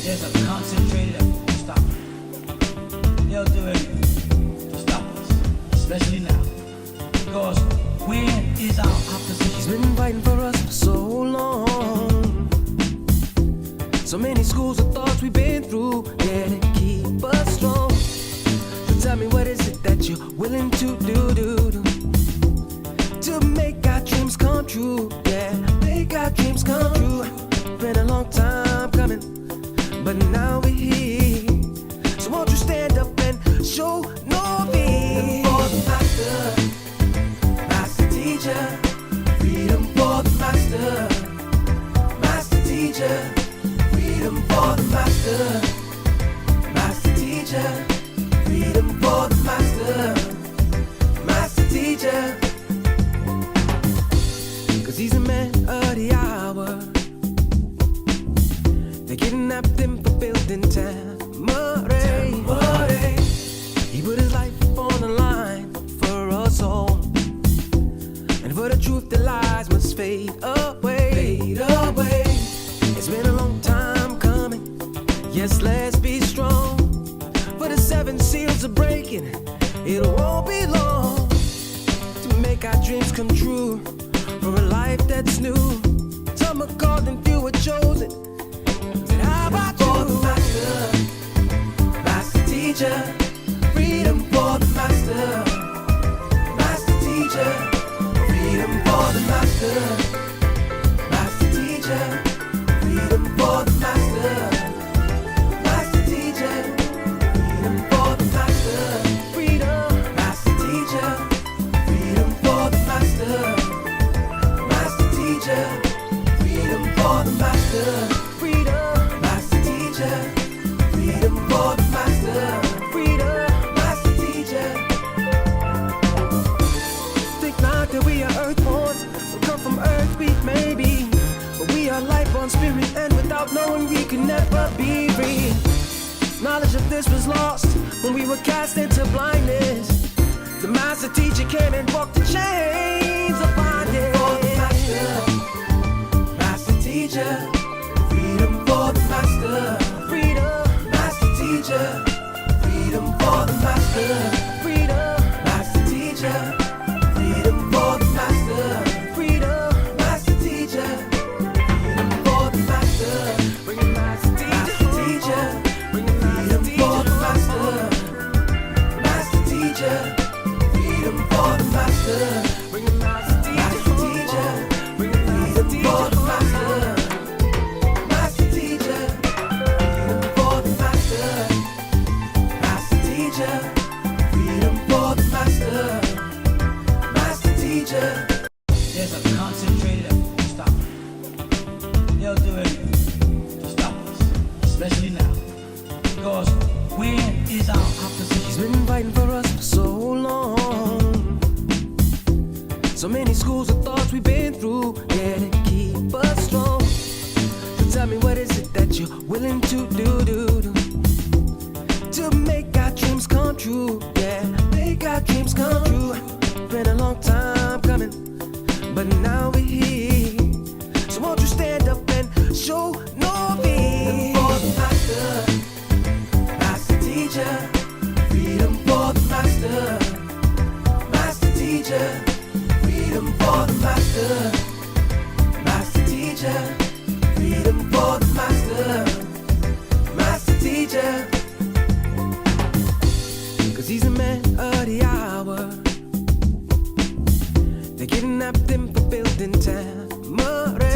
There's a concentrated effort to stop it. They'll do anything to stop us, especially now. Because where is our opposition? He's been fighting for us for so long. So many schools of thoughts we've been through, yeah, to keep us strong. So tell me, what is it that you're willing to do to make our dreams come true? Yeah, make our dreams come true. Been a long time coming, but now we're here. So won't you stand up and show no fear? For the master, master teacher. Freedom for the master, master teacher. Freedom for the master, master teacher. Freedom for the master, master teacher. 'Cause he's a man of the hour. They kidnapped him for building Tamare. He put his life on the line for us all. And for the truth, the lies must fade away. Fade away. It's been a long time coming. Yes, let's be strong. For the 7 seals are breaking. It won't be long to make our dreams come true. For a life that's new. Some are called and few are chosen. Said, how about you? For the master, master teacher. Freedom for the master, master teacher. Freedom for the master, master teacher. Freedom for the master, master teacher. Freedom for the master, freedom, master teacher. Freedom for the master, master teacher. Freedom for the master, freedom, master teacher. Freedom for the master, freedom, master teacher. Think not that we are earthborn, we come from earth, we may be, but we are life-born spirit, and without knowing we can never be free. Knowledge of this was lost when we were cast into blindness. The master teacher came and broke the chains of bondage. For the master, master teacher. Freedom for the master, freedom, master teacher. Freedom for the master, freedom, master teacher. Freedom for the master, freedom, master teacher. Freedom for the master, bring it master teacher. Bring it freedom for the master, master teacher. Freedom for the master, bring it master teacher. Bring it freedom for the master, master teacher. Freedom for the master, master teacher. Freedom for the master, master teacher. There's a concentrated effort to stop it. They'll do anything to stop us, especially now. Because where is our opposition? He's been fighting for us for so long. So many schools of thoughts we've been through, yeah, to keep us strong. So tell me, what is it that you're willing to do to make our dreams come true? Yeah, make our dreams come true. Been a long time coming, but now we're here. So won't you stand up and show no fear? For the master, master teacher. Freedom for the master, master teacher. Freedom for the master, master teacher. Freedom for the master, master teacher. 'Cause he's a man of the hour. They kidnapped him for building Tamare.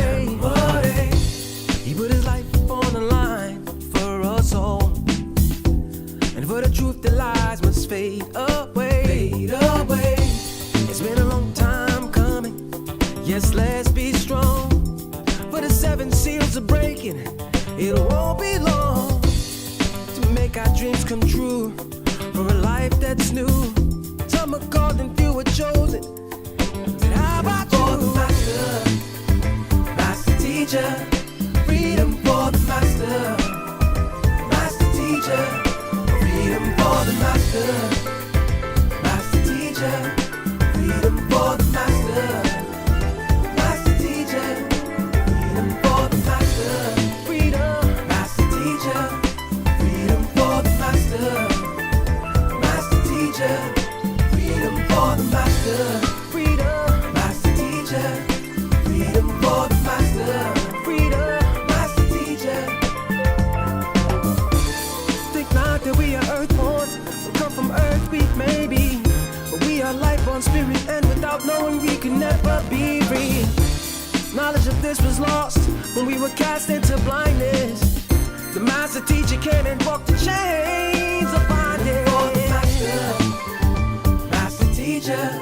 He put his life on the line for us all. And for the truth, the lies must fade away. Fade away. It's been a long time coming. Yes, let's be strong. For the 7 seals are breaking. It won't be long to make our dreams come true. For a life that's new. Some are called and few are chosen. Said, how about you? For the master, master teacher. Freedom for the master, master teacher. Freedom for the master, master teacher. Freedom for the master, master teacher. Freedom for the master, freedom, master teacher. without knowing we could never be free. Knowledge of this was lost when we were cast into blindness. The master teacher came and broke the chains of bondage. For the master, master teacher,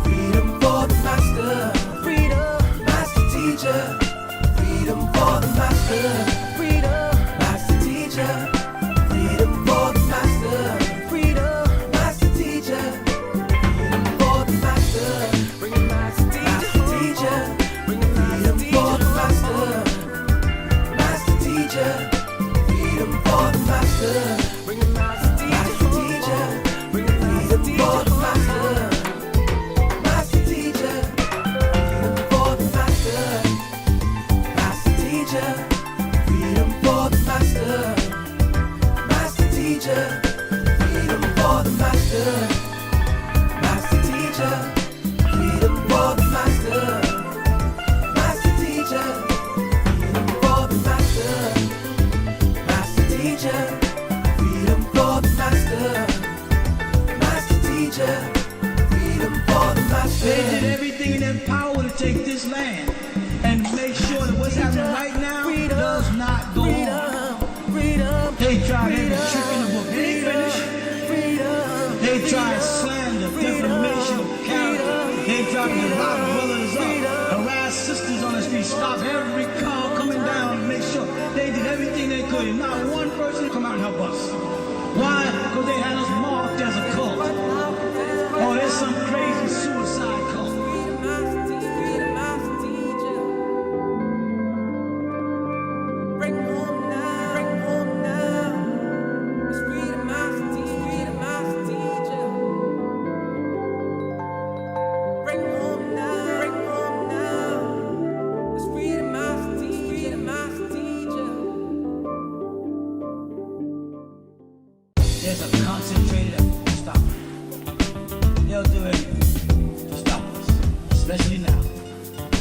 freedom for the master, freedom, master teacher, freedom for the master, freedom, master teacher, freedom for the master, freedom, master teacher, freedom for the master, bring it master teacher, bring it freedom for the master, master teacher. Freedom for the master, bring it master teacher, bring it freedom for the master, master teacher, freedom for the master, master teacher, freedom for the master, master teacher, freedom for the master, master teacher, freedom for the master, master teacher, freedom for the master. Teacher, freedom for the master, master teacher, freedom for the master. They did everything in their power to take this land and make sure that what's happening right now does not go on. They tried every trick in the book. They didn't finish. They tried slander, defamation of character. They tried to divide brothers up, harass sisters on the street, stop every car coming down to make sure they did everything they could. And not one person come out and help us. Why? Because they had us marked as a cult. Oh, there's some crazy suicide cult. Bring home now, bring home now. It's freedom, master teacher, freedom, master teacher. Bring home now, bring home now. It's freedom, master teacher, freedom, master teacher. There's a concentrated effort to stop it. They'll do everything to stop us, especially now.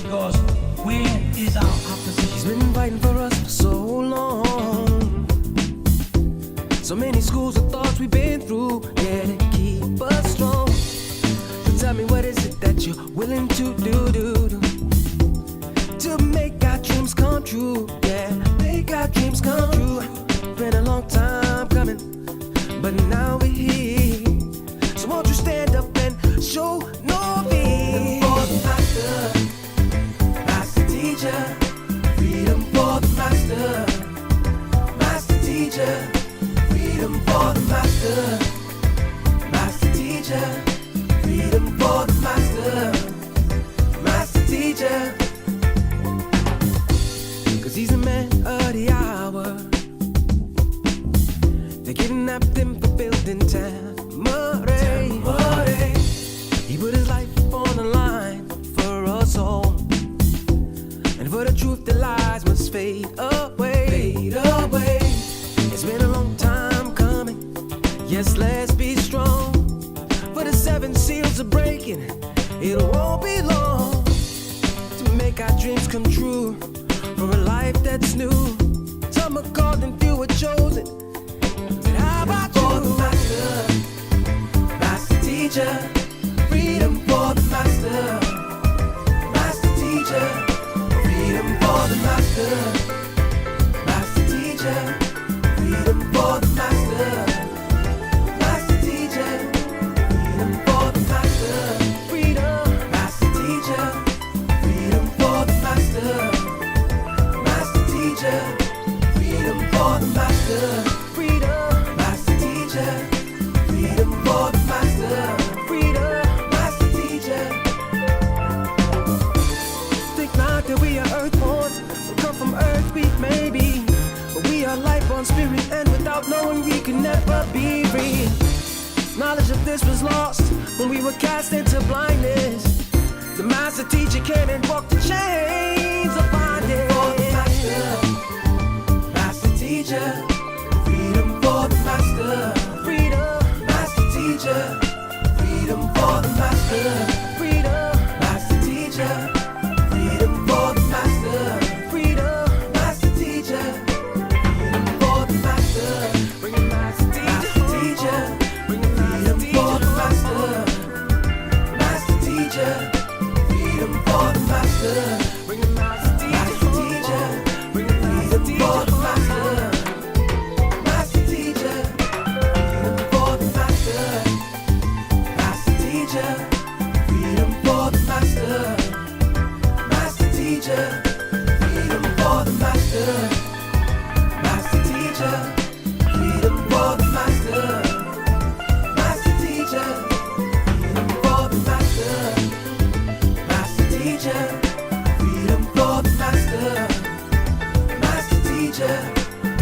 Because where is our opposition? He's been fighting for us for so long. So many schools of thoughts we've been through, yeah, to keep us strong. So tell me, what is it that you're willing to do to make our dreams come true? Yeah, make our dreams come true. Been a long time coming, but now we're here. So won't you stand up and show no fear? For the master, master teacher, freedom for the master, master teacher, freedom for the master, master teacher, freedom for the master, master teacher. 'Cause he's a man of the hour. They kidnapped him for building Tamare. He put his life on the line for us all. And for the truth, the lies must fade away. Fade away. It's been a long time coming. Yes, let's be strong. For the 7 seals are breaking. It won't be long to make our dreams come true. For a life that's new. Some are called and few are chosen. How about for the master, master teacher, freedom for the master, master teacher, freedom for the master, master teacher, freedom for the master, master teacher, freedom for the master, freedom, master teacher, freedom for the master, master teacher, freedom for the master. Freedom for the master, freedom, master teacher. Think not that we are earthborn, we come from earth, we may be, but we are life-born spirit, and without knowing we can never be free. Knowledge of this was lost when we were cast into blindness. The master teacher came and broke the chains of bondage. For the master, master teacher, freedom for the master, freedom, master teacher, freedom for the master, freedom, master teacher, freedom for the master, freedom, master teacher, freedom for the master, bring it master teacher, bring it freedom for the master, master teacher. master. Bring the master teacher. Bring the master teacher for the master. Master teacher. Freedom for the master. Master teacher. Freedom for the master. Master teacher. Freedom for the master. Master teacher. Freedom for the master. Master teacher. Freedom for the master. Master teacher. Freedom for the master. Master teacher.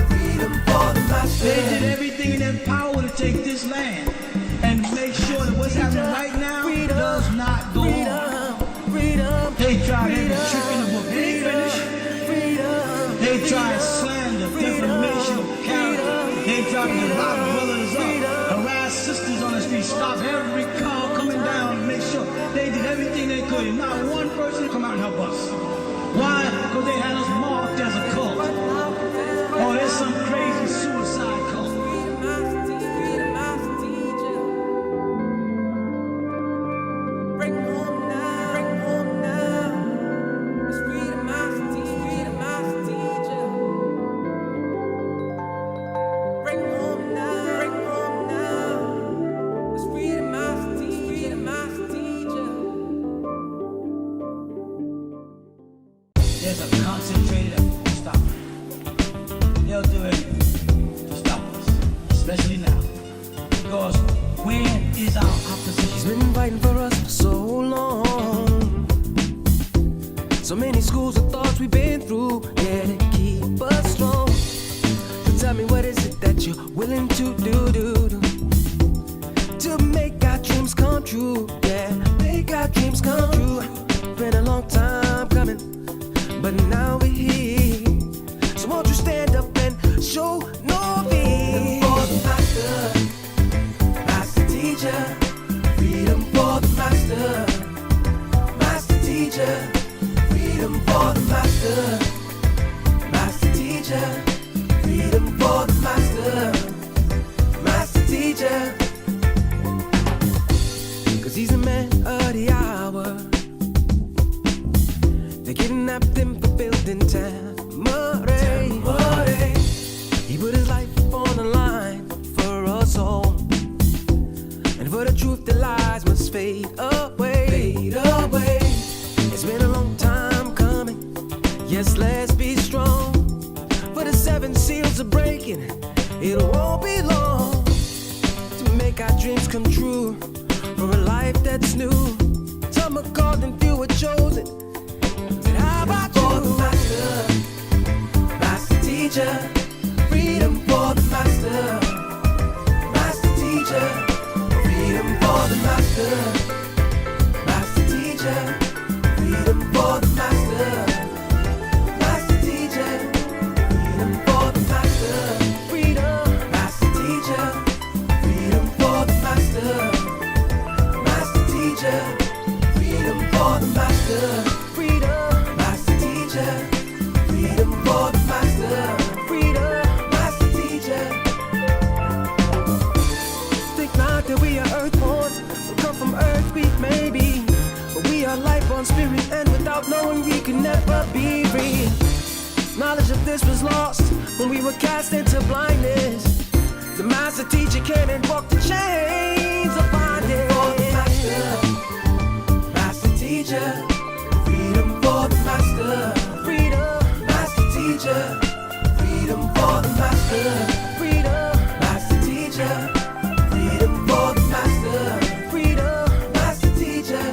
Freedom for the master. They did everything in their power to take this land and make sure that what's happening right now does not go on. They tried every trick in the book. They ain't finished. They tried slander, defamation of character. They tried to lock brothers up, harass sisters on the street, stop every car coming down and make sure they did everything they could. And not one person come out and help us. Why? Because they had us marked as a cult. Oh, there's some crazy suicide cult. Bring home now, bring home now. It's freedom, master teacher, freedom, master teacher. Bring home now, bring home now. It's freedom, master teacher, freedom, master teacher. There's a concentrated effort to stop it. They'll do anything to stop us, especially now. Because where is our opposition? He's been fighting for us for so long. So many schools of thoughts we've been through, yeah, to keep us strong. So tell me, what is it that you're willing to do to make our dreams come true? Yeah, make our dreams come true. Been a long time coming, but now we're here. So won't you stand up and show no fear? For the master, master teacher. Freedom for the master. Master teacher. Freedom for the master. Master teacher. Freedom for the master. Master teacher. 'Cause he's the man of the hour. They kidnapped him for building Tamare. He put his life on the line for us all. And for the truth, the lies must fade away. Fade away. It's been a long time coming. Yes, let's be strong. For the 7 seals are breaking. It won't be long to make our dreams come true. For a life that's new. Some are called and few are chosen. Said, how about you? For the master, master teacher. Freedom for the master. Master teacher. Freedom for the master. Master teacher. Freedom for the master. Master teacher. Freedom for the master. Freedom. Master teacher. Freedom for the master. Master teacher. Freedom for the master. Freedom. Master teacher. Freedom for the master. Freedom. Master teacher. Think not that we are earthborn, we come from earth, we may be, but we are life on spirit, and without knowing we can never be free. Knowledge of this was lost when we were cast into blindness. The master teacher came and broke the chains of bondage. For the master, master teacher, freedom for the master, freedom, master teacher, freedom for the master, freedom, master teacher. Freedom for the master. Freedom. Master teacher.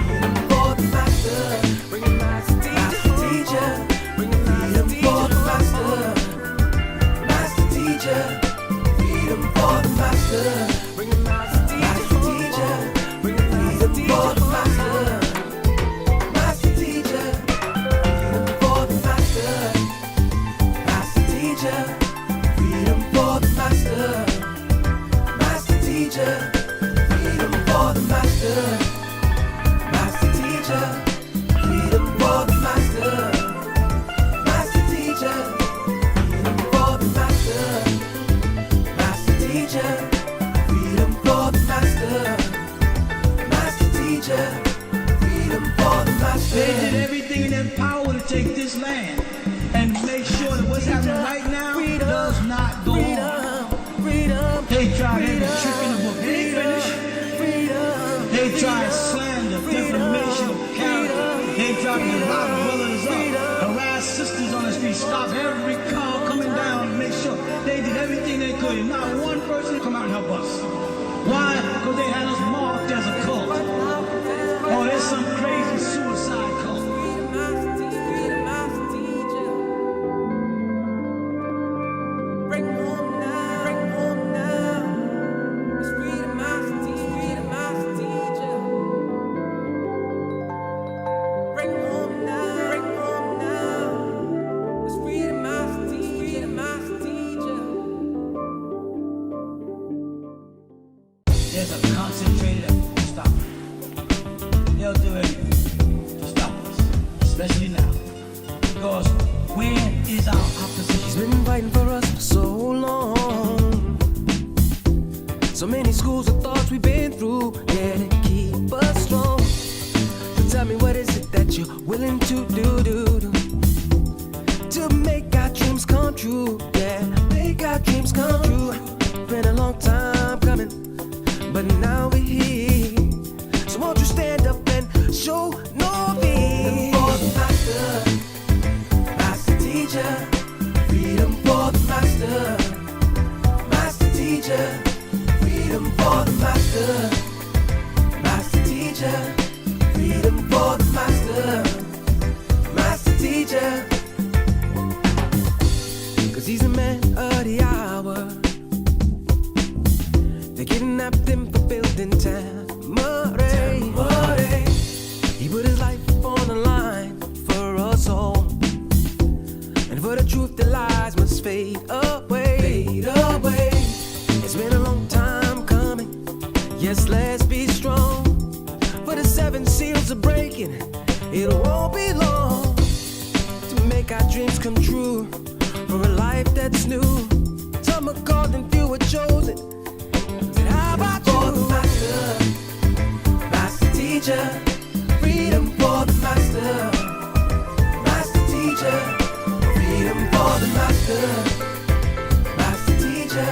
Freedom for the master. Bring the master teacher. Bring the freedom for the master. Master teacher. Freedom for the master. Bring the master teacher. Bring the freedom for the master. Master teacher. Freedom for the master. Master teacher. Freedom for the master. Master teacher, freedom for the master. Master teacher, freedom for the master. Master teacher, freedom for the master. Master teacher, freedom for the master. Master teacher, freedom for the master. They did everything in their power to take this land and make sure that what's happening right now does not go on. They tried every trick in the book. They ain't finished. They tried slander, defamation of character. They tried to lock brothers up, harass sisters on the street, stop every car coming down, make sure they did everything they could. And not one person come out and help us. Why? Because they had us marked as a cult. Oh, there's some crazy suicide cult. There's a concentrated effort to stop it. They'll do anything to stop us, especially now. Because where is our opposition? He's been fighting for us for so long. So many schools of thoughts we've been through, yeah, to keep us strong. So tell me, what is it that you're willing to do to make our dreams come true? Yeah, make our dreams come true. Been a long time coming, but now we're here. So won't you stand up and show no fear? For the master, master teacher. Freedom for the master, master teacher. Freedom for the master, master teacher. Freedom for the master, master teacher. 'Cause he's the man of the hour. They kidnapped him for building Tamare. He put his life on the line for us all. And for the truth, the lies must fade away. Fade away. It's been a long time coming. Yes, let's be strong. For the 7 seals are breaking. It won't be long to make our dreams come true. For a life that's new. Some are called and few are chosen. How about you? For the master, master teacher. Freedom for the master, master teacher. Freedom for the master, master teacher.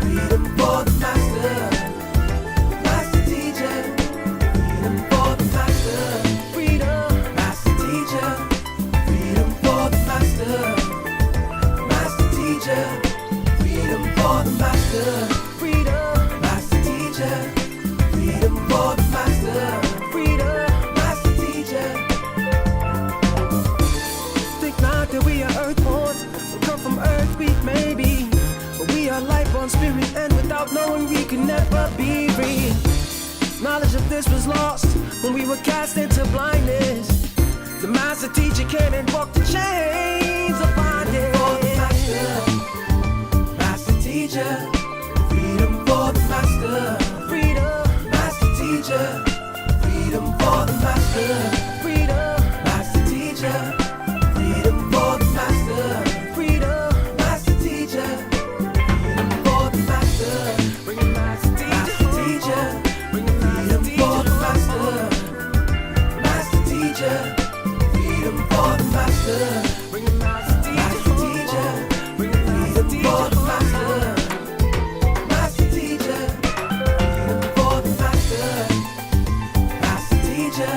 Freedom for the master, master teacher. Freedom for the master, freedom, master teacher. Freedom for the master, master teacher. Freedom for the master. Freedom, master teacher. Freedom for the master. Freedom, master teacher. Think not that we are earthborn, we come from earth, we may be, but we are life-born spirit, and without knowing we can never be free. Knowledge of this was lost when we were cast into blindness. The master teacher came and broke the chains of bondage. For the master, master teacher. Freedom for the master, freedom, master teacher. Freedom for the master, freedom, master teacher. Freedom for the master, freedom, master teacher. Freedom for the master, bring it master teacher. Bring it freedom for the master, master teacher. Freedom for the master, bring it master teacher. Bring it freedom for the master. Master teacher, freedom for the master. Master teacher,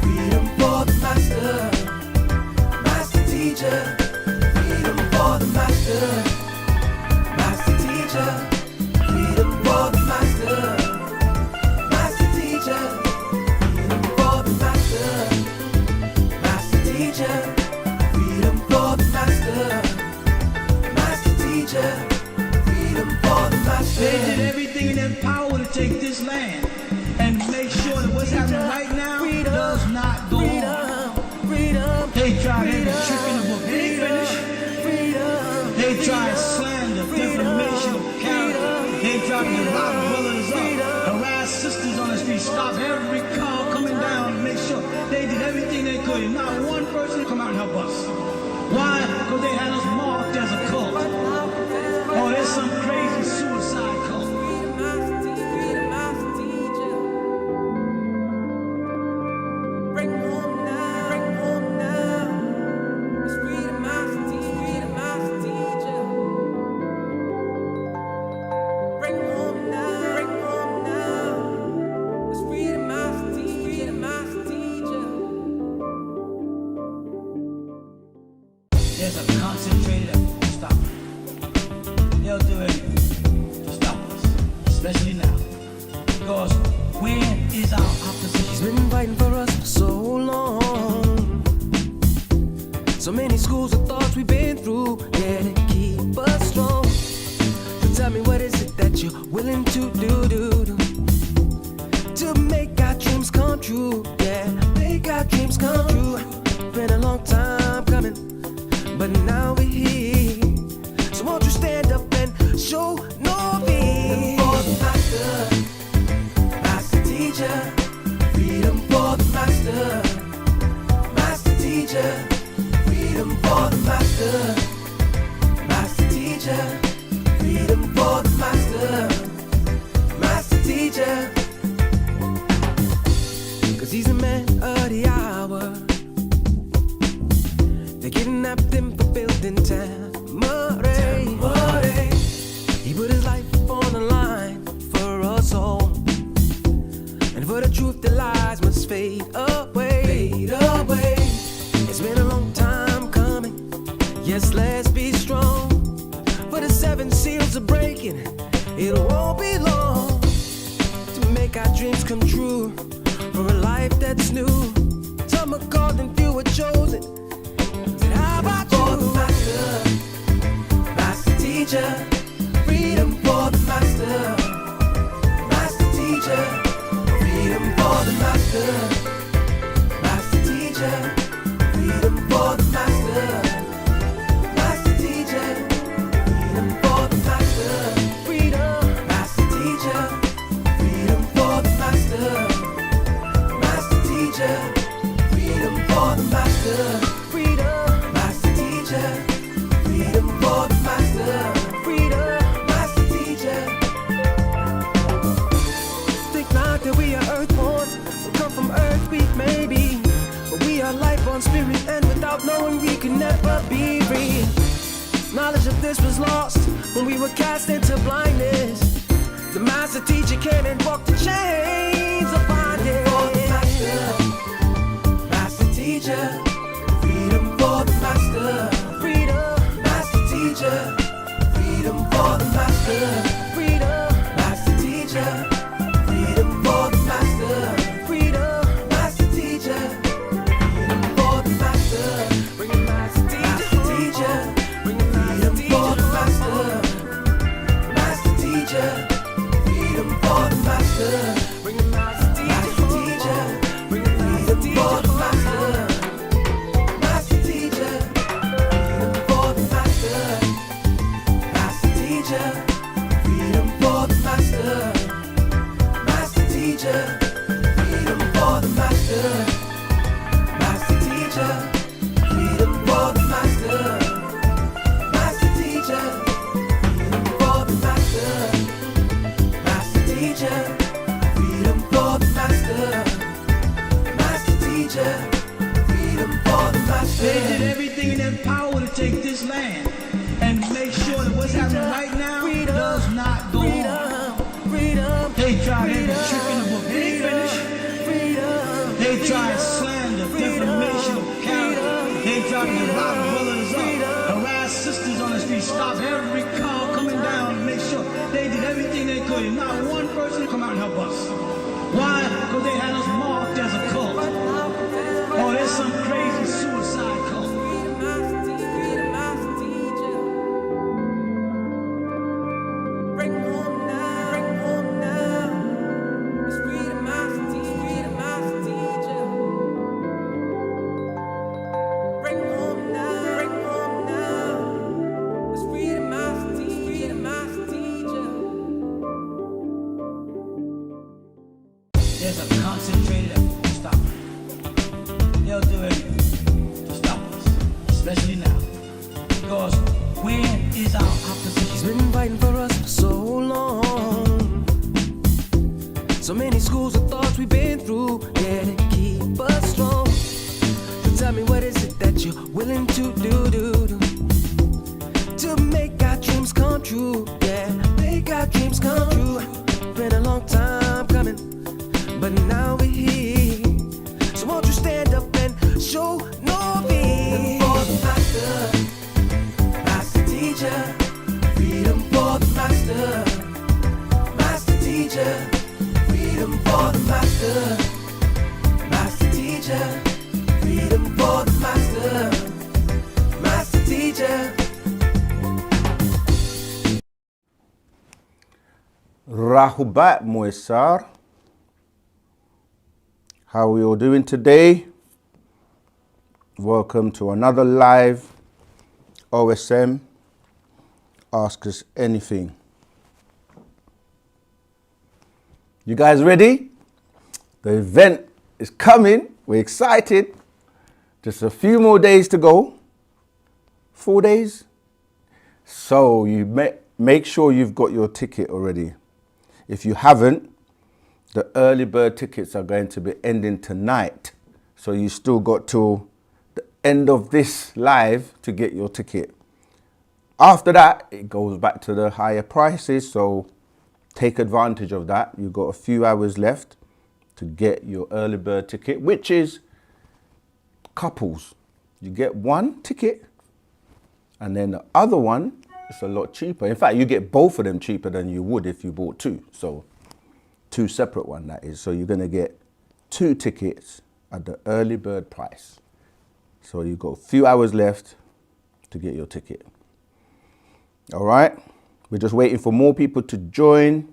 freedom for the master. Master teacher, freedom for the master. Master teacher, freedom for the master. Master teacher, freedom for the master. Master teacher, freedom for the master. Master teacher. Freedom for the master. They did everything in their power to take this land and make sure that what's happening right now does not go on. They tried every trick in the book. They ain't finished. They tried slander, defamation of character. They tried to lock brothers up, harass sisters on the street, stop every car coming down, make sure they did everything they could. And not one person come out and help us. Why? Because they had us marked as a cult. Oh, there's some crazy suicide cult. Bring home especially now. Because where is our opposition? He's been fighting for us for so long. So many schools of thoughts we've been through, yeah, to keep us strong. So tell me, what is it that you're willing to do to make our dreams come true? Yeah, make our dreams come true. Been a long time coming, but now we're here. So won't you stand up and show no fear? For the master, master teacher. Freedom for the master, master teacher. Freedom for the master, master teacher. Freedom for the master, master teacher. 'Cause he's the man of the hour. They kidnapped him for building Tamare. He put his life on the line for us all. And for the truth, the lies must fade away. Fade away. It's been a long time coming. Yes, let's be strong. For the 7 seals are breaking. It won't be long to make our dreams come true. For a life that's new. Some are called and few are chosen. Said, how about you? For the master, master teacher. Freedom for the master, master teacher. Freedom for the master, master teacher. Freedom for the master, master teacher. Freedom for the master, freedom, master teacher. Freedom for the master, master teacher. Freedom for the master, freedom, master teacher. Freedom for the master, freedom, master teacher. Think not that we are earthborn, we come from earth, we may be, but we are life on spirit, and without knowing we can never be free. Knowledge of this was lost when we were cast into blindness. The master teacher came and broke the chains of bondage. For the master, master teacher. Freedom for the master, freedom, master teacher. Freedom for the master, freedom, master teacher. Freedom for the master, freedom, master teacher. Freedom for the master, bring it master teacher. Bring it freedom for the master, master teacher. Freedom for the master, bring it master teacher. Bring it freedom for the master, master teacher. Freedom for the master, master teacher. Freedom for the master, master teacher. Freedom for the master, master teacher. Freedom for the master, master teacher. Freedom for the master, master teacher. Freedom for the master, master teacher. Freedom for the master. They did everything in their power to take this land and make sure that what's happening right now does not go on. They tried every trick in the book. They ain't finished. They tried slander, defamation of character. They tried to rob brothers up, harass sisters on the street, stop every car coming down to make sure they did everything they could. And not one person come out and help us. Why? Because they had us marked as a cult. Oh, there's some crazy suicide cult. Bring home now, bring home now. It's freedom, master teacher, freedom, master teacher. Bring home now, bring home now. It's freedom, master teacher, freedom, master teacher. There's a concentrated effort to stop it. They'll do everything to stop us, especially now. Because where is our opposition? He's been fighting for us for so long. So many schools of thoughts we've been through, yeah, to keep us strong. So tell me, what is it that you're willing to do to make our dreams come true? Yeah, make our dreams come true. Been a long time coming, but now we're here. So won't you stand up and show no fear? For the master, master teacher. Freedom for the master, master teacher. teacher, freedom for the master. Master teacher, freedom for the master. Master teacher. Rahubat Moisar. How are we all doing today? Welcome to another live OSM Ask Us Anything. You guys ready? The event is coming. We're excited. Just a few more days to go. 4 days. So you make sure you've got your ticket already. If you haven't, the early bird tickets are going to be ending tonight. So you still got till the end of this live to get your ticket. After that, it goes back to the higher prices. So take advantage of that. You've got a few hours left to get your early bird ticket, which is couples. You get one ticket and then the other one is a lot cheaper. In fact, you get both of them cheaper than you would if you bought two. So two separate ones, that is. So you're going to get 2 tickets at the early bird price. So you've got a few hours left to get your ticket. All right. We're just waiting for more people to join.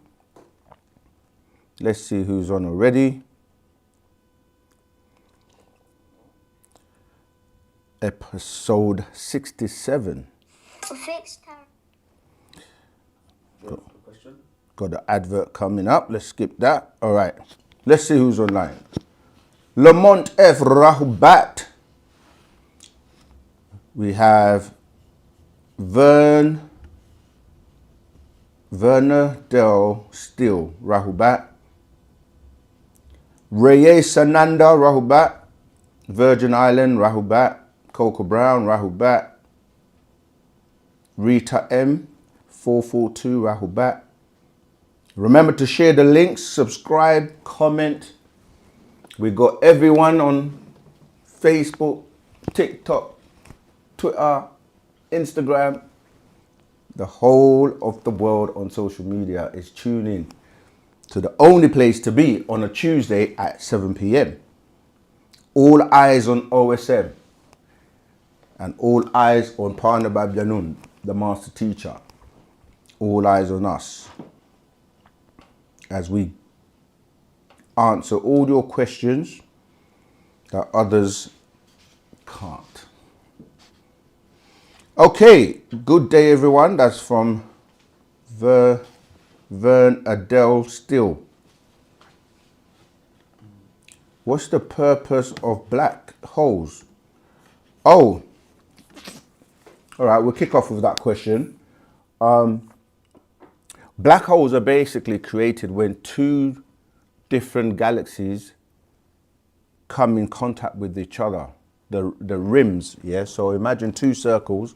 Let's see who's on already. Episode 67. Got the advert coming up. Let's skip that. All right. Let's see who's online. Lamont F. Rahubat. We have Werner Del Steele, Rahubat. Reye Sananda, Rahubat. Virgin Island, Rahubat. Coco Brown, Rahubat. Rita M, 442, Rahubat. Remember to share the links, subscribe, comment. We got everyone on Facebook, TikTok, Twitter, Instagram. The whole of the world on social media is tuning to the only place to be on a Tuesday at 7 p.m. All eyes on OSM and all eyes on Partner Babyanun, the master teacher. All eyes on us as we answer all your questions that others can't. Okay, good day everyone. That's from Vern Adele Still. What's the purpose of black holes? Oh, all right, we'll kick off with that question. Black holes are basically created when 2 different galaxies come in contact with each other. The rims, yeah? So imagine 2 circles,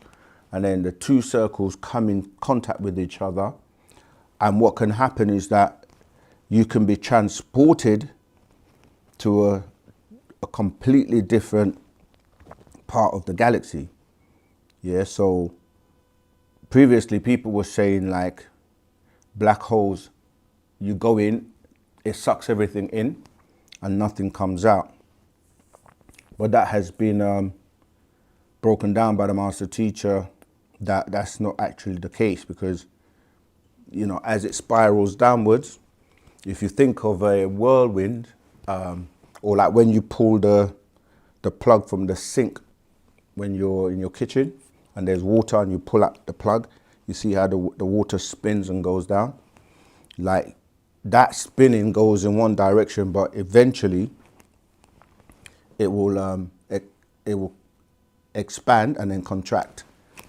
and then the 2 circles come in contact with each other. And what can happen is that you can be transported to a completely different part of the galaxy. Yeah, so previously people were saying like black holes, you go in, it sucks everything in and nothing comes out. But that has been broken down by the master teacher that that's not actually the case, because, you know, as it spirals downwards, if you think of a whirlwind, or like when you pull the plug from the sink when you're in your kitchen and there's water and you pull out the plug, you see how the water spins and goes down? Like that spinning goes in one direction, but eventually it will expand and then contract.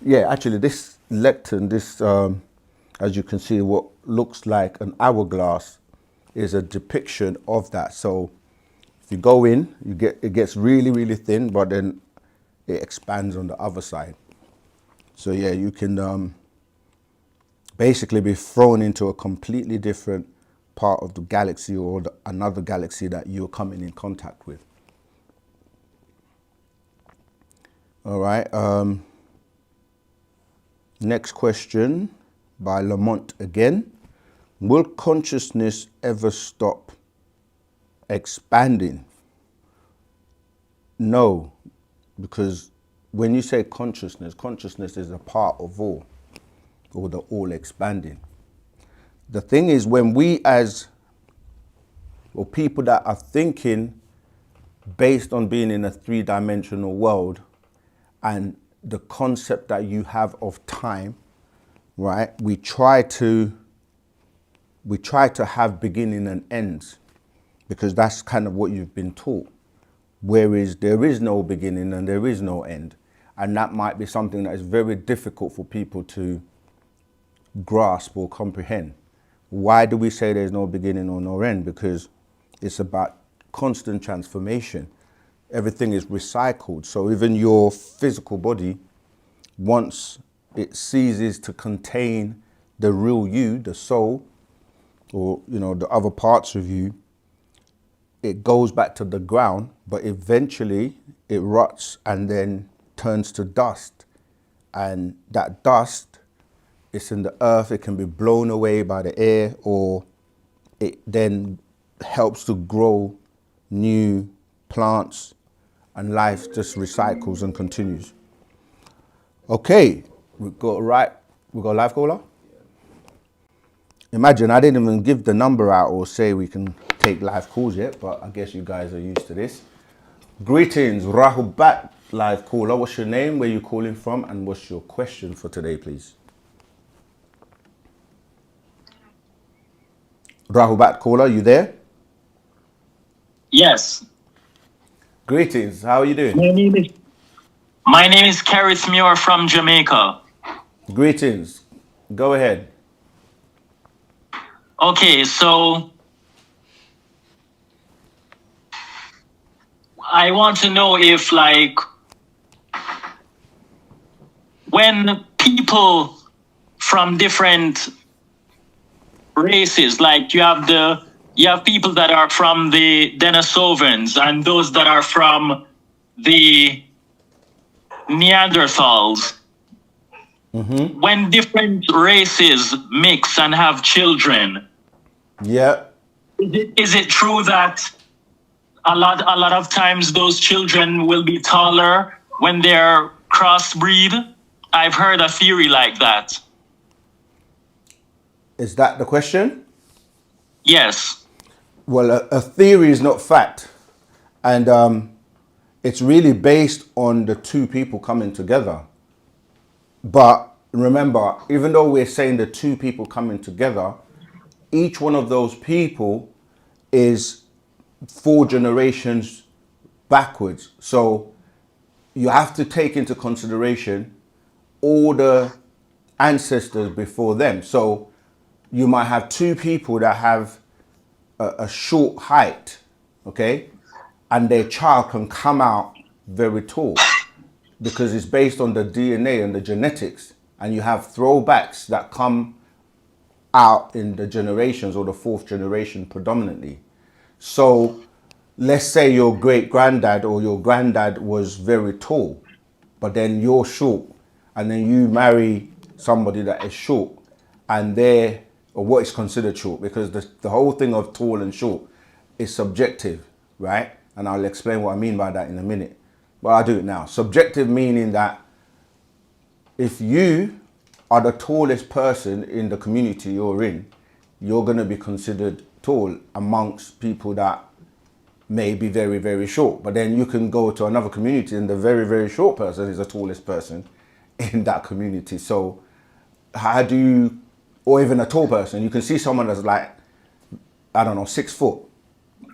Yeah, actually this lectern, as you can see, what looks like an hourglass is a depiction of that. So if you go in, it gets really, really thin, but then it expands on the other side. So yeah, you can basically be thrown into a completely different part of the galaxy or another galaxy that you're coming in contact with. All right. Next question by Lamont again. Will consciousness ever stop expanding? No, because when you say consciousness, consciousness is a part of all, or the all expanding. The thing is, when we as, or people that are thinking based on being in a three-dimensional world and the concept that you have of time, right? We try to have beginning and ends because that's kind of what you've been taught. Whereas there is no beginning and there is no end. And that might be something that is very difficult for people to grasp or comprehend. Why do we say there's no beginning or no end? Because it's about constant transformation. Everything is recycled. So even your physical body, once it ceases to contain the real you, the soul, or the other parts of you, it goes back to the ground, but eventually it rots and then turns to dust. And that dust, it's in the earth, it can be blown away by the air, or it then helps to grow new plants, and life just recycles and continues. Okay, we got a live caller? Imagine, I didn't even give the number out or say we can take live calls yet, but I guess you guys are used to this. Greetings, Wu-Sabat live caller. What's your name, where you calling from, and what's your question for today, please? Wu-Sabat caller, you there? Yes. Greetings, how are you doing? My name is Karith Muir from Jamaica. Greetings, go ahead. Okay, so I want to know if, like, when people from different races, like you have people that are from the Denisovans and those that are from the Neanderthals. Mm-hmm. When different races mix and have children, Yeah. is it true that a lot of times those children will be taller when they're crossbreed? I've heard a theory like that. Is that the question? Yes. Well, a theory is not fact. And it's really based on the two people coming together. But remember, even though we're saying the two people coming together, each one of those people is 4 generations backwards. So you have to take into consideration all the ancestors before them. So you might have 2 people that have a short height, okay? And their child can come out very tall because it's based on the DNA and the genetics. And you have throwbacks that come out in the generations or the 4th generation predominantly. So let's say your great granddad or your granddad was very tall, but then you're short, and then you marry somebody that is short, and they're, or what is considered short, because the whole thing of tall and short is subjective, right? And I'll explain what I mean by that in a minute, but I'll do it now. Subjective meaning that if you are the tallest person in the community you're in, you're going to be considered tall amongst people that may be very, very short. But then you can go to another community and the very, very short person is the tallest person in that community. So how do you, or even a tall person, you can see someone that's like, I don't know, 6 foot,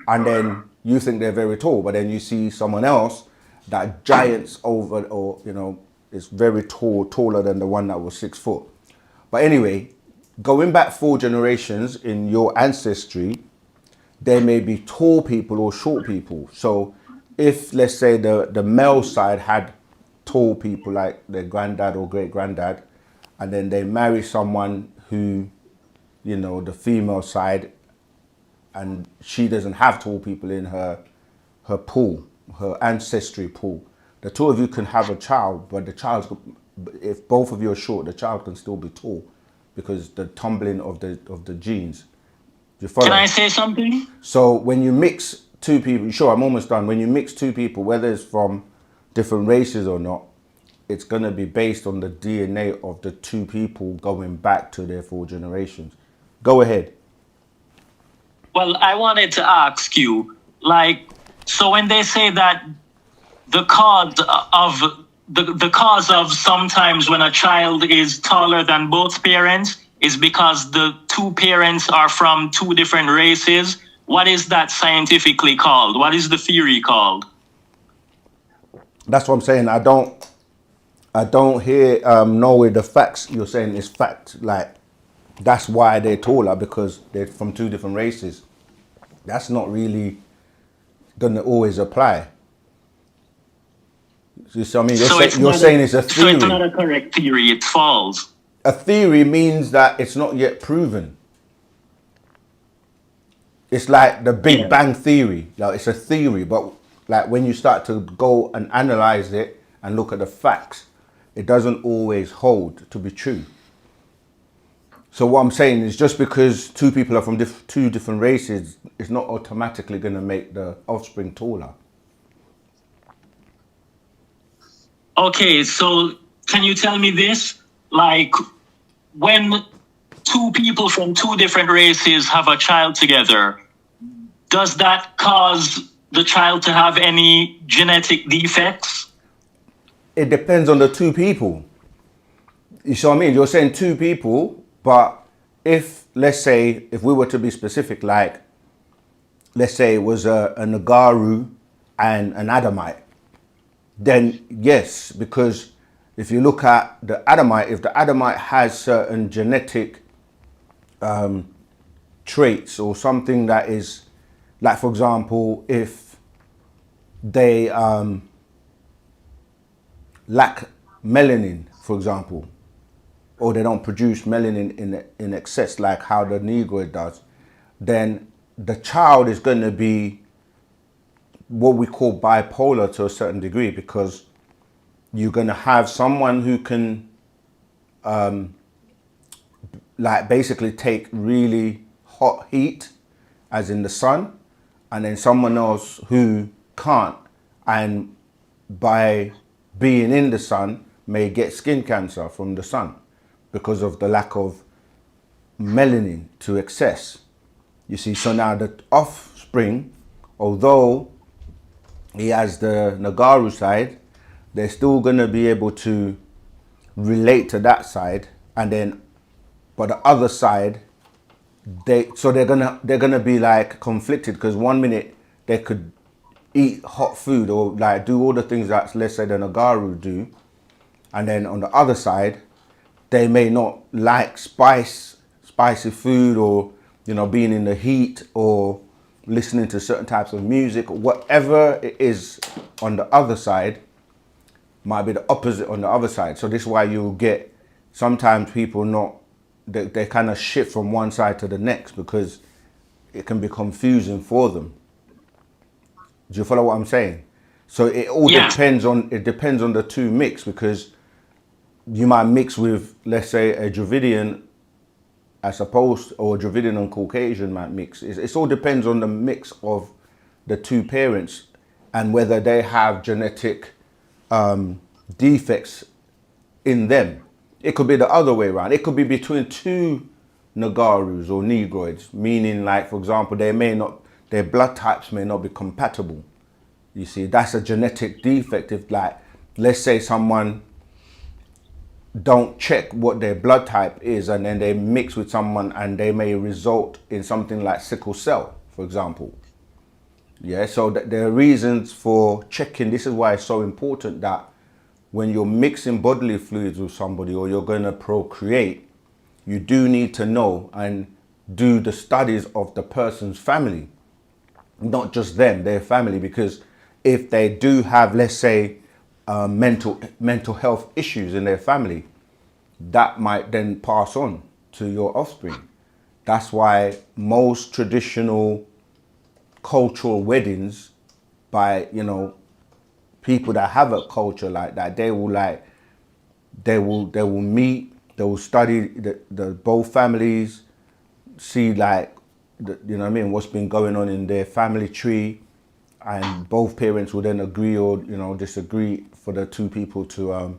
and then you think they're very tall, but then you see someone else that giants over, or, is very tall, taller than the one that was 6 foot. But anyway, going back 4 generations in your ancestry, there may be tall people or short people. So if, let's say, the male side had tall people like their granddad or great granddad, and then they marry someone who, the female side, and she doesn't have tall people in her pool, her ancestry pool. The 2 of you can have a child, but the child, if both of you are short, the child can still be tall because the tumbling of the genes. Do you follow? Can I say something? So when you mix two people, sure, I'm almost done. When you mix two people, whether it's from different races or not, it's going to be based on the DNA of the two people going back to their 4 generations. Go ahead. Well, I wanted to ask you, like, so when they say that the cause of sometimes when a child is taller than both parents is because the two parents are from 2 different races, what is that scientifically called? What is the theory called? That's what I'm saying. I don't hear know where the facts you're saying is fact. Like, that's why they're taller, because they're from 2 different races. That's not really gonna always apply. You see what I mean? You're saying it's a theory. So it's not a correct theory, it's false. A theory means that it's not yet proven. It's like the Big Bang Theory. Like, it's a theory, but like when you start to go and analyze it and look at the facts, it doesn't always hold to be true. So what I'm saying is, just because 2 people are from 2 different races, it's not automatically going to make the offspring taller. Okay, so can you tell me this? Like, when 2 people from 2 different races have a child together, does that cause the child to have any genetic defects? It depends on the 2 people. You see what I mean? You're saying 2 people, but if, let's say, if we were to be specific, like, let's say it was a Nagaru and an Adamite, then yes, because if you look at the Adamite, if the Adamite has certain genetic traits or something that is, like, for example, if they lack melanin, for example, or they don't produce melanin in excess, like how the Negroid does, then the child is going to be what we call bipolar to a certain degree, because you're going to have someone who can like basically take really hot heat, as in the sun, and then someone else who can't, and by being in the sun may get skin cancer from the sun because of the lack of melanin to excess. You see, so now the offspring, although he has the Nagaru side, they're still going to be able to relate to that side, and then but the other side, they're gonna be like conflicted, because one minute they could eat hot food or like do all the things that, let's say, the Nagaru do, and then on the other side they may not like spicy food, or, you know, being in the heat, or listening to certain types of music, or whatever it is on the other side might be the opposite on the other side. So this is why you get sometimes people they kind of shift from one side to the next, because it can be confusing for them. Do you follow what I'm saying? So it all depends on the 2 mix, because you might mix with, let's say, a Dravidian as opposed, or a Dravidian and Caucasian might mix. It all depends on the mix of the 2 parents and whether they have genetic defects in them. It could be the other way around. It could be between 2 Nagarus or Negroids, meaning, like, for example, their blood types may not be compatible. You see, that's a genetic defect. If, like, let's say someone don't check what their blood type is, and then they mix with someone, and they may result in something like sickle cell, for example. Yeah, so there are reasons for checking. This is why it's so important that when you're mixing bodily fluids with somebody, or you're going to procreate, you do need to know and do the studies of the person's family, not just them, their family, because if they do have, let's say, mental health issues in their family, that might then pass on to your offspring. That's why most traditional cultural weddings, by, you know, people that have a culture like that, they will meet, They'll study the both families, see like, you know what I mean, what's been going on in their family tree, and both parents will then agree or, you know, disagree for the two people to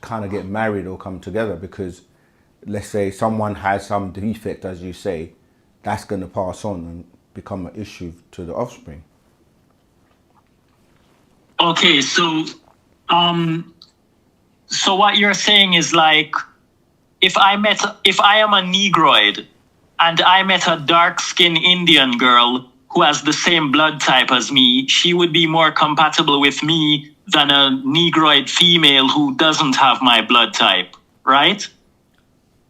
kind of get married or come together. Because let's say someone has some defect, as you say, that's going to pass on and become an issue to the offspring. Okay, so so what you're saying is like, if I am a Negroid and I met a dark-skinned Indian girl who has the same blood type as me, she would be more compatible with me than a Negroid female who doesn't have my blood type, right?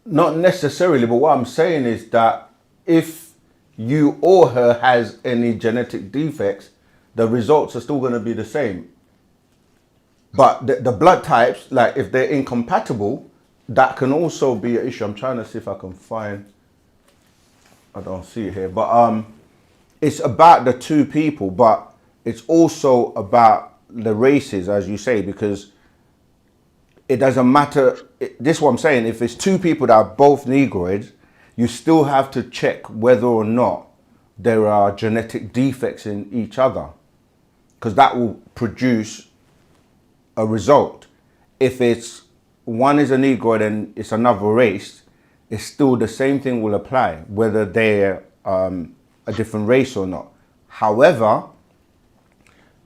Not necessarily, but what I'm saying is that if you or her has any genetic defects, the results are still going to be the same. But the blood types, like if they're incompatible, that can also be an issue. I'm trying to see if I can find, I don't see it here, but it's about the two people, but it's also about the races, as you say, because it doesn't matter. This is what I'm saying. If it's two people that are both Negroids, you still have to check whether or not there are genetic defects in each other, because that will produce a result. If it's one is a Negroid and it's another race, it's still the same thing will apply, whether they're a different race or not. However,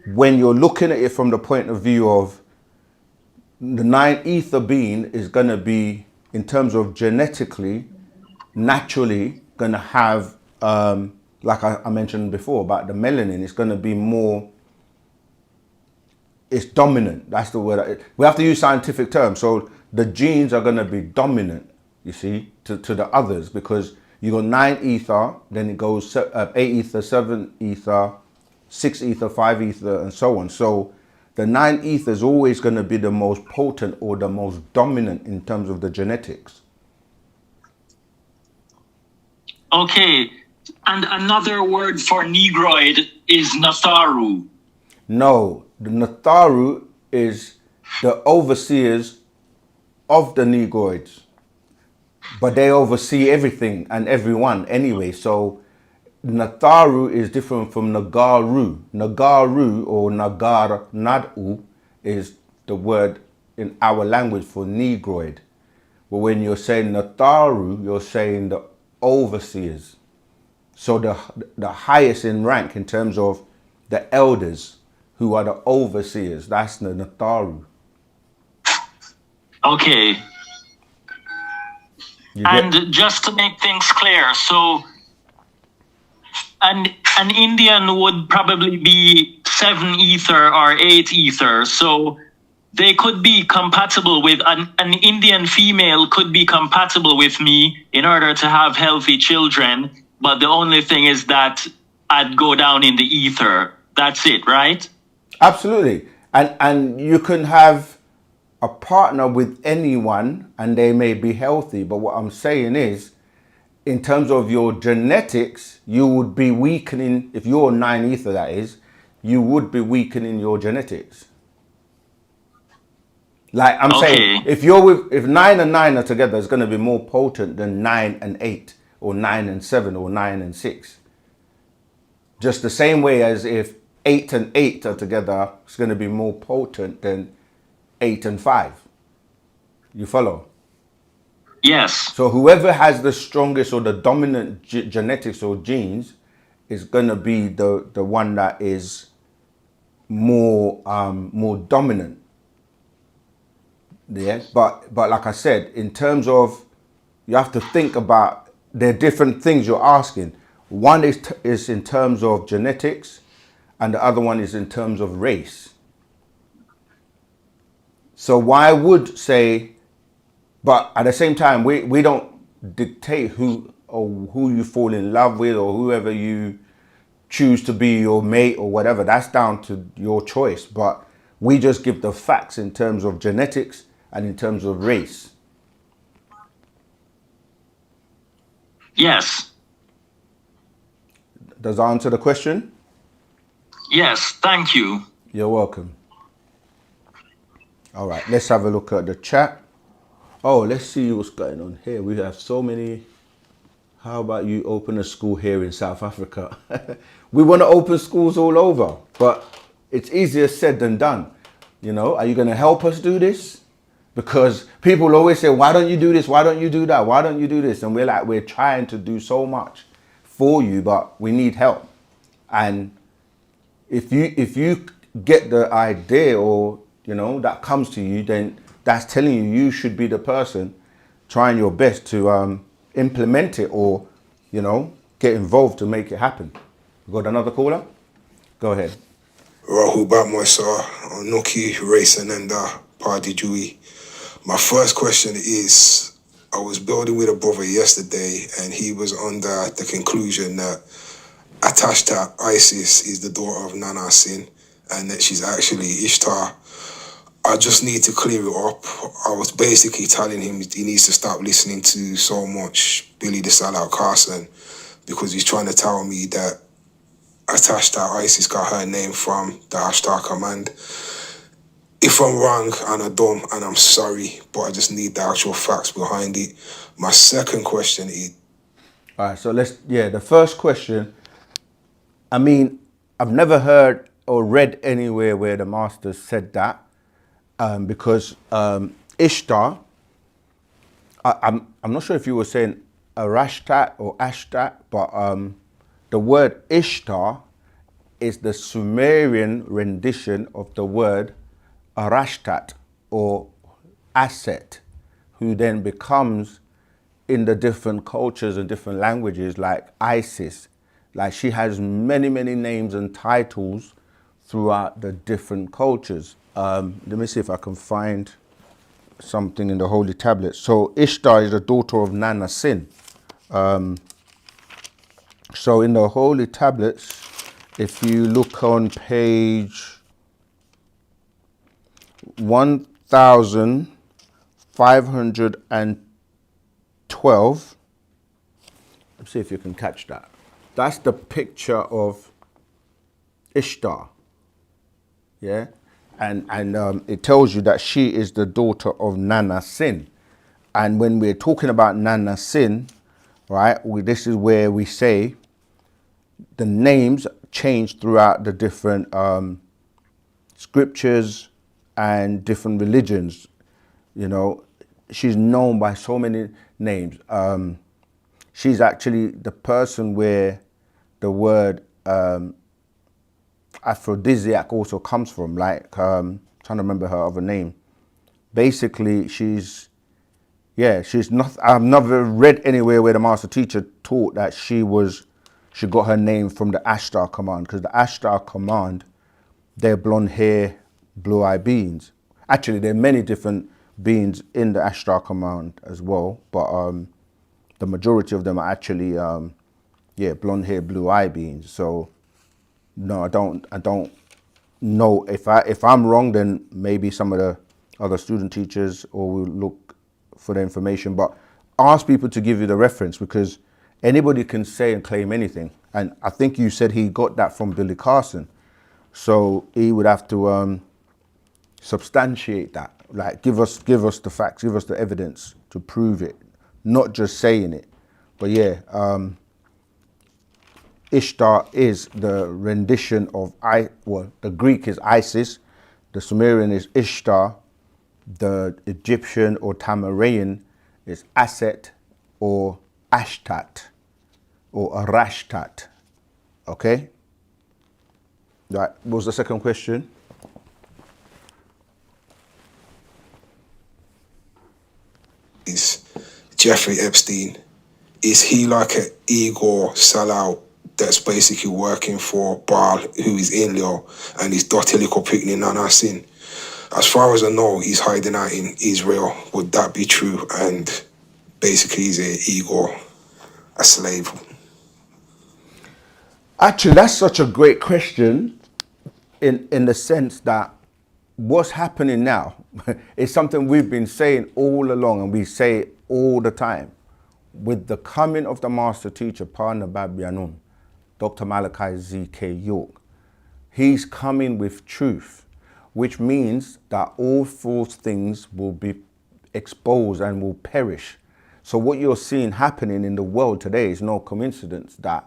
when you're looking at it from the point of view of the 9 ether being is going to be, in terms of genetically, naturally going to have, like I mentioned before about the melanin, it's going to be more, it's dominant. That's the word. We have to use scientific terms. So the genes are going to be dominant, you see, to the others, because you got 9 ether, then it goes 8 ether, 7 ether, 6 ether, 5 ether, and so on. So the 9 ether is always going to be the most potent or the most dominant in terms of the genetics. Okay, and another word for Negroid is Natharu. No, the Natharu is the overseers of the Negroids, but they oversee everything and everyone anyway. So Natharu is different from Nagaru. Nagaru or Nagar Nadu is the word in our language for Negroid. But when you're saying Natharu, you're saying the overseers. So the highest in rank in terms of the elders, who are the overseers, that's the Natharu. Okay. And just to make things clear, so an Indian would probably be 7 ether or 8 ether. So they could be compatible with, an Indian female could be compatible with me in order to have healthy children. But the only thing is that I'd go down in the ether. That's it, right? Absolutely. And you can have a partner with anyone and they may be healthy. But what I'm saying is, in terms of your genetics, you would be weakening, if you're 9 ether that is, you would be weakening your genetics. Like I'm saying, if 9 and 9 are together, it's going to be more potent than 9 and 8 or 9 and 7 or 9 and 6. Just the same way as if 8 and 8 are together, it's going to be more potent than 8 and 5. You follow? Yes. So whoever has the strongest or the dominant genetics or genes is going to be the one that is more dominant. Yeah. But like I said, in terms of, you have to think about, there are different things you're asking. One is in terms of genetics, and the other one is in terms of race. So I would say, but at the same time, we don't dictate who you fall in love with or whoever you choose to be your mate or whatever. That's down to your choice. But we just give the facts in terms of genetics and in terms of race. Yes. Does that answer the question? Yes, thank you. You're welcome. All right, let's have a look at the chat. Oh, let's see what's going on here. We have so many. How about you open a school here in South Africa? We want to open schools all over, but it's easier said than done. You know, are you going to help us do this? Because people always say, why don't you do this? Why don't you do that? Why don't you do this? And we're like, we're trying to do so much for you, but we need help. And if you get the idea, or you know, that comes to you, then that's telling you you should be the person trying your best to implement it, or you know, get involved to make it happen. We got another caller? Go ahead. Wu-Sabat Moisa, Noki, Race and Party Dewey. My first question is, I was building with a brother yesterday and he was under the conclusion that Atashta Isis is the daughter of Nana Sin and that she's actually Ishtar. I just need to clear it up. I was basically telling him he needs to stop listening to so much Billy the Sellout Carson, because he's trying to tell me that Atashta Isis got her name from the Ashtar command. If I'm wrong and I'm dumb and I'm sorry, but I just need the actual facts behind it. My second question is... All right, so the first question, I mean, I've never heard or read anywhere where the master said that, because Ishtar, I'm not sure if you were saying Arashtat or Ashtat, but the word Ishtar is the Sumerian rendition of the word Arashtat or Aset, who then becomes, in the different cultures and different languages, like Isis. Like, she has many, many names and titles throughout the different cultures. Let me see if I can find something in the Holy Tablets. So Ishtar is the daughter of Nana Sin. So in the Holy Tablets, if you look on page 1512, let's see if you can catch that. That's the picture of Ishtar, yeah? And it tells you that she is the daughter of Nana Sin. And when we're talking about Nana Sin, right, this is where we say the names change throughout the different scriptures and different religions. You know, she's known by so many names. She's actually the person where the word aphrodisiac also comes from, like, trying to remember her other name. Basically, she's not, I've never read anywhere where the master teacher taught that she got her name from the Ashtar command, because the Ashtar command, they're blonde hair, blue-eyed beings. Actually, there are many different beings in the Ashtar command as well, but the majority of them are actually, blonde hair, blue-eyed beings. So, no, I don't know. If I'm wrong, then maybe some of the other student teachers or will look for the information. But ask people to give you the reference, because anybody can say and claim anything. And I think you said he got that from Billy Carson. So he would have to substantiate that. Like, give us the facts, give us the evidence to prove it, not just saying it. But yeah, Ishtar is the rendition of the Greek is Isis, the Sumerian is Ishtar, the Egyptian or Tamaraean is Aset or Ashtat or Arashtat. Okay? Right. What was the second question? Is Jeffrey Epstein, is he like an Igor sellout that's basically working for Baal, who is in Leo, and he's Dotiliko Picnic Nana Sin? As far as I know, he's hiding out in Israel. Would that be true? And basically he's a Igor, a slave. Actually, that's such a great question in the sense that what's happening now is something we've been saying all along, and we say it all the time. With the coming of the master teacher, Partner Babianun, Dr. Malachi Z.K. York, he's coming with truth, which means that all false things will be exposed and will perish. So what you're seeing happening in the world today is no coincidence that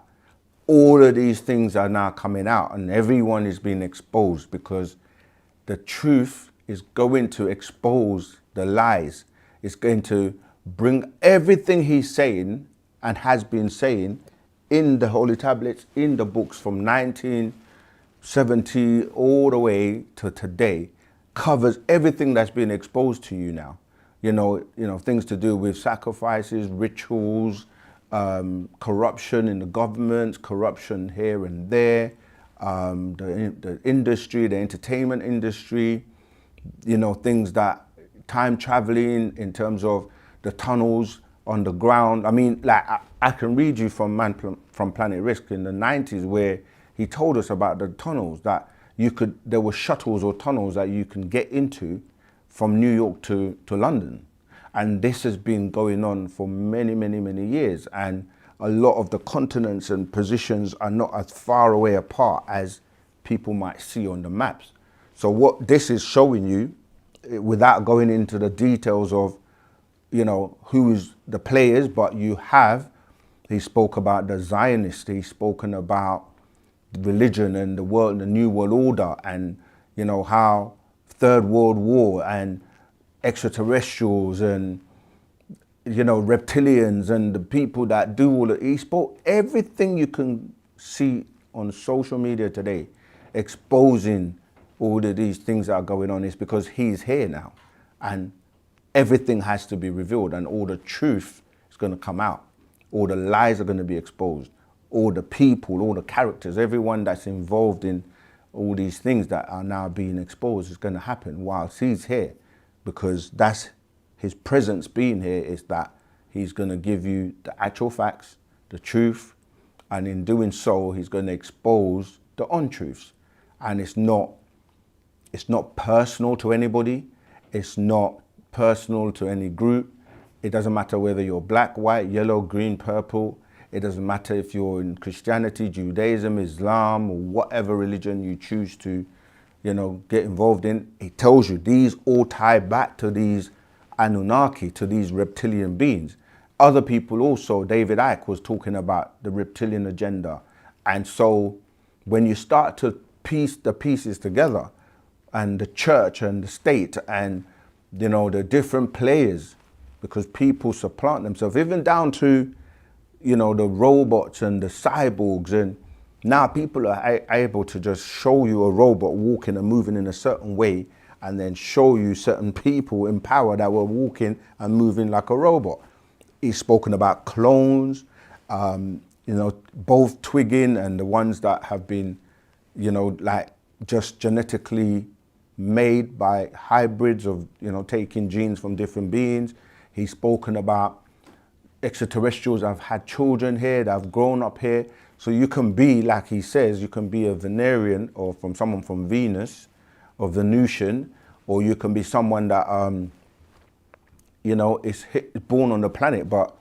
all of these things are now coming out and everyone is being exposed, because the truth is going to expose the lies. It's going to bring everything he's saying and has been saying in the Holy Tablets, in the books from 1970 all the way to today, covers everything that's been exposed to you now. You know, things to do with sacrifices, rituals, corruption in the government, corruption here and there, the industry, the entertainment industry, things that time traveling in terms of the tunnels on the ground. I mean, like I can read you from from Planet Risk in the 90s, where he told us about the tunnels that there were shuttles or tunnels that you can get into from New York to London. And this has been going on for many, many, many years. And a lot of the continents and positions are not as far away apart as people might see on the maps. So what this is showing you, without going into the details of, who's the players, but he spoke about the Zionists, he's spoken about religion and the world, the New World Order, and, how Third World War and extraterrestrials and reptilians and the people that do all of it. He spoke everything you can see on social media today, exposing all of these things that are going on, is because he's here now, and everything has to be revealed, and all the truth is going to come out, all the lies are going to be exposed, all the people, all the characters, everyone that's involved in all these things that are now being exposed is going to happen whilst he's here, because that's his presence being here, is that he's going to give you the actual facts, the truth, and in doing so, he's going to expose the untruths. And it's not personal to anybody. It's not personal to any group. It doesn't matter whether you're black, white, yellow, green, purple. It doesn't matter if you're in Christianity, Judaism, Islam, or whatever religion you choose to, get involved in. It tells you these all tie back to these Anunnaki, to these reptilian beings. Other people also, David Icke was talking about the reptilian agenda. And so when you start to piece the pieces together, and the church and the state and, the different players, because people supplant themselves, even down to, the robots and the cyborgs. And now people are able to just show you a robot walking and moving in a certain way, and then show you certain people in power that were walking and moving like a robot. He's spoken about clones, both twigging and the ones that have been, just genetically made by hybrids of, taking genes from different beings. He's spoken about extraterrestrials that have had children here, that have grown up here. So you can be, like he says, you can be a Venerian or from someone from Venus or Venusian, or you can be someone that, is born on the planet, but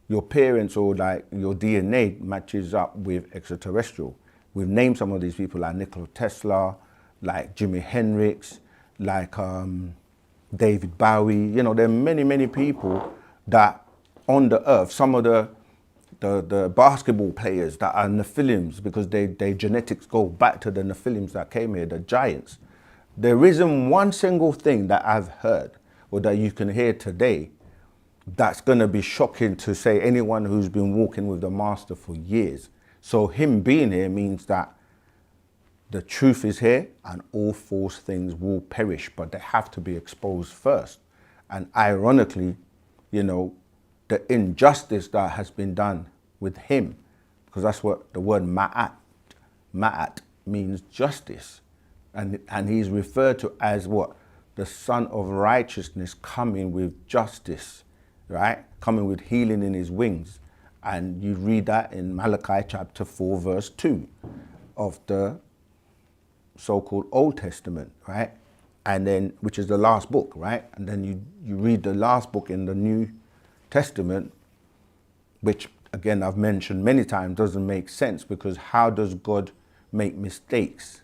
your parents or like your DNA matches up with extraterrestrial. We've named some of these people like Nikola Tesla, like Jimi Hendrix, like David Bowie. There are many, many people that on the earth, some of the basketball players that are Nephilims, because their genetics go back to the Nephilims that came here, the giants. There isn't one single thing that I've heard or that you can hear today that's going to be shocking to, say, anyone who's been walking with the master for years. So him being here means that the truth is here, and all false things will perish, but they have to be exposed first. And ironically, the injustice that has been done with him, because that's what the word ma'at means, justice. And he's referred to as what? The Son of Righteousness, coming with justice, right? Coming with healing in his wings. And you read that in Malachi chapter 4, verse 2 of the so-called Old Testament, right? And then, which is the last book, right? And then you read the last book in the New Testament, which again I've mentioned many times doesn't make sense, because how does God make mistakes?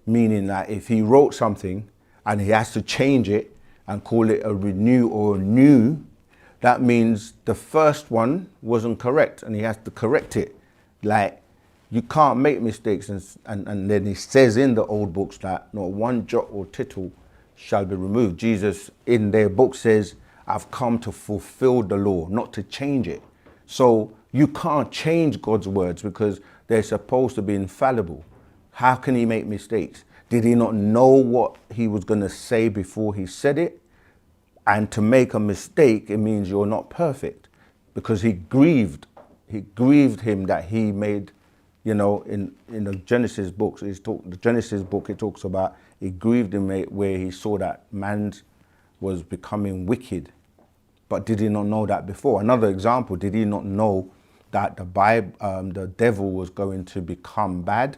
Meaning that if he wrote something and he has to change it and call it a renew or a new, that means the first one wasn't correct and he has to correct it. Like, you can't make mistakes. And then it says in the old books that not one jot or tittle shall be removed. Jesus in their book says, I've come to fulfill the law, not to change it. So you can't change God's words because they're supposed to be infallible. How can he make mistakes? Did he not know what he was going to say before he said it? And to make a mistake, it means you're not perfect, because he grieved him that he made, you know, in the Genesis books, the Genesis book, it talks about it grieved him where he saw that man was becoming wicked. But did he not know that before? Another example, did he not know that the devil was going to become bad?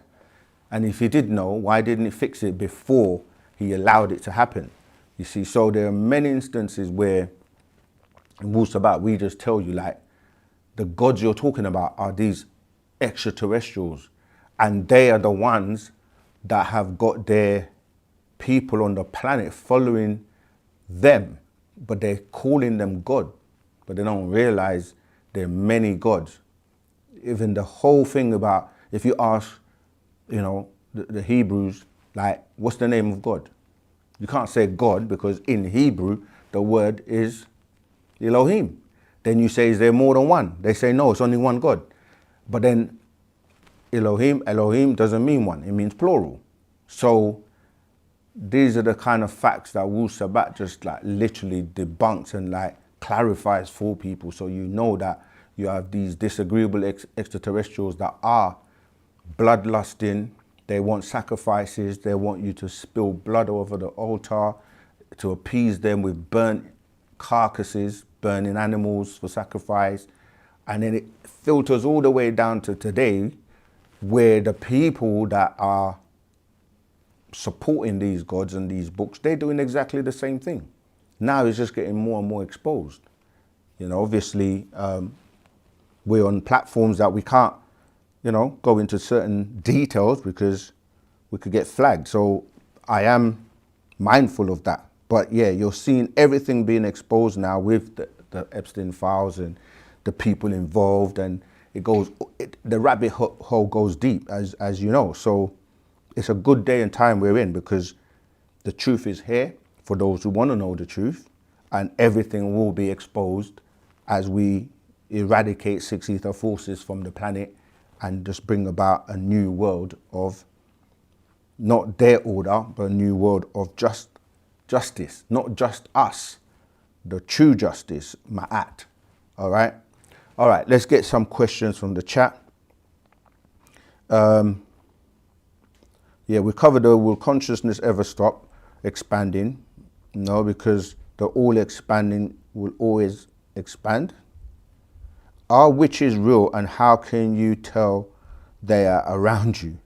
And if he did know, why didn't he fix it before he allowed it to happen? You see, so there are many instances where in Wu-Sabat, we just tell you, like, the gods you're talking about are these extraterrestrials, and they are the ones that have got their people on the planet following them, but they're calling them God, but they don't realize there are many gods. Even the whole thing about, if you ask, you know, the Hebrews, like, what's the name of God? You can't say God, because in Hebrew, the word is Elohim. Then you say, is there more than one? They say, no, it's only one God. But then Elohim doesn't mean one, it means plural. So these are the kind of facts that Wu-Sabat just like literally debunks and like clarifies for people, so you know that you have these disagreeable extraterrestrials that are bloodlusting. They want sacrifices. They want you to spill blood over the altar to appease them with burnt carcasses, burning animals for sacrifice. And then it filters all the way down to today, where the people that are supporting these gods and these books, they're doing exactly the same thing. Now it's just getting more and more exposed. You know, obviously, we're on platforms that we can't, you know, go into certain details because we could get flagged. So I am mindful of that. But yeah, you're seeing everything being exposed now with the Epstein files and the people involved, and the rabbit hole goes deep, as you know. So it's a good day and time we're in, because the truth is here for those who want to know the truth, and everything will be exposed as we eradicate six ether forces from the planet and just bring about a new world of, not their order, but a new world of justice, not just us, the true justice, Ma'at. All right, let's get some questions from the chat. Yeah, we covered will consciousness ever stop expanding? No, because the all expanding will always expand. Are witches real, and how can you tell they are around you?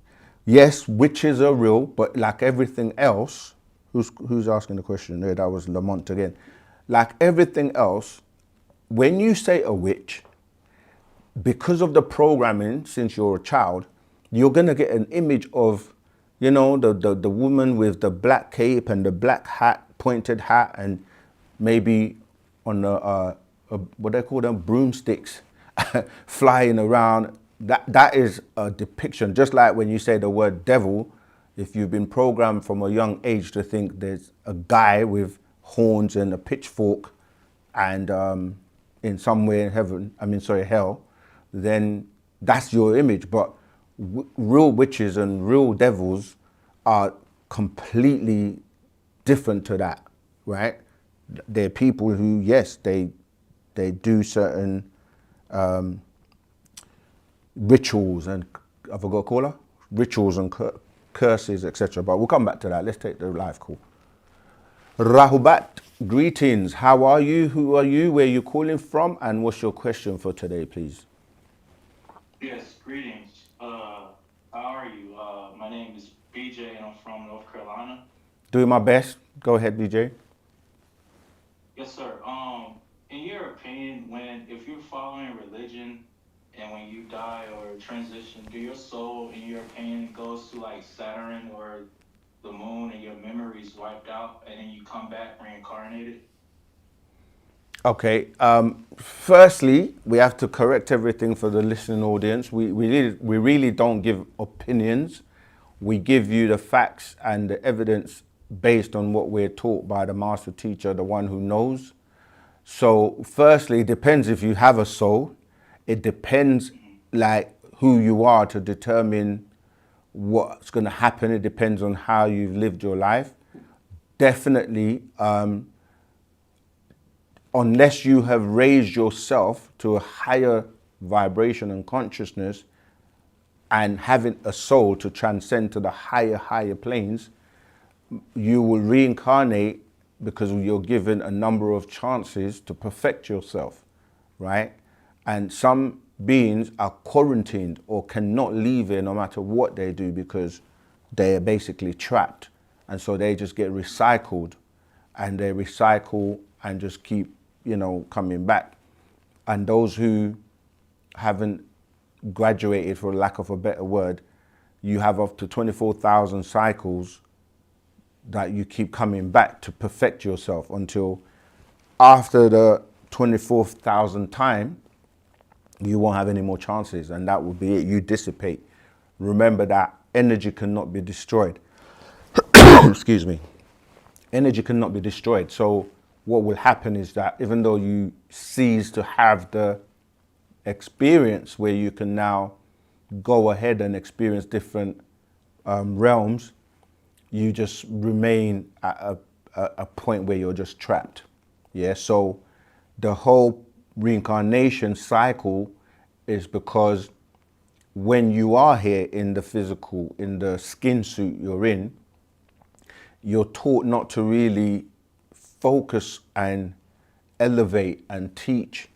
Yes, witches are real, but like everything else, who's asking the question there? That was Lamont again. Like everything else, when you say a witch, because of the programming since you're a child, you're gonna get an image of, you know, the woman with the black cape and the black hat, pointed hat, and maybe on what they call them, broomsticks, flying around. That is a depiction. Just like when you say the word devil, if you've been programmed from a young age to think there's a guy with horns and a pitchfork and in somewhere in hell, then that's your image. But real witches and real devils are completely different to that, right? They're people who, yes, they do certain rituals and, I forgot to call her, rituals and curses, etc. But we'll come back to that. Let's take the live call. Rahubat, greetings. How are you? Who are you? Where are you calling from? And what's your question for today, please? Yes, greetings. How are you? My name is BJ and I'm from North Carolina. Doing my best. Go ahead, BJ. Yes, sir. In your opinion, if you're following religion and when you die or transition, do your soul, in your opinion, goes to like Saturn or the moon and your memories wiped out, and then you come back reincarnated? Okay. Firstly, we have to correct everything for the listening audience. We really don't give opinions. We give you the facts and the evidence based on what we're taught by the master teacher, the one who knows. So firstly, it depends if you have a soul. It depends like who you are to determine what's going to happen. It depends on how you've lived your life. Definitely, unless you have raised yourself to a higher vibration and consciousness and having a soul to transcend to the higher planes, you will reincarnate because you're given a number of chances to perfect yourself, right? And some beings are quarantined or cannot leave here no matter what they do because they are basically trapped. And so they just get recycled and they recycle and just keep, coming back. And those who haven't graduated, for lack of a better word, you have up to 24,000 cycles that you keep coming back to perfect yourself until after the 24,000th time, you won't have any more chances, and that will be it. You dissipate. Remember that energy cannot be destroyed. Excuse me. Energy cannot be destroyed. So what will happen is that even though you cease to have the experience where you can now go ahead and experience different realms, you just remain at a point where you're just trapped. Yeah. So the whole reincarnation cycle is because when you are here in the physical, in the skin suit you're in, you're taught not to really focus and elevate and teach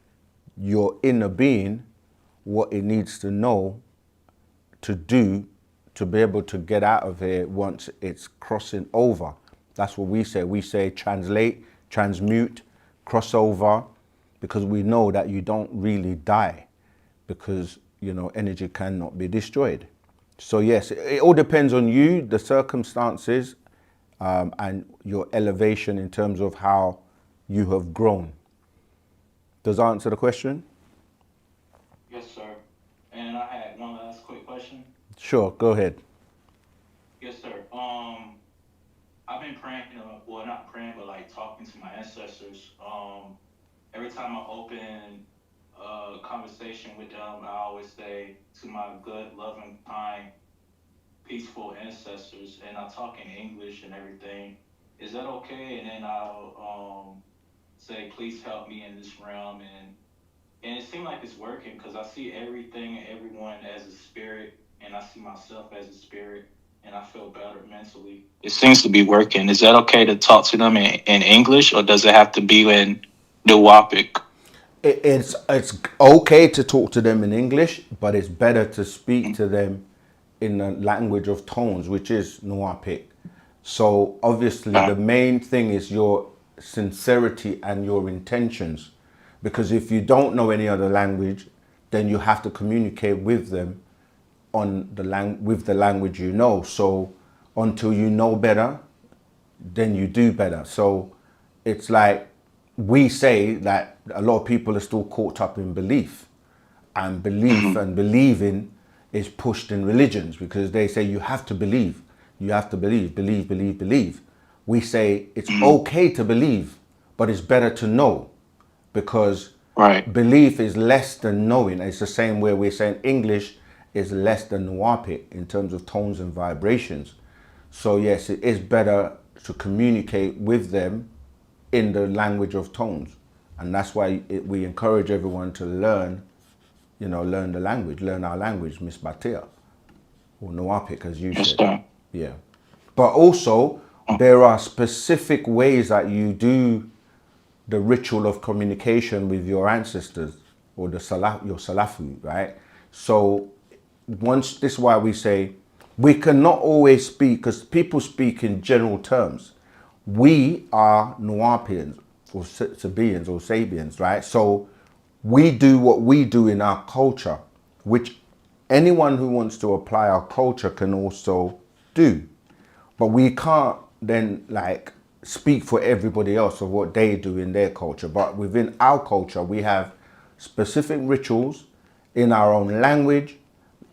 your inner being what it needs to know to do to be able to get out of here once it's crossing over. That's what we say. We say translate, transmute, cross over, because we know that you don't really die because, energy cannot be destroyed. So yes, it all depends on you, the circumstances, and your elevation in terms of how you have grown. Does that answer the question? Yes, sir. And I had one last quick question. Sure, go ahead. Yes, sir. I've been praying, well, not praying, but like talking to my ancestors. Every time I open a conversation with them, I always say to my good, loving, kind, peaceful ancestors, and I talk in English and everything. Is that okay? And then I'll say, please help me in this realm, and it seemed like it's working because I see everything and everyone as a spirit, and I see myself as a spirit, and I feel better mentally. It seems to be working. Is that okay to talk to them in English, or does it have to be in Nuwapic? It's okay to talk to them in English, but it's better to speak to them in the language of tones, which is Nuapic. So obviously the main thing is your sincerity and your intentions. Because if you don't know any other language, then you have to communicate with them on with the language you know. So until you know better, then you do better. So it's like we say that a lot of people are still caught up in belief, and belief and believing is pushed in religions because they say you have to believe, believe. We say it's okay to believe, but it's better to know, because Right. belief is less than knowing. It's the same way we're saying English is less than Nuapic in terms of tones and vibrations. So yes, it is better to communicate with them in the language of tones. And that's why we encourage everyone to learn, learn the language, learn our language, Miss Batia, or Nuapic, as you Yes, said. sir. Yeah. But also, there are specific ways that you do the ritual of communication with your ancestors or your salafu, right? So this is why we say we cannot always speak, because people speak in general terms. We are Nuapians or Sabians or Sabians, right? So we do what we do in our culture, which anyone who wants to apply our culture can also do. but we can't then like speak for everybody else of what they do in their culture. But within our culture, we have specific rituals in our own language,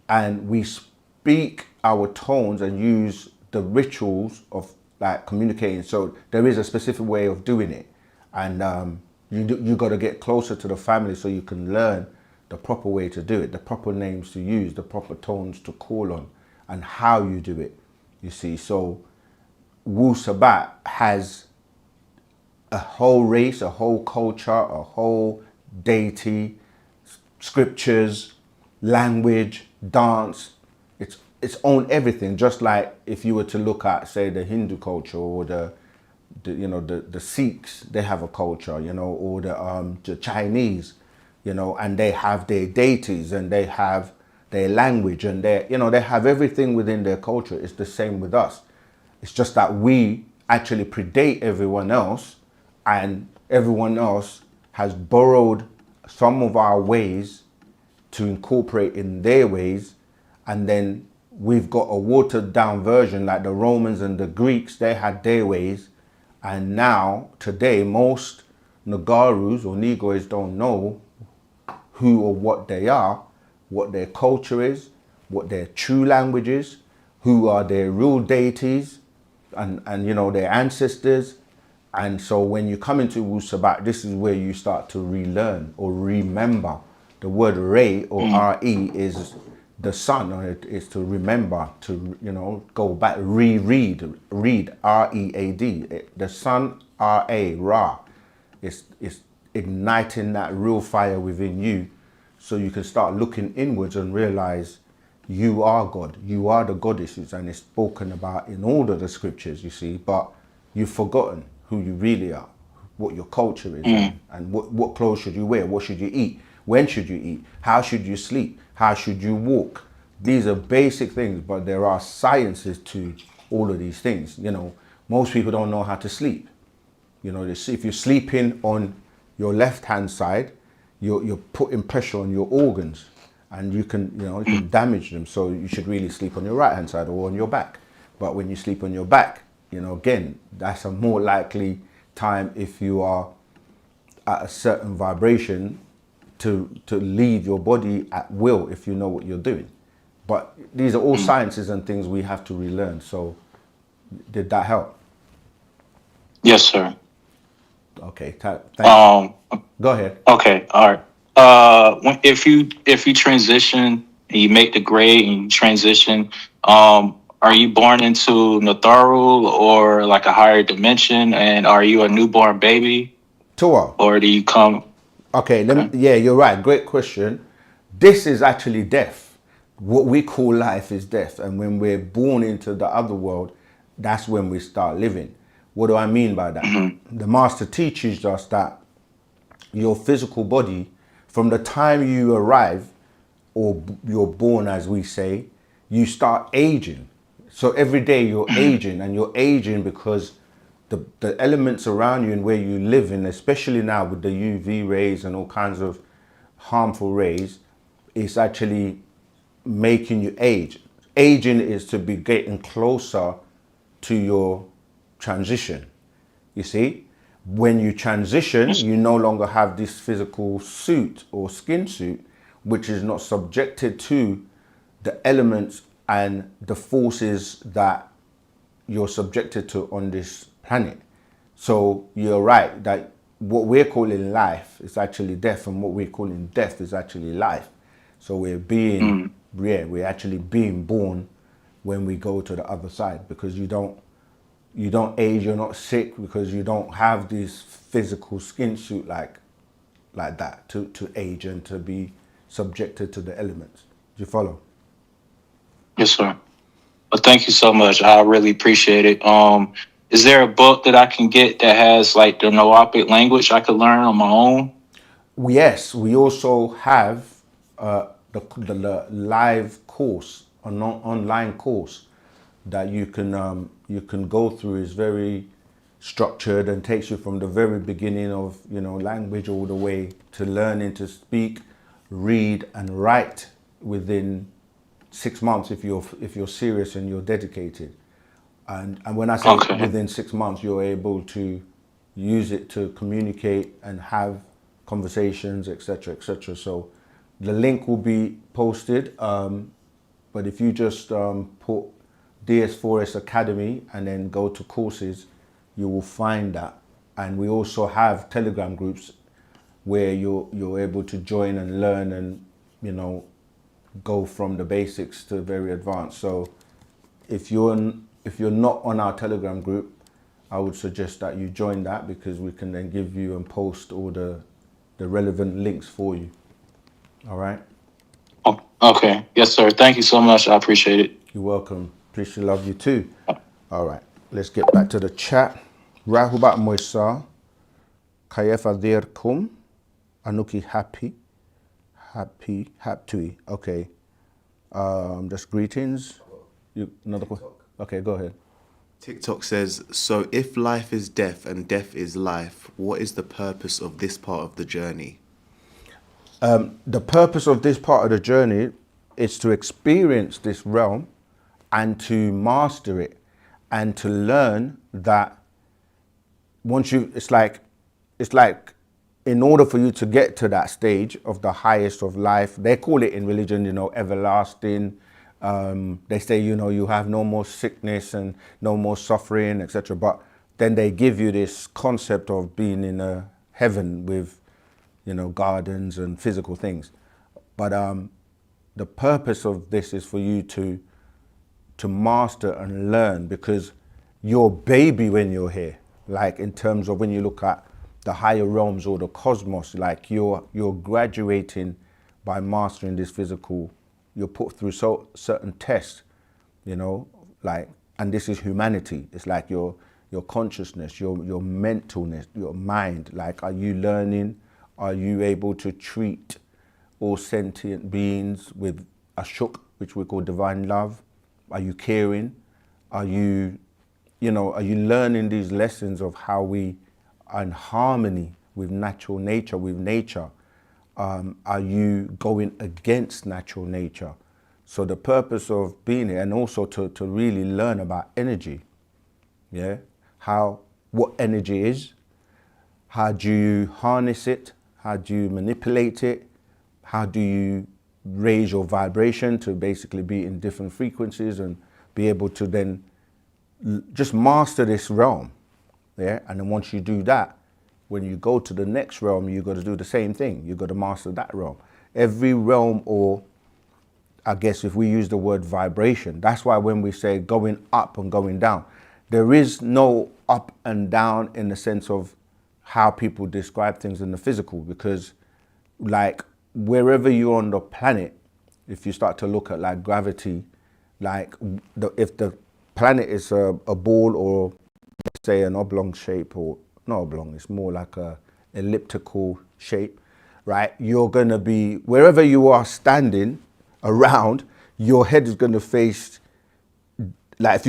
and we speak our tones and use the rituals of like communicating. So there is a specific way of doing it, and you got to get closer to the family so you can learn the proper way to do it, the proper names to use, the proper tones to call on, and how you do it. You see, so Wu-Sabat has a whole race, a whole culture, a whole deity, scriptures, language, dance. It's own everything. Just like if you were to look at, say, the Hindu culture, or the Sikhs, they have a culture, or the Chinese, and they have their deities and they have their language and they have everything within their culture. It's the same with us. It's just that we actually predate everyone else, and everyone else has borrowed some of our ways to incorporate in their ways, and then we've got a watered down version. Like the Romans and the Greeks, they had their ways, and now today most Nagarus or Negroes don't know who or what they are, what their culture is, what their true language is, who are their real deities, and their ancestors. And so when you come into Wu-Sabat, this is where you start to relearn or remember. The word Re or R-E is the sun, or it is to remember, to go back, read R-E-A-D. The sun, R-A, Ra, is igniting that real fire within you, so you can start looking inwards and realize you are God, you are the goddesses, and it's spoken about in all of the scriptures, you see, but you've forgotten who you really are, what your culture is, and what clothes should you wear, what should you eat, when should you eat, how should you sleep, how should you walk. These are basic things, but there are sciences to all of these things. Most people don't know how to sleep. If you're sleeping on your left hand side, you're putting pressure on your organs, and you can damage them. So you should really sleep on your right hand side or on your back. But when you sleep on your back, again, that's a more likely time, if you are at a certain vibration, to leave your body at will, if you know what you're doing. But these are all sciences and things we have to relearn. So did that help? Yes, sir. Okay, thank you. Go ahead. Okay, all right. If you transition and you make the grade and you transition, are you born into Natharu or like a higher dimension? And are you a newborn baby, Tua. or do you come? Okay, yeah, you're right. Great question. This is actually death. What we call life is death. And when we're born into the other world, that's when we start living. What do I mean by that? The master teaches us that your physical body, from the time you arrive, or you're born, as we say, you start aging. So every day you're aging, and you're aging because the elements around you and where you live in, especially now with the UV rays and all kinds of harmful rays, is actually making you age. Aging is to be getting closer to your transition. You see, when you transition, you no longer have this physical suit or skin suit, which is not subjected to the elements and the forces that you're subjected to on this planet. So you're right that what we're calling life is actually death, and what we're calling death is actually life. So we're actually being born when we go to the other side, because you don't age, you're not sick, because you don't have this physical skin suit like that to age and to be subjected to the elements. Do you follow? Yes, sir. Well, thank you so much. I really appreciate it. Is there a book that I can get that has like the Noapic language I could learn on my own? Yes, we also have the live course, an online course that you can go through. Is very structured and takes you from the very beginning of language all the way to learning to speak, read, and write within 6 months if you're serious and you're dedicated. And when I say Okay. within 6 months, you're able to use it to communicate and have conversations, etc., etc. So the link will be posted. But if you just put DS4S Academy and then go to courses, you will find that. And we also have Telegram groups where you're able to join and learn and, you know, go from the basics to very advanced. So if you're not on our Telegram group, I would suggest that you join that, because we can then give you and post all the relevant links for you. All right. Oh, okay. Yes, sir. Thank you so much. I appreciate it. You're welcome. Appreciate, love you too. All right. Let's get back to the chat. Rahubat Moisa, Kayefa Dirkum, Anuki Happy, Happy. Okay. Just greetings. Another question? Okay, go ahead. TikTok says, so if life is death and death is life, what is the purpose of this part of the journey? The purpose of this part of the journey is to experience this realm and to master it, and to learn that once you, it's like in order for you to get to that stage of the highest of life, they call it in religion, you know, everlasting. They say, you know, you have no more sickness and no more suffering, etc. But then they give you this concept of being in a heaven with, you know, gardens and physical things. But the purpose of this is for you to master and learn, because you're baby when you're here. Like in terms of when you look at the higher realms or the cosmos, like you're graduating by mastering this physical. You're put through certain tests, you know, like, and this is humanity. It's like your consciousness, your mentalness, your mind. Like, are you learning? Are you able to treat all sentient beings with a shuk, which we call divine love? Are you caring? Are you, you know, are you learning these lessons of how we are in harmony with natural nature, with nature? Are you going against natural nature? So the purpose of being here, and also to really learn about energy, yeah? What energy is, how do you harness it, how do you manipulate it, how do you raise your vibration to basically be in different frequencies and be able to then just master this realm, yeah? And then once you do that, when you go to the next realm, you've got to do the same thing. You've got to master that realm. Every realm, or I guess if we use the word vibration, that's why when we say going up and going down, there is no up and down in the sense of how people describe things in the physical, because like wherever you're on the planet, if you start to look at like gravity, like if the planet is a ball, or let's say an oblong shape, or not oblong, it's more like a elliptical shape, right? You're going to be, wherever you are standing around, your head is going to face, like if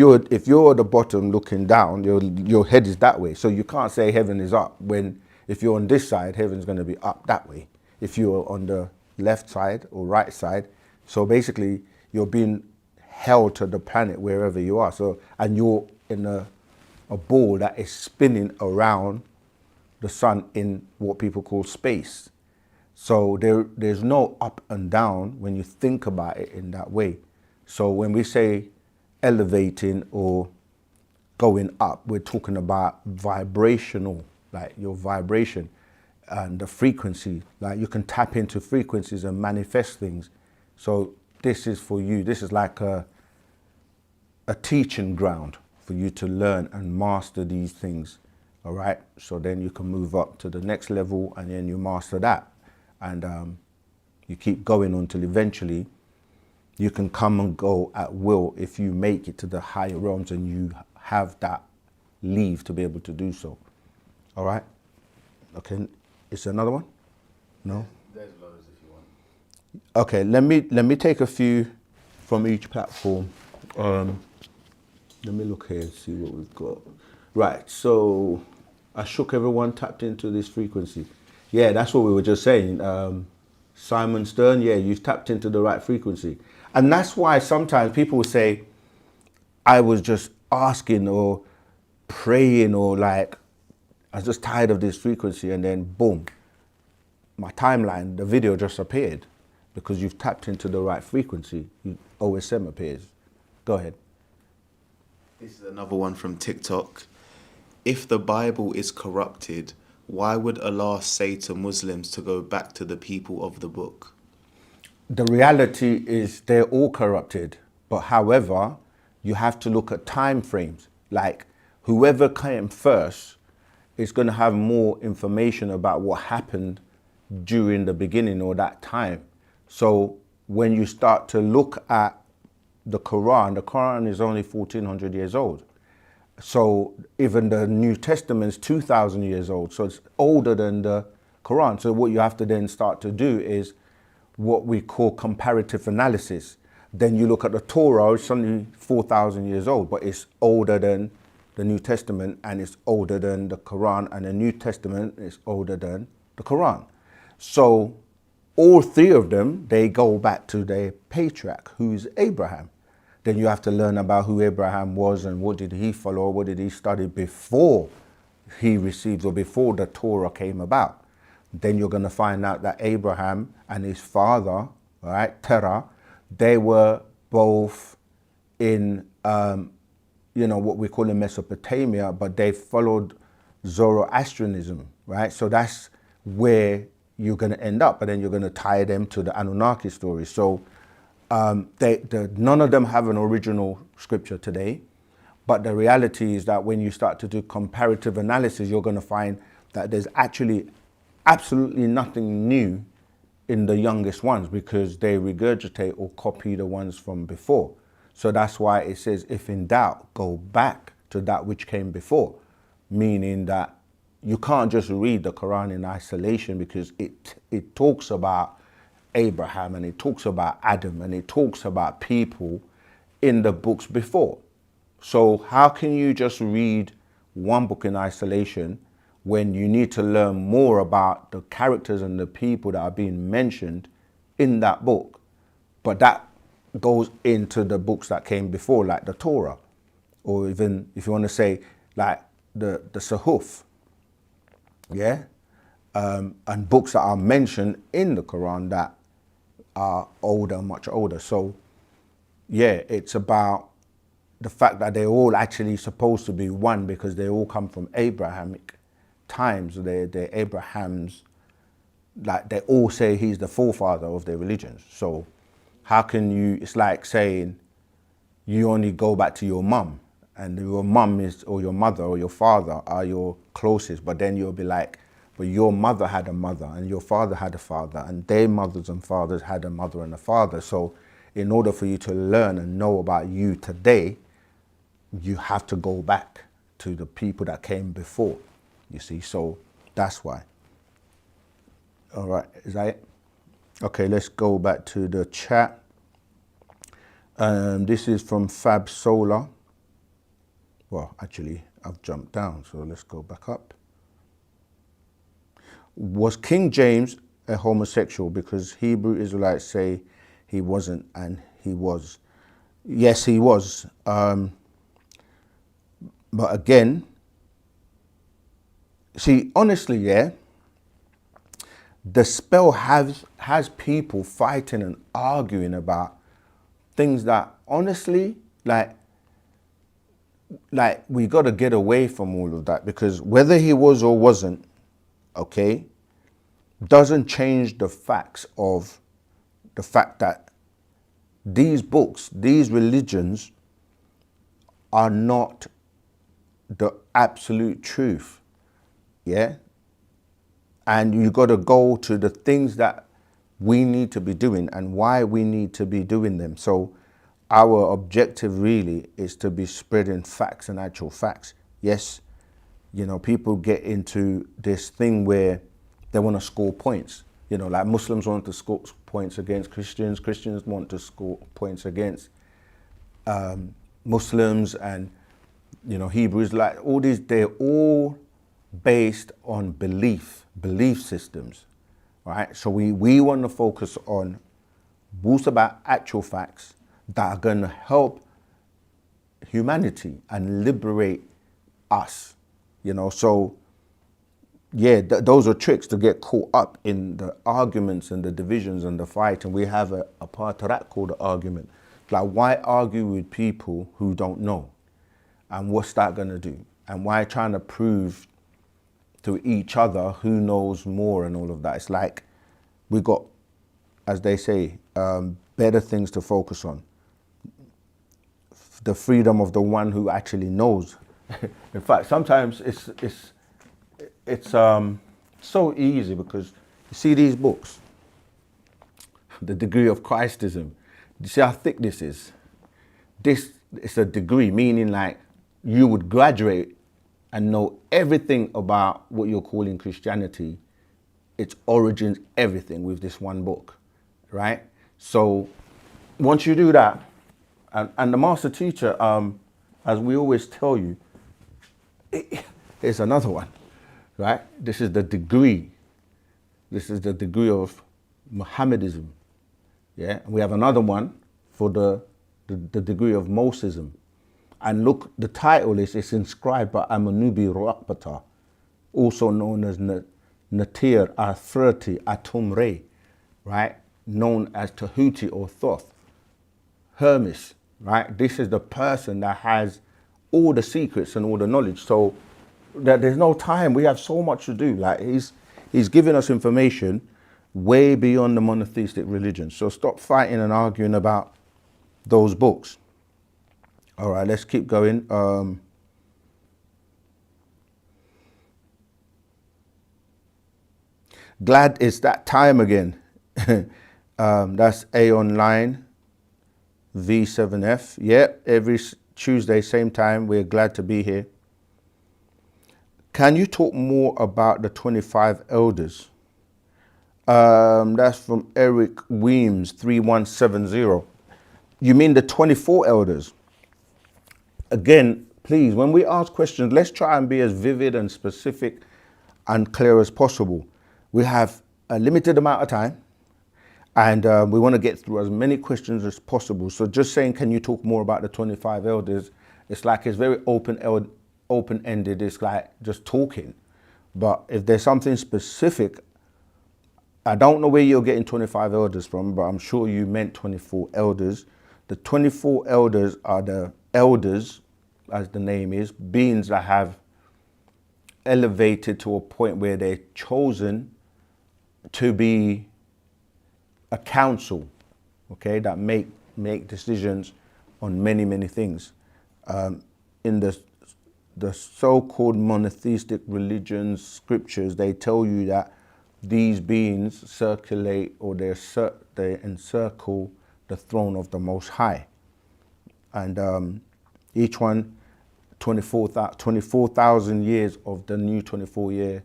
you're at the bottom looking down, your head is that way. So you can't say heaven is up, when if you're on this side, heaven's going to be up that way. If you're on the left side or right side, so basically you're being held to the planet wherever you are. So, and you're in a ball that is spinning around the sun in what people call space. So there's no up and down when you think about it in that way. So when we say elevating or going up, we're talking about vibrational, like your vibration and the frequency. Like you can tap into frequencies and manifest things. So this is for you. This is like a teaching ground for you to learn and master these things. All right. So then you can move up to the next level, and then you master that. And you keep going until eventually you can come and go at will if you make it to the higher realms and you have that leave to be able to do so. All right. Okay. Is there another one? No? There's loads if you want. Okay. Let me take a few from each platform. Let me look here and see what we've got. Right. So I shook everyone, tapped into this frequency. Yeah, that's what we were just saying. Simon Stern, yeah, you've tapped into the right frequency. And that's why sometimes people will say, I was just asking or praying or like, I was just tired of this frequency, and then boom, my timeline, the video just appeared because you've tapped into the right frequency. OSM appears. Go ahead. This is another one from TikTok. If the Bible is corrupted, why would Allah say to Muslims to go back to the people of the book? The reality is they're all corrupted, but however, you have to look at time frames. Like whoever came first is going to have more information about what happened during the beginning or that time. So when you start to look at the Quran is only 1400 years old. So even the New Testament is 2000 years old. So it's older than the Quran. So what you have to then start to do is what we call comparative analysis. Then you look at the Torah, it's only 4,000 years old, but it's older than the New Testament, and it's older than the Quran, and the New Testament is older than the Quran. So all three of them, they go back to their patriarch, who's Abraham. Then you have to learn about who Abraham was and what did he follow, what did he study before he received or before the Torah came about. Then you're going to find out that Abraham and his father, right, Terah, they were both in, what we call in Mesopotamia, but they followed Zoroastrianism, right? So that's where you're going to end up, but then you're going to tie them to the Anunnaki story. So none of them have an original scripture today, but the reality is that when you start to do comparative analysis, you're going to find that there's actually absolutely nothing new in the youngest ones because they regurgitate or copy the ones from before. So that's why it says, if in doubt, go back to that which came before, meaning that you can't just read the Quran in isolation because it talks about Abraham and it talks about Adam and it talks about people in the books before. So how can you just read one book in isolation when you need to learn more about the characters and the people that are being mentioned in that book? But that goes into the books that came before, like the Torah, or even if you want to say like the Suhuf, yeah? And books that are mentioned in the Quran that are older, much older. So yeah, it's about the fact that they're all actually supposed to be one because they all come from Abrahamic times. They're Abraham's, like they all say he's the forefather of their religions. So how can you, it's like saying you only go back to your mum and your mum is, or your mother or your father are your closest, but then you'll be like, but your mother had a mother and your father had a father and their mothers and fathers had a mother and a father. So in order for you to learn and know about you today, you have to go back to the people that came before, you see, so that's why. All right, is that it? Okay, let's go back to the chat. This is from Fab Solar. Well, actually, I've jumped down, so let's go back up. Was King James a homosexual? Because Hebrew Israelites say he wasn't, and he was. Yes, he was. But again, see, honestly, yeah, the spell has people fighting and arguing about things that honestly, like we got to get away from all of that, because whether he was or wasn't, okay, doesn't change the facts of the fact that these books, these religions are not the absolute truth, yeah? And you got to go to the things that we need to be doing and why we need to be doing them. So our objective really is to be spreading facts and actual facts. Yes, you know, people get into this thing where they want to score points. You know, like Muslims want to score points against Christians. Christians want to score points against Muslims, and, you know, Hebrews, like all these, they're all based on belief systems, right? So we want to focus on Wu-Sabat actual facts that are going to help humanity and liberate us, you know. So yeah, those are tricks to get caught up in the arguments and the divisions and the fight. And we have a part of that called the argument. Like, why argue with people who don't know? And what's that going to do? And why trying to prove to each other who knows more and all of that? It's like we got, as they say, better things to focus on. The freedom of the one who actually knows. In fact, sometimes it's so easy, because you see these books, the degree of Christism. You see how thick this is? This is a degree, meaning like you would graduate and know everything about what you're calling Christianity, its origins, everything with this one book, right? So once you do that, and the master teacher, as we always tell you, it's another one, right? This is the degree. This is the degree of Mohammedism. Yeah, and we have another one for the degree of Mosism. And look, the title is inscribed by Amanubi Rakbata, also known as Natir Arthurti Atumre, right? Known as Tahuti or Thoth. Hermes, right? This is the person that has all the secrets and all the knowledge. So that there's no time. We have so much to do. Like he's giving us information way beyond the monotheistic religion. So stop fighting and arguing about those books. All right, let's keep going. Glad it's that time again. That's A Online V7F. Yeah, every Tuesday, same time. We're glad to be here. Can you talk more about the 25 elders? That's from Eric Weems, 3170. You mean the 24 elders? Again, please, when we ask questions, let's try and be as vivid and specific and clear as possible. We have a limited amount of time, and we want to get through as many questions as possible. So just saying, can you talk more about the 25 elders? It's like it's very open-ended. It's like just talking. But if there's something specific, I don't know where you're getting 25 elders from, but I'm sure you meant 24 elders. The 24 elders are the elders, as the name is, beings that have elevated to a point where they're chosen to be a council, okay, that make decisions on many, many things. In the so-called monotheistic religions, scriptures, they tell you that these beings circulate, or they encircle the throne of the Most High. And each one, 24,000 years of the new 24-year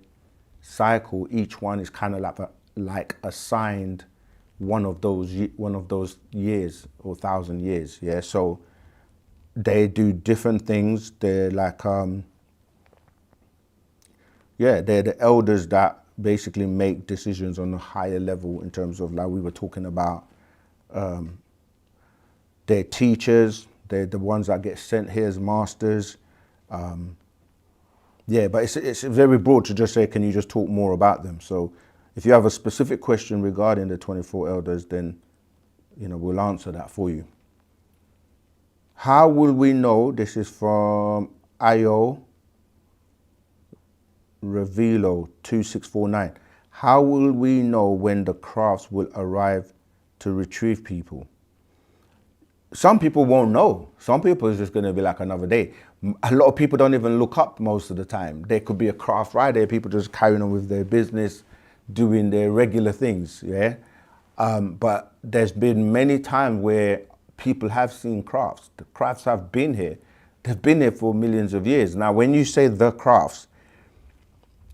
cycle, each one is kind of like assigned one of those years or 1,000 years. Yeah, so they do different things. They're like they're the elders that basically make decisions on a higher level, in terms of, like we were talking about, they're teachers. They're the ones that get sent here as masters. Yeah, but it's very broad to just say, can you just talk more about them? So if you have a specific question regarding the 24 elders, then, you know, we'll answer that for you. How will we know? This is from Io Revilo 2649. How will we know when the crafts will arrive to retrieve people? Some people won't know. Some people is just going to be like another day. A lot of people don't even look up most of the time. There could be a craft right there, people just carrying on with their business, doing their regular things, yeah? But there's been many times where people have seen crafts. The crafts have been here. They've been here for millions of years. Now, when you say the crafts,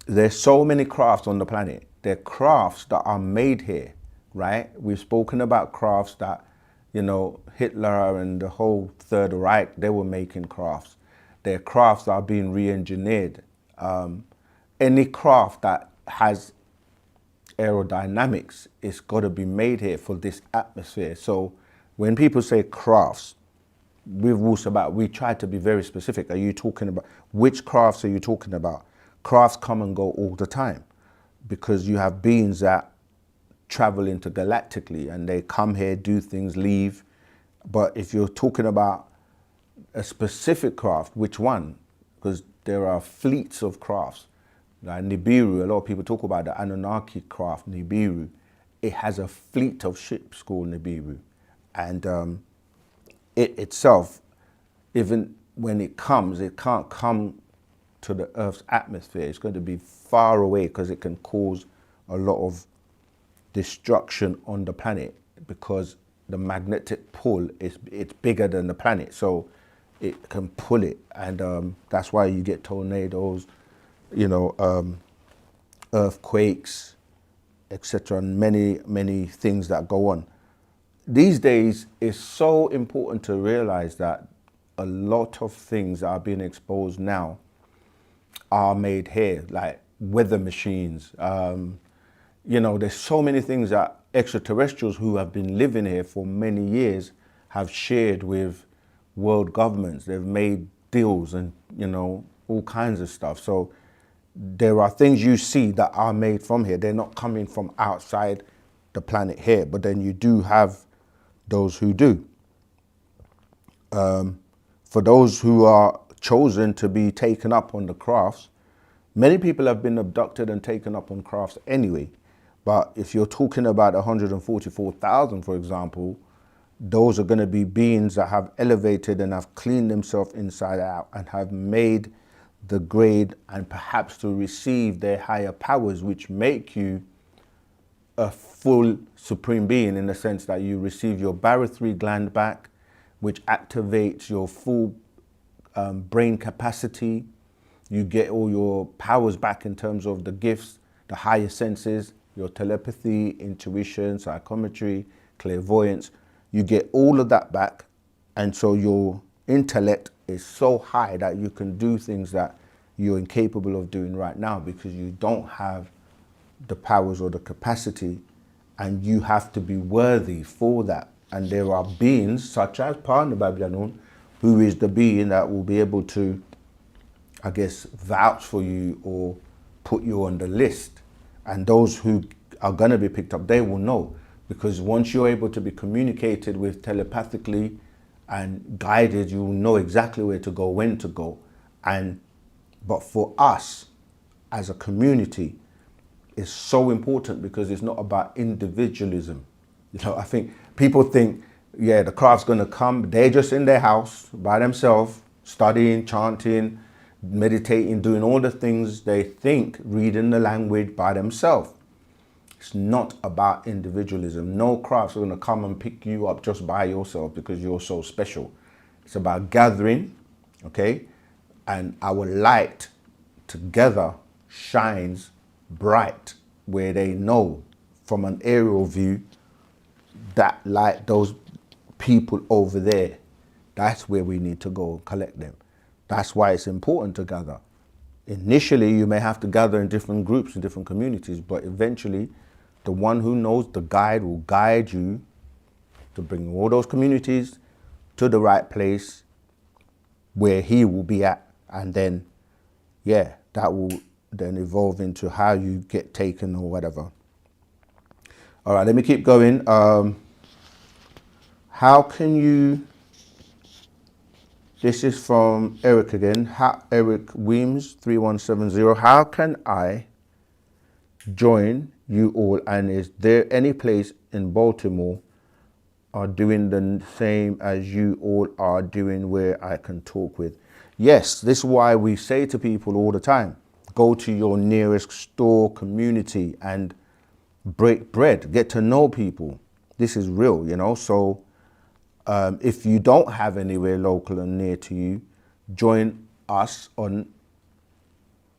there's so many crafts on the planet. They're crafts that are made here, right? We've spoken about crafts that, you know, Hitler and the whole Third Reich, they were making crafts. Their crafts are being re-engineered. Any craft that has aerodynamics, it's got to be made here for this atmosphere. So when people say crafts, with Wu-Sabat, we try to be very specific. Are you talking about, which crafts are you talking about? Crafts come and go all the time because you have beings that travel intergalactically and they come here, do things, leave. But if you're talking about a specific craft, which one? Because there are fleets of crafts. Like Nibiru, a lot of people talk about the Anunnaki craft, Nibiru. It has a fleet of ships called Nibiru. And it itself, even when it comes, it can't come to the Earth's atmosphere. It's going to be far away because it can cause a lot of destruction on the planet because the magnetic pull it's bigger than the planet, so it can pull it, and that's why you get tornadoes, earthquakes, etc., and many things that go on. These days, it's so important to realize that a lot of things that are being exposed now are made here, like weather machines. There's so many things that extraterrestrials who have been living here for many years have shared with world governments. They've made deals and, all kinds of stuff. So there are things you see that are made from here. They're not coming from outside the planet here, but then you do have those who do. For those who are chosen to be taken up on the crafts, many people have been abducted and taken up on crafts anyway. But if you're talking about 144,000, for example, those are going to be beings that have elevated and have cleaned themselves inside out and have made the grade and perhaps to receive their higher powers, which make you a full supreme being in the sense that you receive your barothry gland back, which activates your full brain capacity. You get all your powers back in terms of the gifts, the higher senses, your telepathy, intuition, psychometry, clairvoyance. You get all of that back. And so your intellect is so high that you can do things that you're incapable of doing right now because you don't have the powers or the capacity, and you have to be worthy for that. And there are beings such as Partner Babylon, who is the being that will be able to, I guess, vouch for you or put you on the list. And those who are going to be picked up, they will know. Because once you're able to be communicated with telepathically and guided, you will know exactly where to go, when to go. But for us as a community, it's so important because it's not about individualism. I think people think, yeah, the craft's going to come. They're just in their house by themselves, studying, chanting, meditating, doing all the things they think, reading the language by themselves. It's not about individualism. No crafts are going to come and pick you up just by yourself because you're so special. It's about gathering, okay? And our light together shines bright where they know from an aerial view that light, those people over there, that's where we need to go and collect them. That's why it's important to gather. Initially, you may have to gather in different groups, in different communities, but eventually the one who knows the guide will guide you to bring all those communities to the right place where he will be at. And then, yeah, that will then evolve into how you get taken or whatever. All right, let me keep going. How can you, this is from Eric again, Eric Weems 3170. How can I join you all, and is there any place in Baltimore are doing the same as you all are doing where I can talk with? Yes, this is why we say to people all the time, go to your nearest store, community, and break bread, get to know people. This is real, so if you don't have anywhere local and near to you, join us on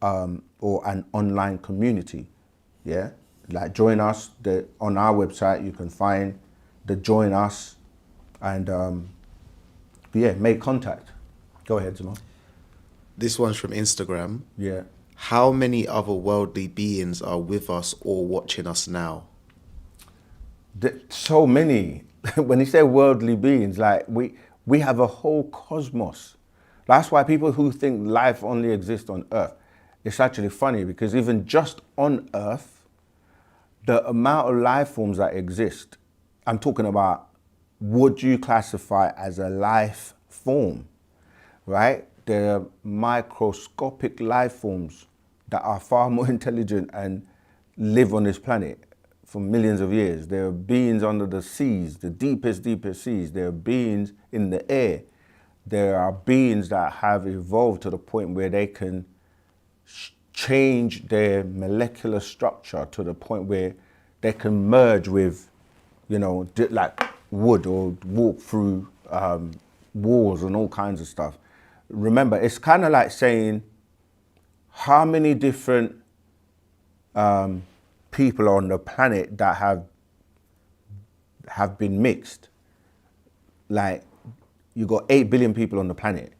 or an online community. Yeah, like join us on our website. You can find the join us and yeah, make contact. Go ahead, Zuma. This one's from Instagram. Yeah. How many other worldly beings are with us or watching us now? So many. When you say worldly beings, like We have a whole cosmos. That's why people who think life only exists on Earth, it's actually funny because even just on Earth, the amount of life forms that exist, I'm talking about, would you classify as a life form, right? There are microscopic life forms that are far more intelligent and live on this planet for millions of years. There are beings under the seas, the deepest seas. There are beings in the air. There are beings that have evolved to the point where they can change their molecular structure to the point where they can merge with, like wood, or walk through walls and all kinds of stuff. Remember, it's kind of like saying how many different people on the planet that have been mixed. Like, you got 8 billion people on the planet,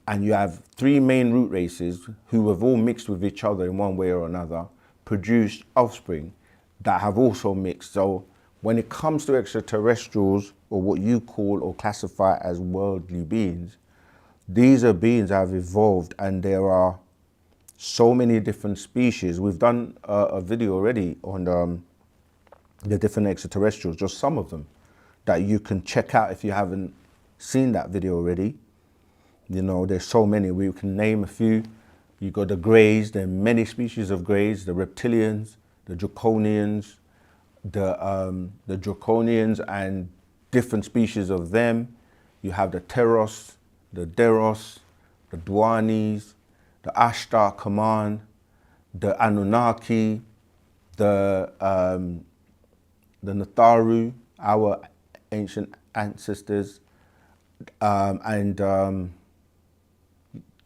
and you have 3 main root races who have all mixed with each other in one way or another, produced offspring that have also mixed. So when it comes to extraterrestrials, or what you call or classify as worldly beings, these are beings that have evolved, and there are so many different species. We've done a video already on the different extraterrestrials, just some of them that you can check out if you haven't seen that video already. There's so many. We can name a few. You got the greys. There are many species of greys. The reptilians, the draconians, the draconians and different species of them. You have the Teros, the Deros, the Dwanis, the Ashtar Kaman, the Anunnaki, the Natharu, our ancient ancestors, and the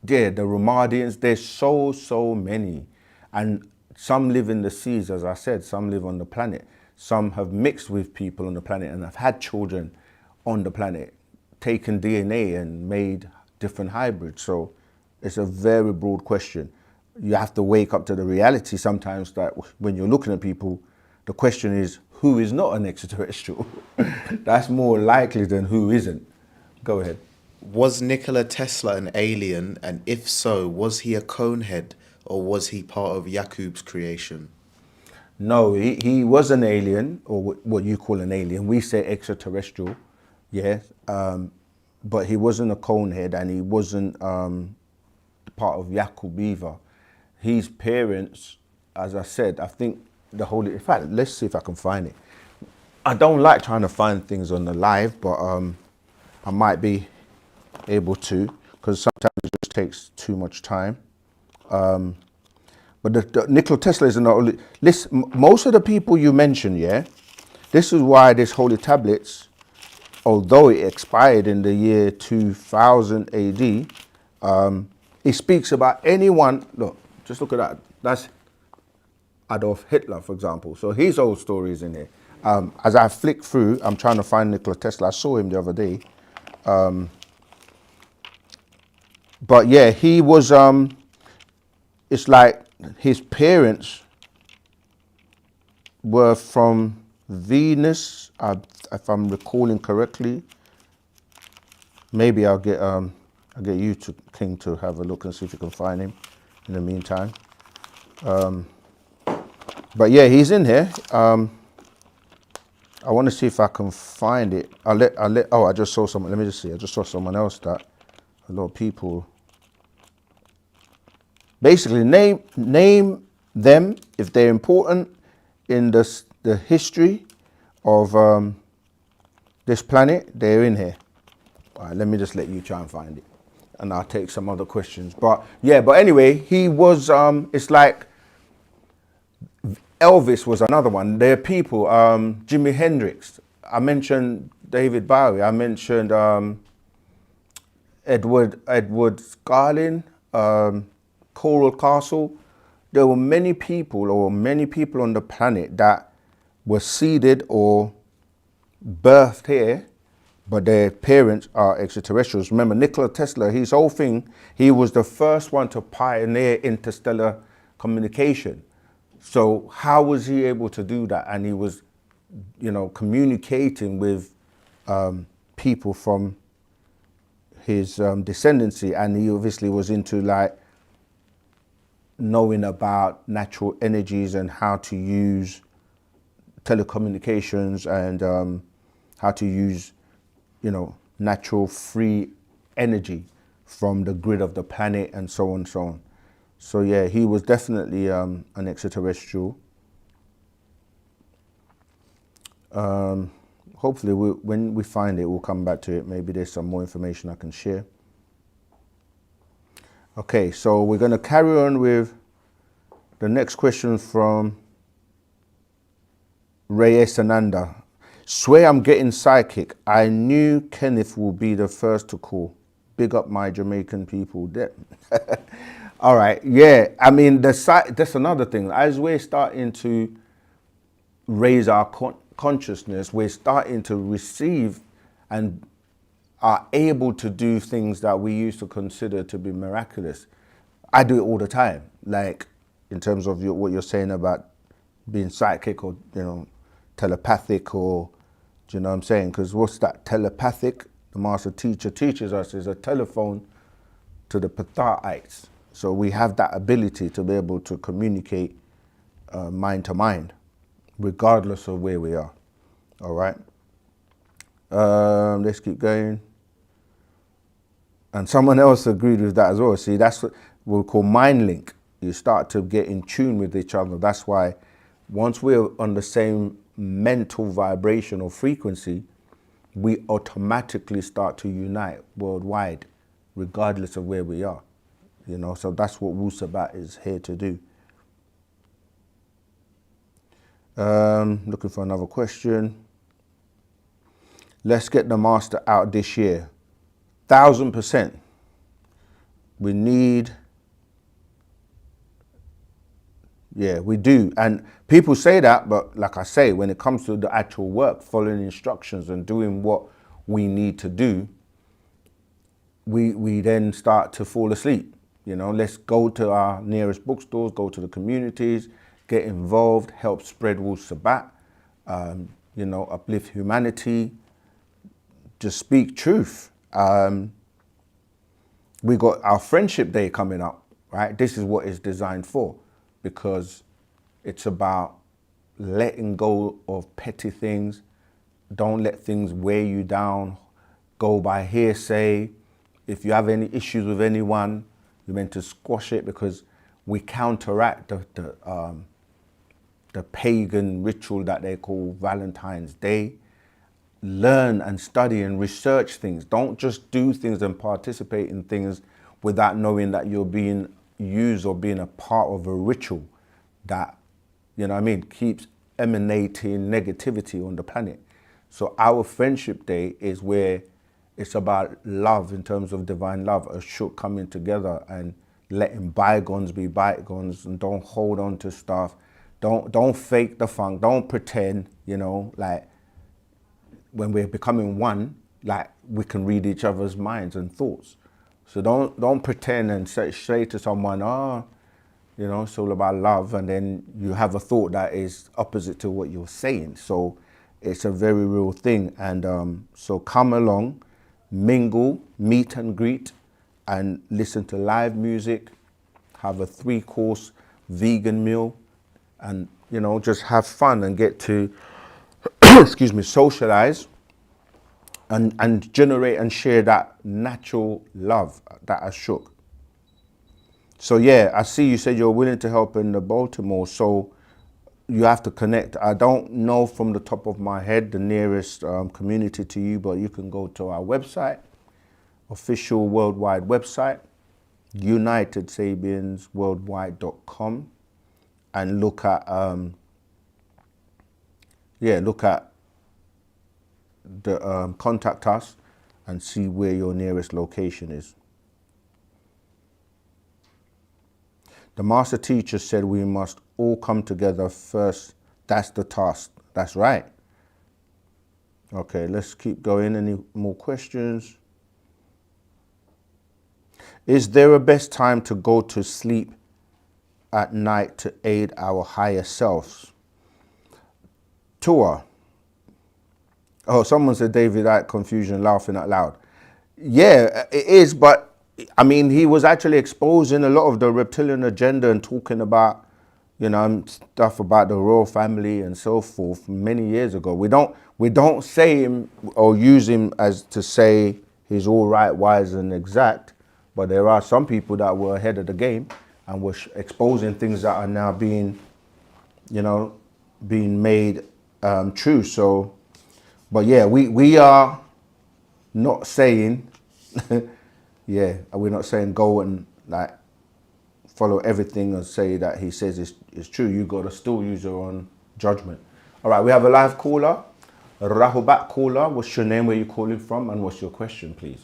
Ramadians. There's so many, and some live in the seas, as I said. Some live on the planet. Some have mixed with people on the planet and have had children on the planet, taken DNA and made different hybrids. So it's a very broad question. You have to wake up to the reality sometimes that when you're looking at people, the question is, who is not an extraterrestrial? That's more likely than who isn't. Go ahead. Was Nikola Tesla an alien? And if so, was he a conehead, or was he part of Yakub's creation? No, he was an alien, or what you call an alien. We say extraterrestrial, yeah. But he wasn't a conehead, and he wasn't part of Yakub either. His parents, as I said, I think in fact, let's see if I can find it. I don't like trying to find things on the live, but I might be able to, because sometimes it just takes too much time. But the Nikola Tesla is not only, listen, most of the people you mentioned, yeah, this is why this holy tablets, although it expired in the year 2000 AD, it speaks about anyone. Look, just look at that. That's Adolf Hitler, for example. So his old story is in here. As I flick through, I'm trying to find Nikola Tesla. I saw him the other day. But yeah, he was, it's like his parents were from Venus, if I'm recalling correctly. Maybe I'll get you to King to have a look and see if you can find him in the meantime. But yeah, he's in here. I want to see if I can find it. I just saw someone. Let me just see. I just saw someone else that a lot of people. Basically, name them if they're important in the history of this planet. They're in here. All right, let me just let you try and find it, and I'll take some other questions. But yeah, but anyway, he was. It's like Elvis was another one. There are people. Jimi Hendrix. I mentioned David Bowie. I mentioned Edward Scarlin. Coral Castle. There were many people on the planet that were seeded or birthed here, but their parents are extraterrestrials. Remember, Nikola Tesla, his whole thing, he was the first one to pioneer interstellar communication. So how was he able to do that? And he was, communicating with people from his descendancy, and he obviously was into like knowing about natural energies and how to use telecommunications and how to use, you know, natural free energy from the grid of the planet and so on and so on. So yeah, he was definitely an extraterrestrial. Hopefully when we find it, we'll come back to it. Maybe there's some more information I can share. Okay, so we're going to carry on with the next question from Reyes Ananda. Swear I'm getting psychic. I knew Kenneth will be the first to call. Big up my Jamaican people. All right, yeah. I mean, that's another thing. As we're starting to raise our consciousness, we're starting to receive and are able to do things that we used to consider to be miraculous. I do it all the time, like in terms of what you're saying about being psychic or, you know, telepathic, or, do you know what I'm saying? Because what's that? Telepathic, the master teacher teaches us, is a telephone to the Pathaites. So we have that ability to be able to communicate mind to mind, regardless of where we are. All right. Let's keep going. And someone else agreed with that as well. See, that's what we'll call mind link. You start to get in tune with each other. That's why once we're on the same mental vibration or frequency, we automatically start to unite worldwide, regardless of where we are. You know, so that's what Wu-Sabat is here to do. Looking for another question. Let's get the master out this year. 1000%. We need, yeah, we do. And people say that, but like I say, when it comes to the actual work, following instructions and doing what we need to do, we then start to fall asleep. You know, let's go to our nearest bookstores, go to the communities, get involved, help spread Wu-Sabat, you know, uplift humanity, just speak truth. We got our Friendship Day coming up, right? This is what it's designed for, because it's about letting go of petty things. Don't let things weigh you down. Go by hearsay. If you have any issues with anyone, you're meant to squash it, because we counteract the pagan ritual that they call Valentine's Day. Learn and study and research things. Don't just do things and participate in things without knowing that you're being used or being a part of a ritual that, you know what I mean, keeps emanating negativity on the planet. So our Friendship Day is where it's about love, in terms of divine love, a shook coming together and letting bygones be bygones, and don't hold on to stuff. Don't fake the funk. Don't pretend, you know, like when we're becoming one, like we can read each other's minds and thoughts. So don't pretend and say to someone, oh, you know, it's all about love, and then you have a thought that is opposite to what you're saying. So it's a very real thing. And so come along, mingle, meet and greet, and listen to live music, have a 3-course vegan meal, and, you know, just have fun and get to, excuse me, socialize and generate and share that natural love, that ashuk. So yeah, I see you said you're willing to help in the Baltimore, so you have to connect. I don't know from the top of my head the nearest community to you, but you can go to our website, official worldwide website, unitedsabiansworldwide.com, and look at the contact us and see where your nearest location is. The master teacher said we must all come together first. That's the task. That's right. Okay, let's keep going. Any more questions? Is there a best time to go to sleep at night to aid our higher selves? Tua. Oh, someone said David Icke confusion, laughing out loud. Yeah, it is, but I mean, he was actually exposing a lot of the reptilian agenda and talking about, stuff about the royal family and so forth many years ago. We don't say him or use him as to say he's all right, wise, and exact, but there are some people that were ahead of the game and were exposing things that are now being made true. So, but yeah, we are not saying, yeah, we're not saying go and like follow everything and say that he says is true. You got to still use your own judgment. All right, we have a live caller, a Rahubat caller. What's your name? Where you calling from? And what's your question, please?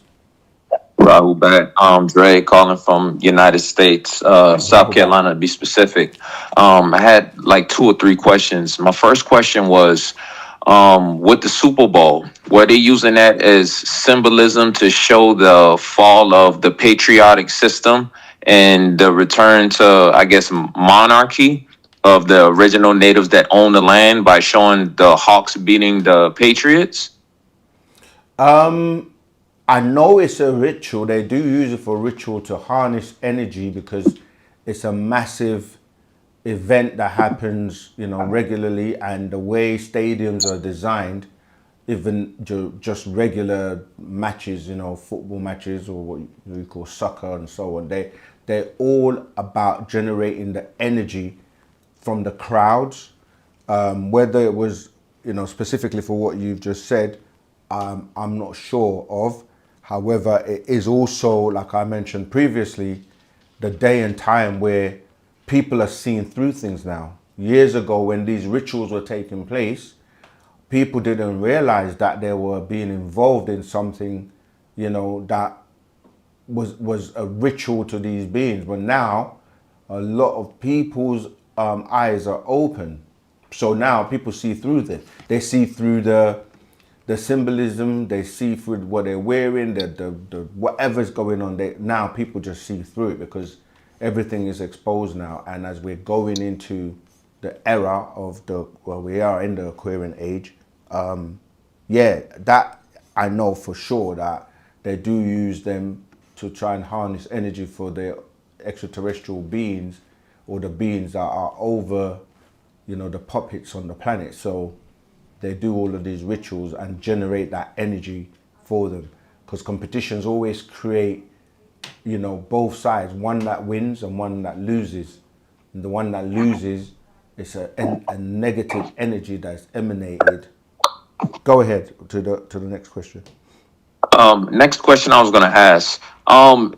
Rahul back. Dre calling from United States, South Rahubat. Carolina to be specific. I had like 2 or 3 questions. My first question was, with the Super Bowl, were they using that as symbolism to show the fall of the patriotic system and the return to, I guess, monarchy of the original natives that own the land by showing the Hawks beating the Patriots? I know it's a ritual. They do use it for ritual to harness energy because it's a massive event that happens, regularly, and the way stadiums are designed, even just regular matches, football matches or what you call soccer and so on, they're all about generating the energy from the crowds. Whether it was, specifically for what you've just said, I'm not sure of. However, it is also, like I mentioned previously, the day and time where people are seeing through things now. Years ago, when these rituals were taking place, people didn't realize that they were being involved in something, that was a ritual to these beings. But now, a lot of people's eyes are open. So now people see through this. They see through the symbolism. They see through what they're wearing. The whatever's going on. Now people just see through it because everything is exposed now. And as we're going into the era of we are in the Aquarian age. Yeah, that I know for sure that they do use them to try and harness energy for their extraterrestrial beings or the beings that are over, the puppets on the planet. So they do all of these rituals and generate that energy for them, because competitions always create, both sides, one that wins and one that loses. And the one that loses is a negative energy that's emanated. Go ahead to the next question. Next question I was going to ask.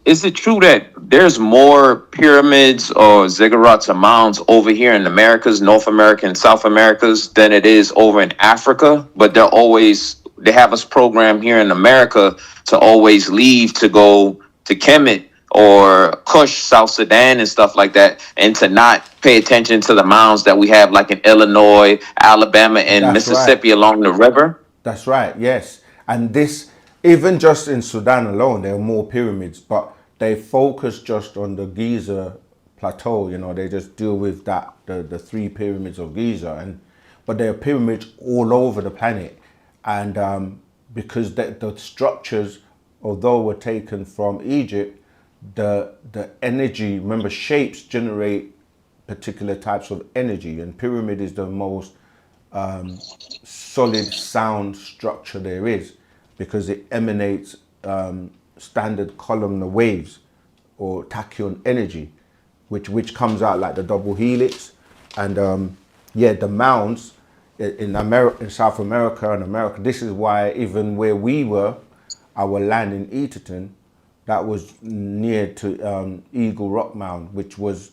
Is it true that there's more pyramids or ziggurats or mounds over here in Americas, North America and South Americas than it is over in Africa? But they have us programmed here in America to always leave to go to Kemet or Kush, South Sudan and stuff like that, and to not pay attention to the mounds that we have like in Illinois, Alabama, and That's right. Mississippi along the river? That's right, yes. And this, even just in Sudan alone, there are more pyramids, but they focus just on the Giza plateau. They just deal with that, the 3 pyramids of Giza, but there are pyramids all over the planet. And because the structures, although were taken from Egypt, the energy, remember, shapes generate particular types of energy, and pyramid is the most solid sound structure there is, because it emanates standard columnar waves or tachyon energy, which comes out like the double helix. And yeah, the mounds in America, in South America and America, this is why even where we were, our land in Eterton, that was near to Eagle Rock Mound, which was,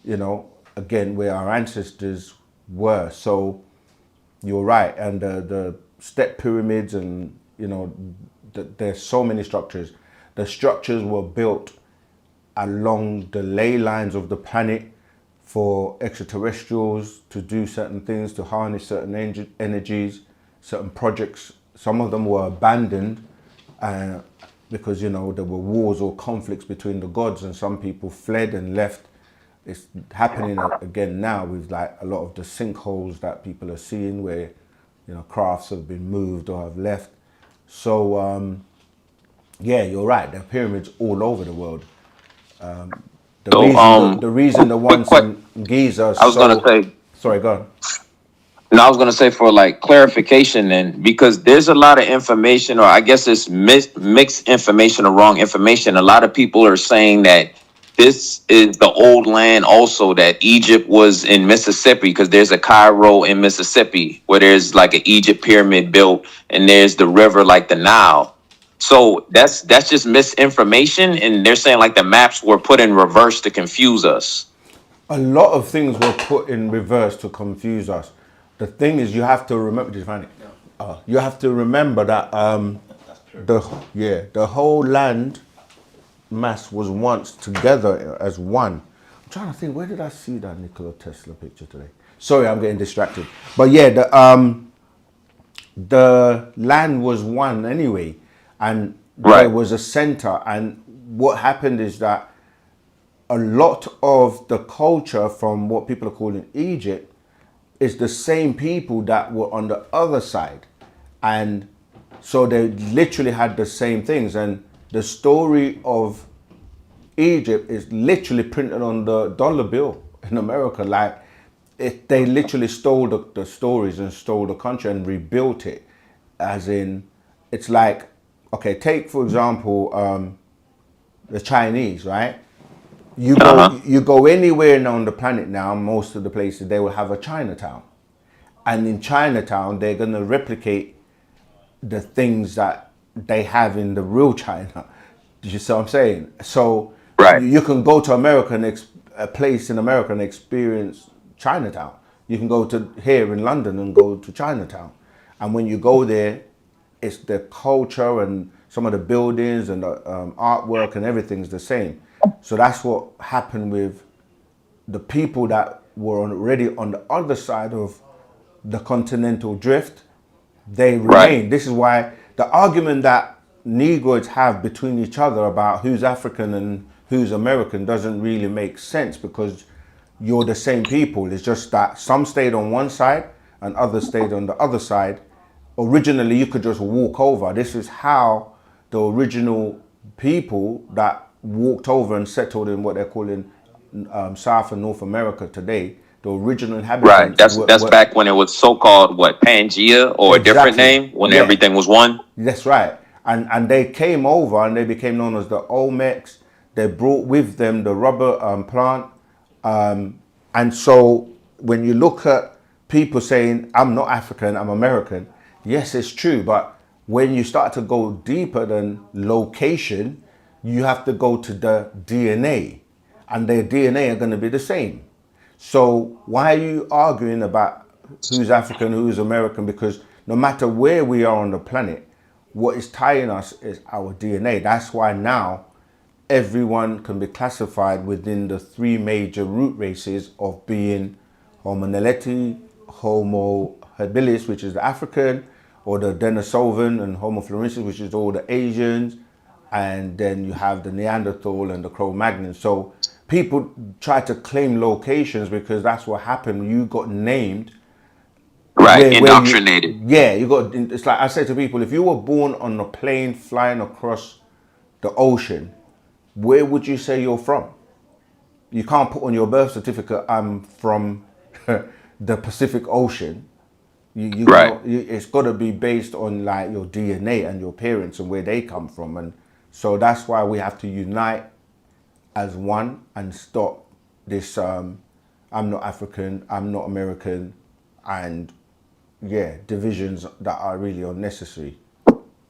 again, where our ancestors were. So you're right. And the step pyramids and, there's so many structures. The structures were built along the ley lines of the planet for extraterrestrials to do certain things, to harness certain energies, certain projects. Some of them were abandoned because, there were wars or conflicts between the gods, and some people fled and left. It's happening again now with like a lot of the sinkholes that people are seeing where, crafts have been moved or have left. So Yeah, you're right. There are pyramids all over the world. The So, reason the reason the quick ones question. in Giza are I was gonna so, say, sorry, go on. no, I was gonna say for like clarification, then, because there's a lot of information, or I guess it's mixed information or wrong information. A lot of people are saying that this is the old land, also that Egypt was in Mississippi, because there's a Cairo in Mississippi where there's like an Egypt pyramid built, and there's the river like the Nile. So that's just misinformation, and they're saying like the maps were put in reverse to confuse us. A lot of things were put in reverse to confuse us. The thing is, you have to remember. Did you find it? You have to remember that the whole land mass was once together as one. I'm trying to think, where did I see that Nikola Tesla picture today? Sorry, I'm getting distracted. But yeah, the land was one anyway, and there Right. was a center. And what happened is that a lot of the culture from what people are calling Egypt is the same people that were on the other side. And so they literally had the same things. And the story of Egypt is literally printed on the dollar bill in America. Like, they literally stole the stories and stole the country and rebuilt it. As in, it's like, okay, take for example the Chinese, right? Uh-huh. You go anywhere now on the planet now, most of the places they will have a Chinatown, and in Chinatown they're gonna replicate the things that they have in the real China. Do you see what I'm saying? So Right. you can go to America and a place in America and experience Chinatown. You can go to here in London and go to Chinatown, and when you go there, it's the culture and some of the buildings and the artwork and everything's the same. So that's what happened with the people that were already on the other side of the continental drift. They Right. remain. This is why the argument that Negroids have between each other about who's African and who's American doesn't really make sense, because you're the same people. It's just that some stayed on one side and others stayed on the other side. Originally, you could just walk over. This is how the original people that walked over and settled in what they're calling South and North America today, the original Right. inhabitants That's were back when it was so called what, Pangea, or a different exactly, name, when yeah. everything was one. That's right. And they came over and they became known as the Olmecs. They brought with them the rubber plant. And so when you look at people saying, I'm not African, I'm American, yes, it's true. But when you start to go deeper than location, you have to go to the DNA. And their DNA are going to be the same. So why are you arguing about who's African, who's American? Because no matter where we are on the planet, what is tying us is our DNA. That's why now everyone can be classified within the three major root races of being Homo naledi, Homo habilis, which is the African, or the Denisovan, and Homo florensis, which is all the Asians, and then you have the Neanderthal and the Cro-Magnon. So people try to claim locations because that's what happened. You got named Right. where you, Indoctrinated. yeah, you got. It's like I say to people, if you were born on a plane flying across the ocean, where would you say you're from? You can't put on your birth certificate, I'm from the Pacific Ocean. You Right. know, it's got to be based on like your DNA and your parents and where they come from. And so that's why we have to unite as one and stop this I'm not African, I'm not American, and yeah, divisions that are really unnecessary.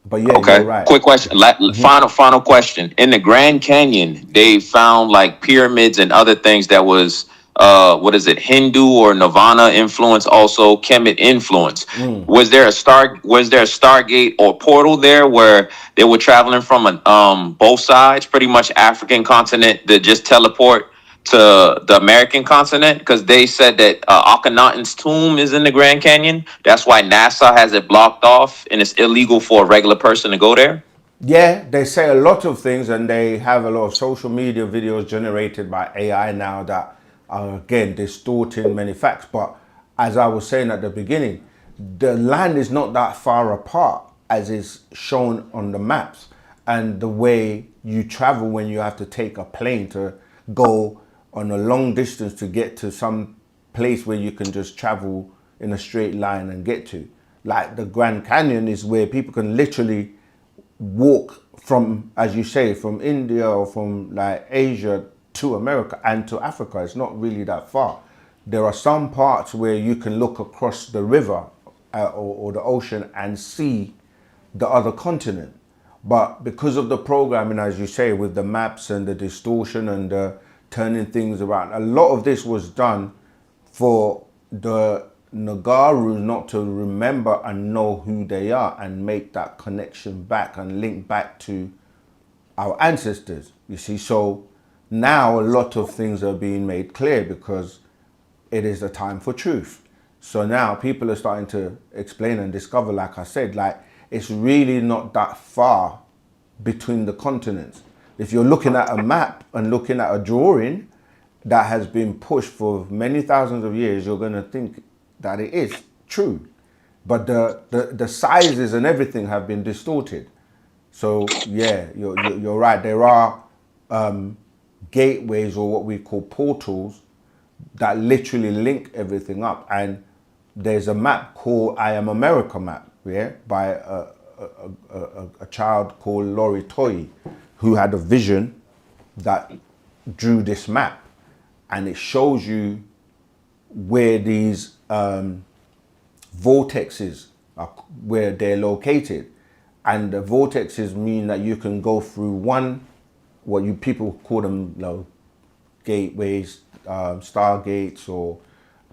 But yeah, you're Okay. right. Quick question. Final question. In the Grand Canyon, they found like pyramids and other things that was what is it, Hindu or Nirvana influence, also Kemet influence. Was there a Stargate or portal there where they were traveling from both sides, pretty much African continent, to just teleport to the American continent? Because they said that Akhenaten's tomb is in the Grand Canyon. That's why NASA has it blocked off, and it's illegal for a regular person to go there. Yeah, they say a lot of things, and they have a lot of social media videos generated by AI now that are again distorting many facts. But as I was saying at the beginning, the land is not that far apart as is shown on the maps. and the way you travel when you have to take a plane to go on a long distance to get to some place where you can just travel in a straight line and get to. Like the Grand Canyon is where people can literally walk from, as you say, from India or from like Asia to America and to Africa. It's not really that far. There are some parts where you can look across the river or the ocean and see the other continent. But because of the programming, as you say, with the maps and the distortion and the turning things around, a lot of this was done for the Nagaru not to remember and know who they are and make that connection back and link back to our ancestors, you see. So now a lot of things are being made clear because it is a time for truth. So now people are starting to explain and discover, like I said, like it's really not that far between the continents. If you're looking at a map and looking at a drawing that has been pushed for many thousands of years, you're going to think that it is true. But the sizes and everything have been distorted. So yeah, you're right. There are gateways, or what we call portals, that literally link everything up. And there's a map called I Am America map, yeah, by a child called Laurie Toy, who had a vision that drew this map, and it shows you where these vortexes are, where they're located. And the vortexes mean that you can go through one, what you people call them, you know, gateways, stargates or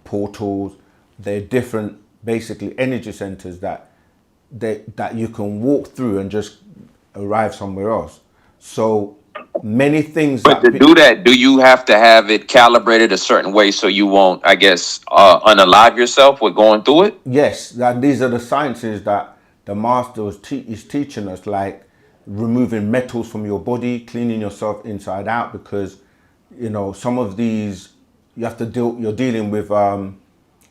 portals. They're different, basically energy centers that you can walk through and just arrive somewhere else. So many things But to do that, do you have to have it calibrated a certain way so you won't, I guess, unalive yourself with going through it? Yes, that these are the sciences that the master is teaching us, like removing metals from your body, cleaning yourself inside out, because you know some of these you have to you're dealing with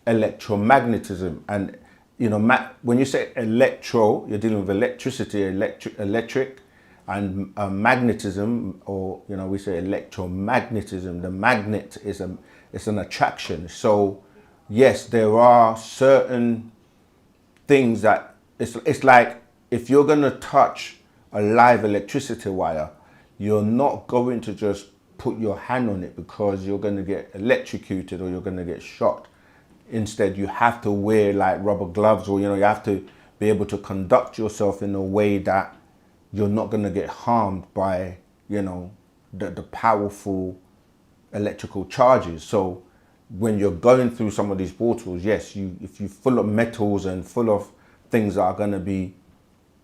electromagnetism, and you know when you say electro, you're dealing with electricity, electric, and magnetism, or you know we say electromagnetism. The magnet is it's an attraction. So yes, there are certain things that it's like if you're going to touch a live electricity wire, you're not going to just put your hand on it because you're going to get electrocuted or you're going to get shocked. Instead, you have to wear like rubber gloves, or you know you have to be able to conduct yourself in a way that you're not going to get harmed by, you know, the powerful electrical charges. So when you're going through some of these portals, yes, if you're full of metals and full of things that are going to be,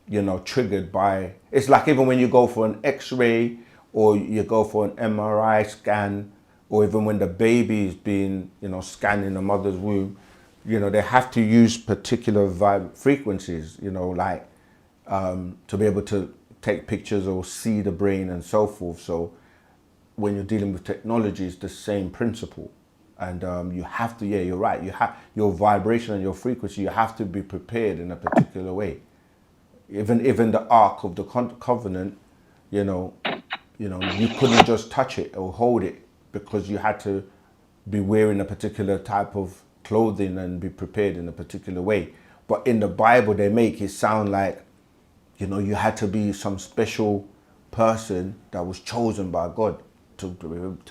you know, triggered by, it's like even when you go for an x-ray or you go for an MRI scan, or even when the baby is being, you know, scanned in the mother's womb, you know, they have to use particular frequencies, you know, like to be able to take pictures or see the brain and so forth. So when you're dealing with technology, it's the same principle. And you have to, yeah, you're right. You have your vibration and your frequency. You have to be prepared in a particular way. Even the Ark of the Covenant, you know, you couldn't just touch it or hold it because you had to be wearing a particular type of clothing and be prepared in a particular way. But in the Bible, they make it sound like, you know, you had to be some special person that was chosen by God to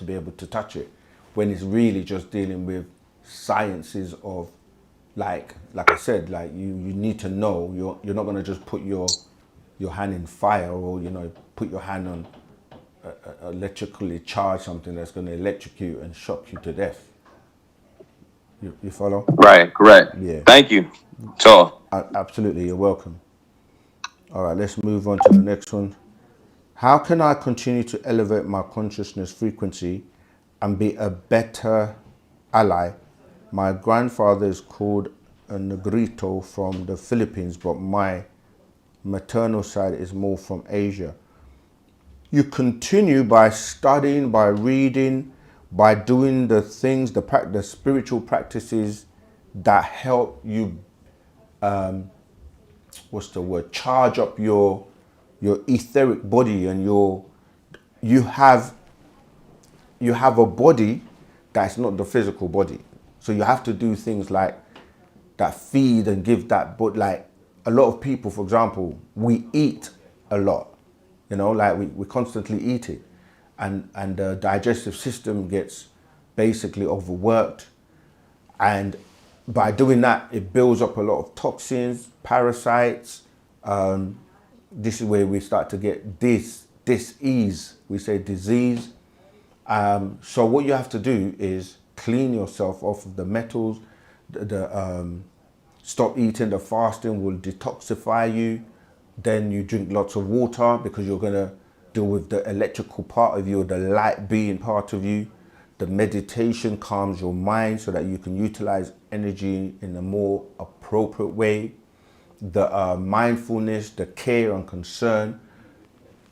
be able to touch it, when it's really just dealing with sciences of, like I said, like you need to know you're not going to just put your hand in fire, or you know, put your hand on electrically charge something that's going to electrocute and shock you to death. You follow? Right, correct. Yeah. Thank you. So, Absolutely, you're welcome. All right, let's move on to the next one. How can I continue to elevate my consciousness frequency and be a better ally? My grandfather is called a Negrito from the Philippines, but my maternal side is more from Asia. You continue by studying, by reading, by doing the things, the spiritual practices that help you, charge up your your etheric body, and you have a body that's not the physical body. So you have to do things like that feed and give that, but like a lot of people, for example, we eat a lot, like we constantly eat it, and the digestive system gets basically overworked, and by doing that it builds up a lot of toxins, parasites. This is where we start to get dis-ease, we say disease. So what you have to do is clean yourself off of the metals. Stop eating. The fasting will detoxify you. Then you drink lots of water, because you're gonna deal with the electrical part of you, the light being part of you. The meditation calms your mind so that you can utilize energy in a more appropriate way. The mindfulness, the care and concern,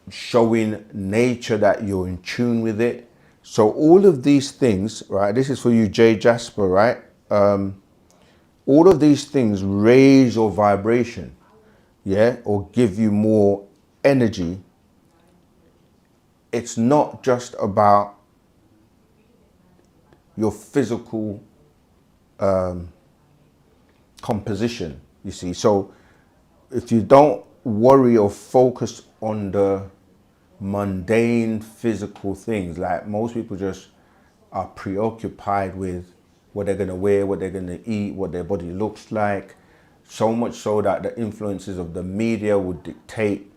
showing nature that you're in tune with it. So all of these things, right, this is for you, Jay Jasper, right? All of these things raise your vibration, yeah, or give you more energy. It's not just about your physical composition, you see. So if you don't worry or focus on the mundane physical things, like most people just are preoccupied with what they're going to wear, what they're going to eat, what their body looks like, so much so that the influences of the media would dictate,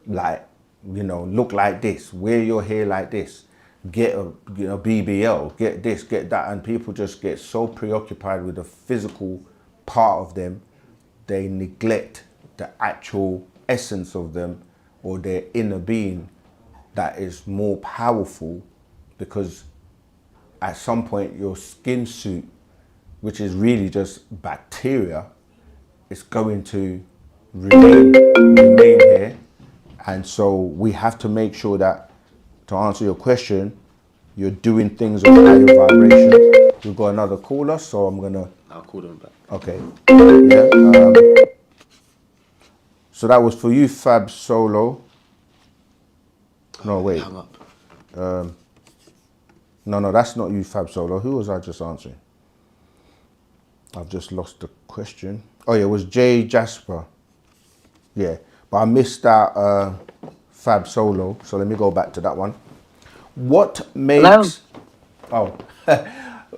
like, look like this, wear your hair like this, get a BBL, get this, get that, and people just get so preoccupied with the physical part of them, they neglect the actual essence of them, or their inner being that is more powerful. Because at some point your skin suit, which is really just bacteria, is going to remain here. And so we have to make sure that, to answer your question, you're doing things of higher vibration. We've got another caller, so I'll call them back. Okay. Yeah. So that was for you, Fab Solo. No, wait. Hung up. No, that's not you, Fab Solo. Who was I just answering? I've just lost the question. Oh yeah, it was Jay Jasper. Yeah, but I missed that Fab Solo. So let me go back to that one. What makes... Hello? Oh,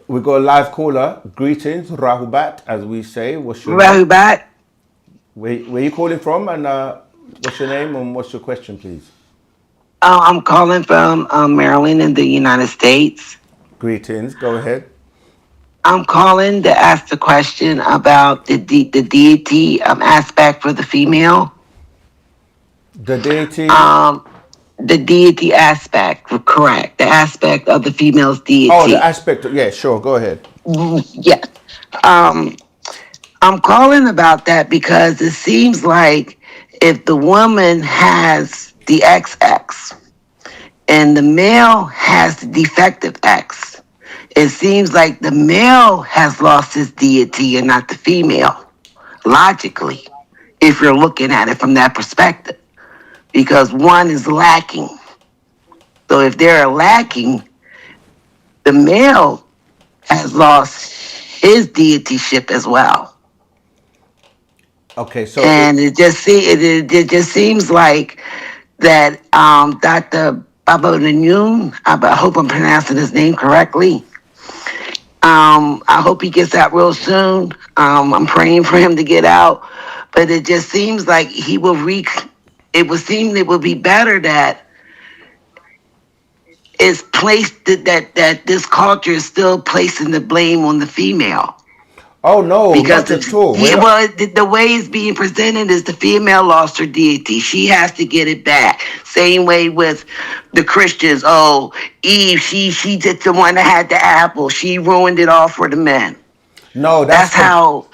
we got a live caller. Greetings, Rahubat, as we say. What's your Rahubat? Where you calling from, and what's your name and what's your question, please? I'm calling from Maryland in the United States. Greetings. Go ahead. I'm calling to ask the question about the deity aspect for the female. The deity? The deity aspect, correct. The aspect of the female's deity. Oh, the aspect. Yeah, sure. Go ahead. Yeah. I'm calling about that because it seems like if the woman has the XX and the male has the defective X, it seems like the male has lost his deity and not the female, logically, if you're looking at it from that perspective, because one is lacking. So if they're lacking, the male has lost his deityship as well. Okay, so it just seems like that Dr. Baba Nanyun, I hope I'm pronouncing his name correctly. I hope he gets out real soon. I'm praying for him to get out, but it just seems like it would be better that it's placed that this culture is still placing the blame on the female. Oh no, because not at all. The way it's being presented is the female lost her deity. She has to get it back. Same way with the Christians. Oh, Eve, she did the one that had the apple. She ruined it all for the men. No, that's how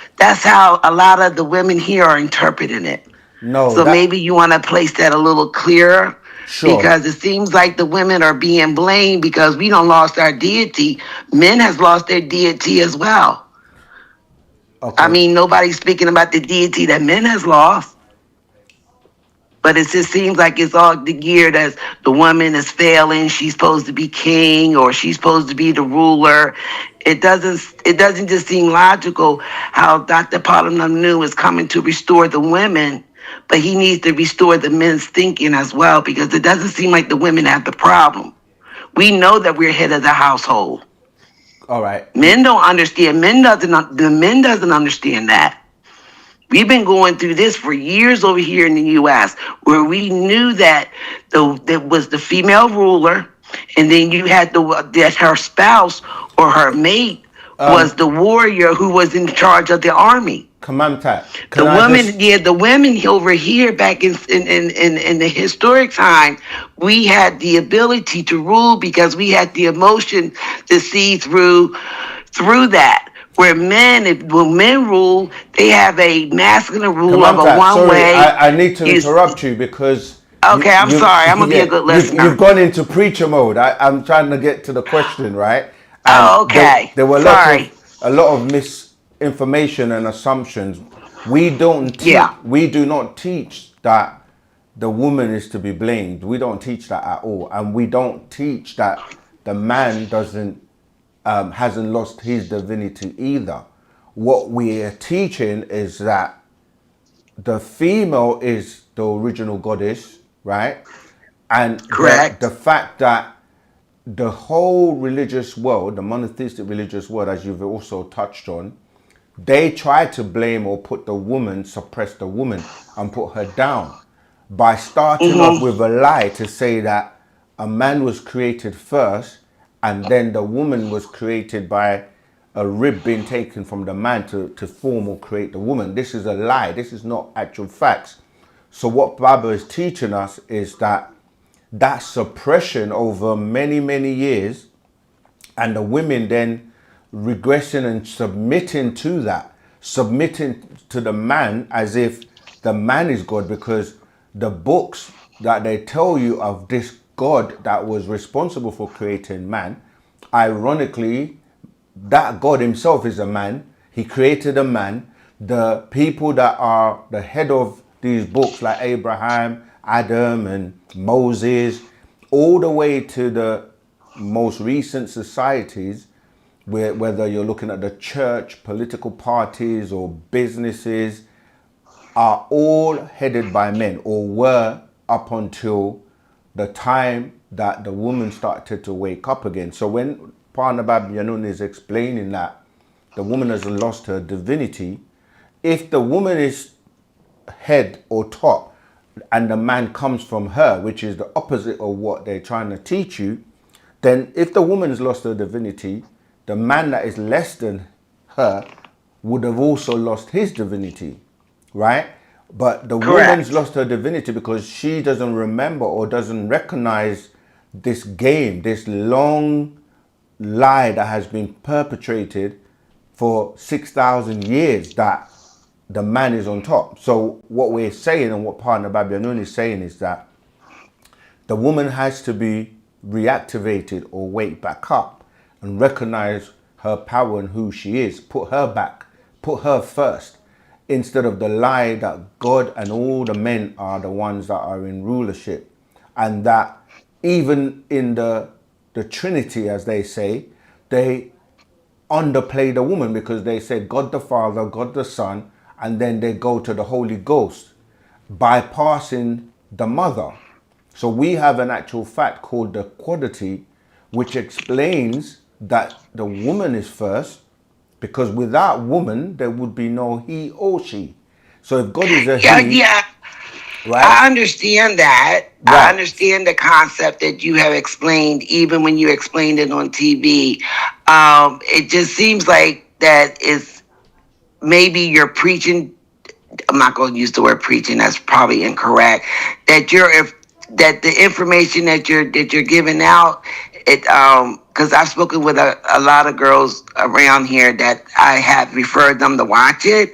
a lot of the women here are interpreting it. No. So maybe you want to place that a little clearer. Sure. Because it seems like the women are being blamed because we don't lost our deity. Men has lost their deity as well. Okay. I mean, nobody's speaking about the deity that men has lost. But it just seems like it's all geared as the woman is failing. She's supposed to be king, or she's supposed to be the ruler. It doesn't just seem logical how Dr. Palamunu is coming to restore the women, but he needs to restore the men's thinking as well, because it doesn't seem like the women have the problem. We know that we're head of the household. All right. Men don't understand. The men doesn't understand that. We've been going through this for years over here in the U.S., where we knew that there was the female ruler, and then you had that her spouse or her mate was the warrior who was in charge of the army. Kamamtat. The women over here back in the historic time, we had the ability to rule because we had the emotion to see through that. When men rule, they have a masculine rule of a one way. I need to interrupt you because. Okay, I'm sorry. I'm gonna be a good listener. You've gone into preacher mode. I'm trying to get to the question, right? Okay. There were a lot of misinformation and assumptions. We do not teach that the woman is to be blamed. We don't teach that at all, and we don't teach that the man hasn't lost his divinity either. What we are teaching is that the female is the original goddess, right? And correct. The fact that the whole religious world, the monotheistic religious world, as you've also touched on, they try to blame or put the woman, suppress the woman and put her down by starting off with a lie to say that a man was created first and then the woman was created by a rib being taken from the man to form or create the woman. This is a lie. This is not actual facts. So what Baba is teaching us is that suppression over many, many years, and the women then regressing and submitting to the man as if the man is God, because the books that they tell you of this God that was responsible for creating man, ironically, that God himself is a man. He created a man. The people that are the head of these books like Abraham, Adam and Moses, all the way to the most recent societies, whether you're looking at the church, political parties or businesses, are all headed by men, or were up until the time that the woman started to wake up again. So when Parnabab Yanun is explaining that the woman has lost her divinity, if the woman is head or top and the man comes from her, which is the opposite of what they're trying to teach you, then if the woman has lost her divinity, the man that is less than her would have also lost his divinity, right? But the woman's lost her divinity because she doesn't remember or doesn't recognize this game, this long lie that has been perpetrated for 6,000 years, that the man is on top. So what we're saying, and what partner Babianun is saying, is that the woman has to be reactivated or wake back up and recognize her power and who she is. Put her back, put her first, instead of the lie that God and all the men are the ones that are in rulership, and that even in the Trinity, as they say, they underplay the woman, because they say God the Father, God the Son, and then they go to the Holy Ghost, bypassing the mother. So we have an actual fact called the quadity, which explains that the woman is first, because without woman, there would be no he or she. So if God is a he... Right? I understand that. Right. I understand the concept that you have explained, even when you explained it on TV. It just seems like that is maybe you're preaching. I'm not going to use the word preaching. That's probably incorrect. That that the information that you're giving out, because I've spoken with a lot of girls around here that I have referred them to watch it,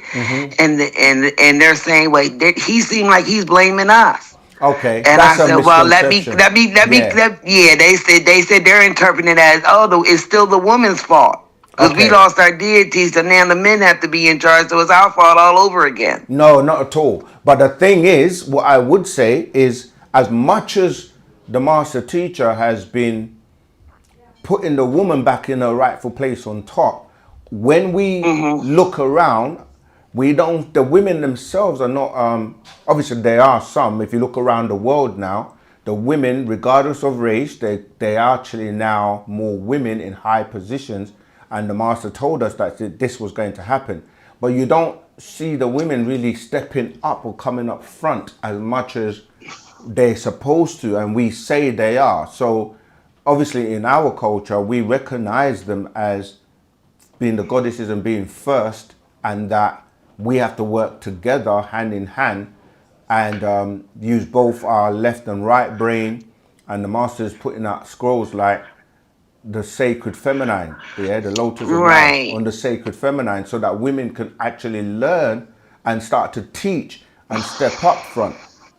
and they're saying, "Wait, he seemed like he's blaming us." Okay, and I said, "Well, let me." They said they're interpreting it as, "Oh, it's still the woman's fault." Because we lost our deities, so now the men have to be in charge, so it's our fault all over again. No, not at all. But the thing is, what I would say is, as much as the master teacher has been putting the woman back in her rightful place on top, when we look around, we don't, the women themselves are not, obviously there are some, if you look around the world now, the women, regardless of race, they are actually now more women in high positions, and the master told us that this was going to happen. But you don't see the women really stepping up or coming up front as much as they're supposed to, and we say they are. So obviously in our culture, we recognize them as being the goddesses and being first, and that we have to work together hand in hand and use both our left and right brain. And the master is putting out scrolls like the sacred feminine, the lotus of life on the sacred feminine, so that women can actually learn and start to teach and step up front.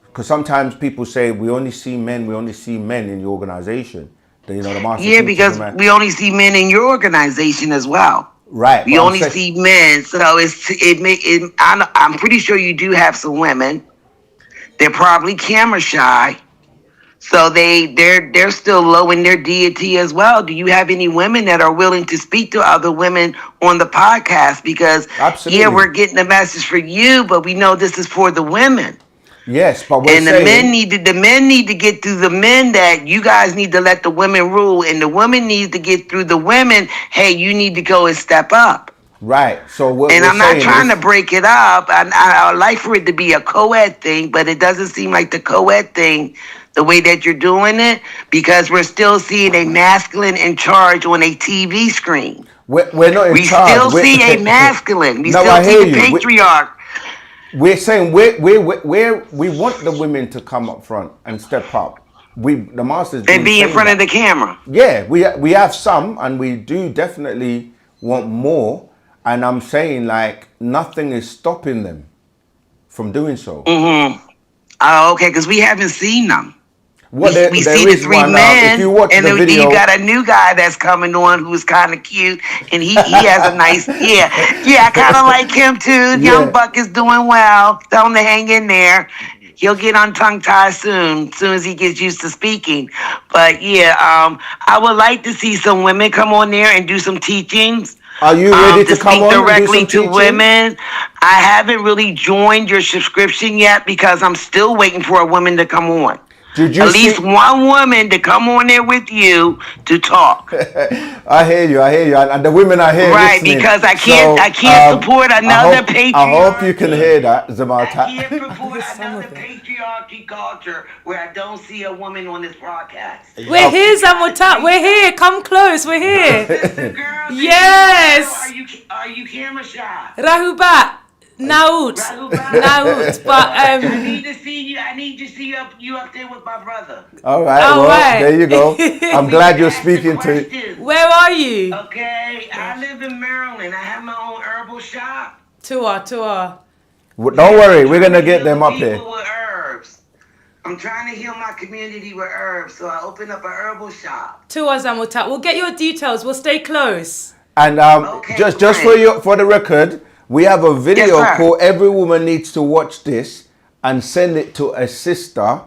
Because sometimes people say we only see men in the organization. The master because we only see men in your organization as well. Right. We only see men, so I'm pretty sure you do have some women. They're probably camera shy, so they're still low in their deity as well. Do you have any women that are willing to speak to other women on the podcast? Because absolutely, we're getting a message for you, but we know this is for the women. Yes, but the men need to get through the men, that you guys need to let the women rule, and the women need to get through the women. Hey, you need to go and step up. Right. So I'm not trying to break it up. I like for it to be a co-ed thing, but it doesn't seem like the co-ed thing, the way that you're doing it, because we're still seeing a masculine in charge on a TV screen. We're not in charge. We still see a masculine. We still see the patriarch. We're saying we want the women to come up front and step up. The masters and be in front of the camera. Yeah, we have some, and we do definitely want more. And I'm saying, like, nothing is stopping them from doing so. Oh, okay, because we haven't seen them. Well, we see the three men, if you watch and the then video, you got a new guy that's coming on who's kind of cute, and he has a nice, I kind of like him too. Young buck is doing well. Tell him to hang in there. He'll get on tongue tie soon as he gets used to speaking. But I would like to see some women come on there and do some teachings. Are you ready to come on directly and do some to women? I haven't really joined your subscription yet because I'm still waiting for a woman to come on. Did you At least one woman to come on there with you to talk. I hear you, and the women are here listening. Because I can't support another patriarchy. I hope you can hear that, Zamata. I can't support another patriarchy culture where I don't see a woman on this broadcast. We're here, Zamata. We're here. Come close. We're here. Yes. Are you camera shy? Rahubat. Naut. But I need to see you. I need to see you up there with my brother. All right. There you go. I'm glad you're speaking to. Where are you? Okay, I live in Maryland. I have my own herbal shop. Tour. Don't worry, we're gonna get them up here. With herbs. I'm trying to heal my community with herbs, so I opened up a herbal shop. Tour, Zamata. We'll get your details. We'll stay close. And just for the record, we have a video called "Every Woman Needs to Watch This" and send it to a sister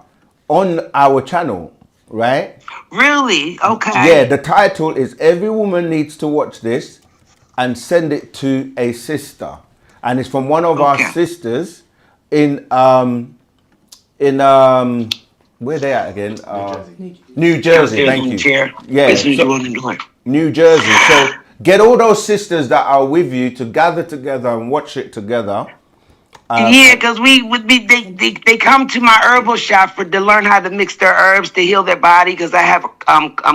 on our channel, right? Really? Okay. Yeah, the title is "Every Woman Needs to Watch This" and send it to a sister. And it's from one of our sisters in where they at again? New Jersey. Thank you. Yeah, New Jersey. So get all those sisters that are with you to gather together and watch it together. Because they come to my herbal shop to learn how to mix their herbs to heal their body. Because I have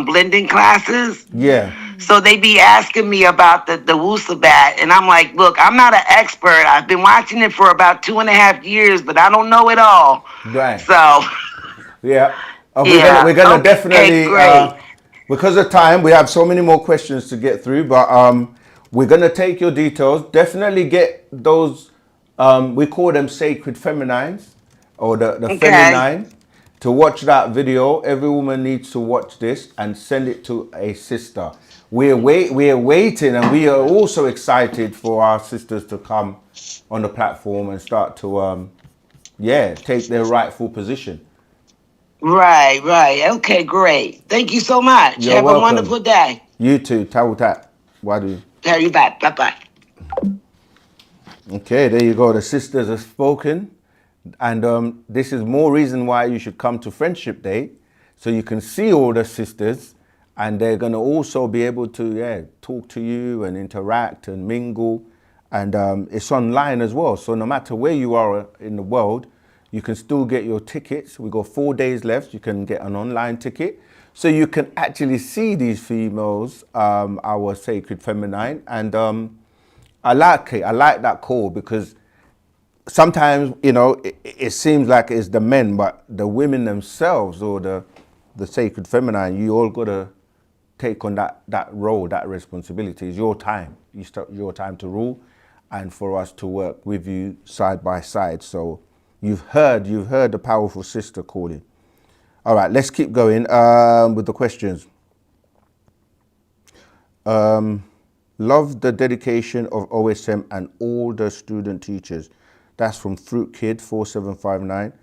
blending classes. Yeah. So they be asking me about the Wu-Sabat, and I'm like, look, I'm not an expert. I've been watching it for about 2.5 years, but I don't know it all. Right. So. Yeah. We're gonna definitely. Because of time, we have so many more questions to get through, but we're going to take your details. Definitely get those, we call them sacred feminines, or the feminine. to watch that video. Every woman needs to watch this and send it to a sister. We're waiting, and we are also excited for our sisters to come on the platform and start to take their rightful position. Right, right. Okay, great. Thank you so much. You're Have a welcome. wonderful day. You too. Tawutat. Wadu. Carry you back. Bye bye. Okay, there you go. The sisters have spoken. And this is more reason why you should come to Friendship Day, so you can see all the sisters, and they're going to also be able to talk to you and interact and mingle. And it's online as well. So no matter where you are in the world, you can still get your tickets. We got 4 days left. You can get an online ticket. So you can actually see these females, our sacred feminine. And I like it. I like that call, because sometimes, you know, it seems like it's the men, but the women themselves, or the sacred feminine, you all got to take on that role, that responsibility. It's your time. Your time to rule, and for us to work with you side by side. So you've heard the powerful sister calling. All right, let's keep going with the questions. Love the dedication of OSM and all the student teachers. That's from Fruit Kid 4759.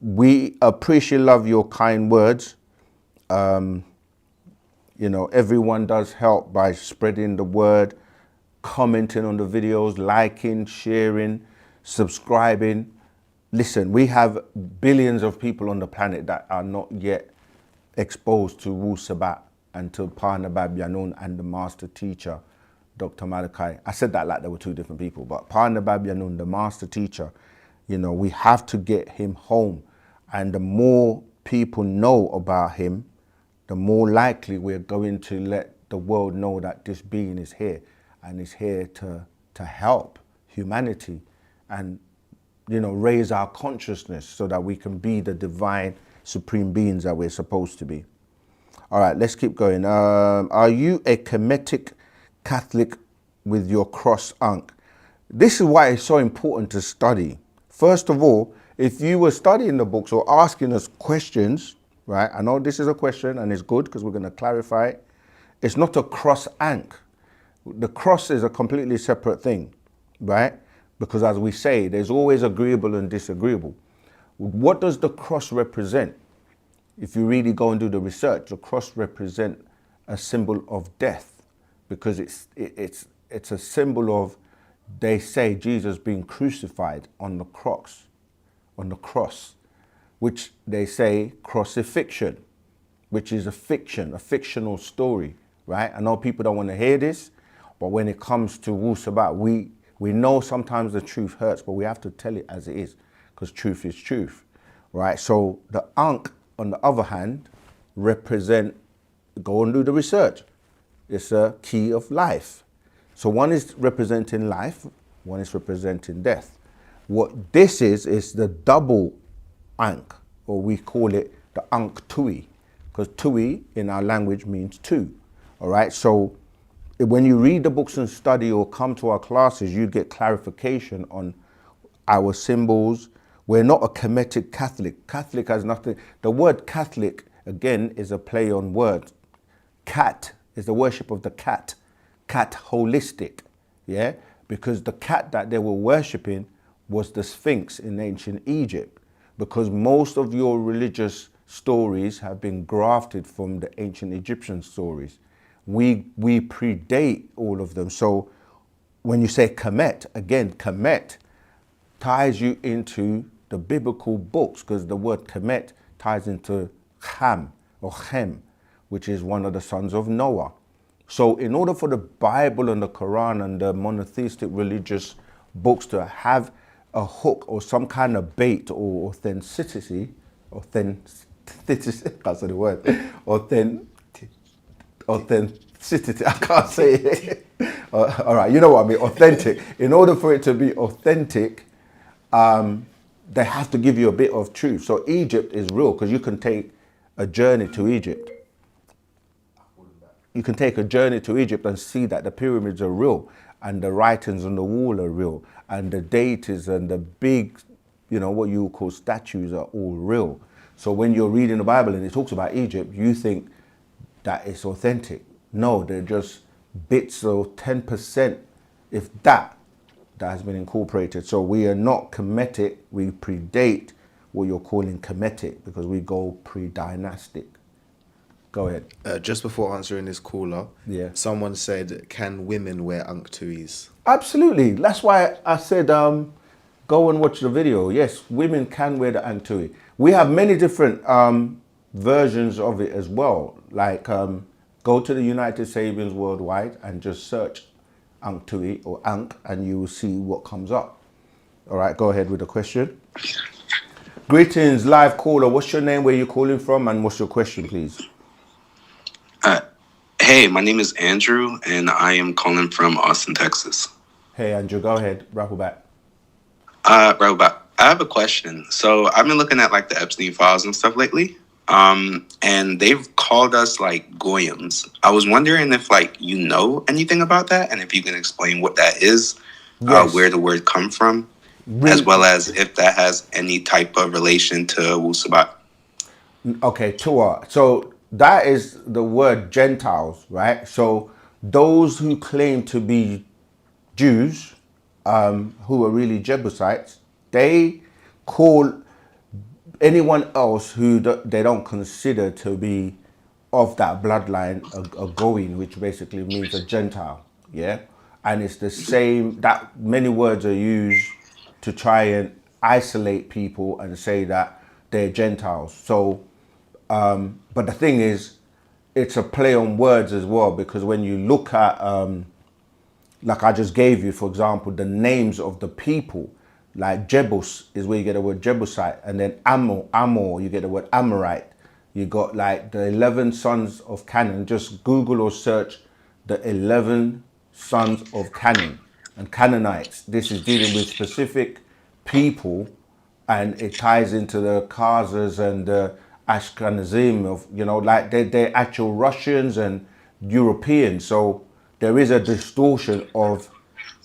We appreciate, love your kind words. You know, everyone does help by spreading the word, commenting on the videos, liking, sharing, subscribing. Listen, we have billions of people on the planet that are not yet exposed to Wu-Sabat and to Parnabab Yanun and the master teacher, Dr. Malachi. I said that like there were two different people, but Parnabab Yanun, the master teacher, you know, we have to get him home. And the more people know about him, the more likely we're going to let the world know that this being is here, and is here to help humanity and, you know, raise our consciousness so that we can be the divine supreme beings that we're supposed to be. All right, let's keep going. Are you a Kemetic Catholic with your cross ankh? This is why it's so important to study. First of all, if you were studying the books or asking us questions, right? I know this is a question and it's good because we're going to clarify it. It's not a cross ankh. The cross is a completely separate thing, right? Because as we say, there's always agreeable and disagreeable. What does the cross represent? If you really go and do the research, the cross represents a symbol of death, because it's a symbol of, they say, Jesus being crucified on the cross, which they say crucifixion, which is a fiction, a fictional story, right? I know people don't want to hear this, but when it comes to Wu-Sabat, we know sometimes the truth hurts, but we have to tell it as it is, because truth is truth, right? So the ankh, on the other hand, represent, go and do the research, it's a key of life. So one is representing life, one is representing death. What this is the double ankh, or we call it the ankh tui, because tui in our language means two. All right, so when you read the books and study or come to our classes, you get clarification on our symbols. We're not a Kemetic Catholic. Catholic has nothing. The word Catholic, again, is a play on words. Cat is the worship of the cat. Cat holistic, yeah? Because the cat that they were worshipping was the Sphinx in ancient Egypt. Because most of your religious stories have been grafted from the ancient Egyptian stories. We predate all of them. So when you say Kemet, again, Kemet ties you into the biblical books, because the word Kemet ties into Ham or Chem, which is one of the sons of Noah. So in order for the Bible and the Quran and the monotheistic religious books to have a hook or some kind of bait or authenticity, I can't say the word, authenticity, I can't say it. All right, you know what I mean, authentic. In order for it to be authentic, they have to give you a bit of truth. So Egypt is real, because you can take a journey to Egypt. You can take a journey to Egypt and see that the pyramids are real, and the writings on the wall are real, and the deities and the big, you know, what you call statues are all real. So when you're reading the Bible and it talks about Egypt, you think that it's authentic. No, they're just bits of 10%, if that has been incorporated. So we are not Kemetic, we predate what you're calling Kemetic because we go pre-dynastic. Go ahead. Just before answering this caller, Yeah. someone said, "Can women wear anktuis?" Absolutely. That's why I said go and watch the video. Yes, women can wear the antui. We have many different versions of it as well. Like go to the United Sabians Worldwide and just search antui or ankh and you will see what comes up. All right, go ahead with the question. Greetings, live caller. What's your name, where you calling from, and what's your question, please? Hey, my name is Andrew, and I am calling from Austin, Texas. Hey, Andrew, go ahead. Rattle back. Robot, I have a question. So I've been looking at like the Epstein files and stuff lately, and they've called us like goyams. I was wondering if like you know anything about that, and if you can explain what that is, Yes. where the word come from, as well as if that has any type of relation to Wu-Sabat. Okay, Tua. So that is the word Gentiles, right? So those who claim to be Jews, who are really Jebusites, they call anyone else who they don't consider to be of that bloodline a Goin, which basically means a Gentile, yeah? And it's the same, that many words are used to try and isolate people and say that they're Gentiles. So, but the thing is, it's a play on words as well, because when you look at, like I just gave you, for example, the names of the people, like Jebus is where you get the word Jebusite, and then Amor, you get the word Amorite. You got like the 11 sons of Canaan. Just Google or search the 11 sons of Canaan and Canaanites. This is dealing with specific people, and it ties into the Khazars and the Ashkenazim of, you know, like they're actual Russians and Europeans. So there is a distortion of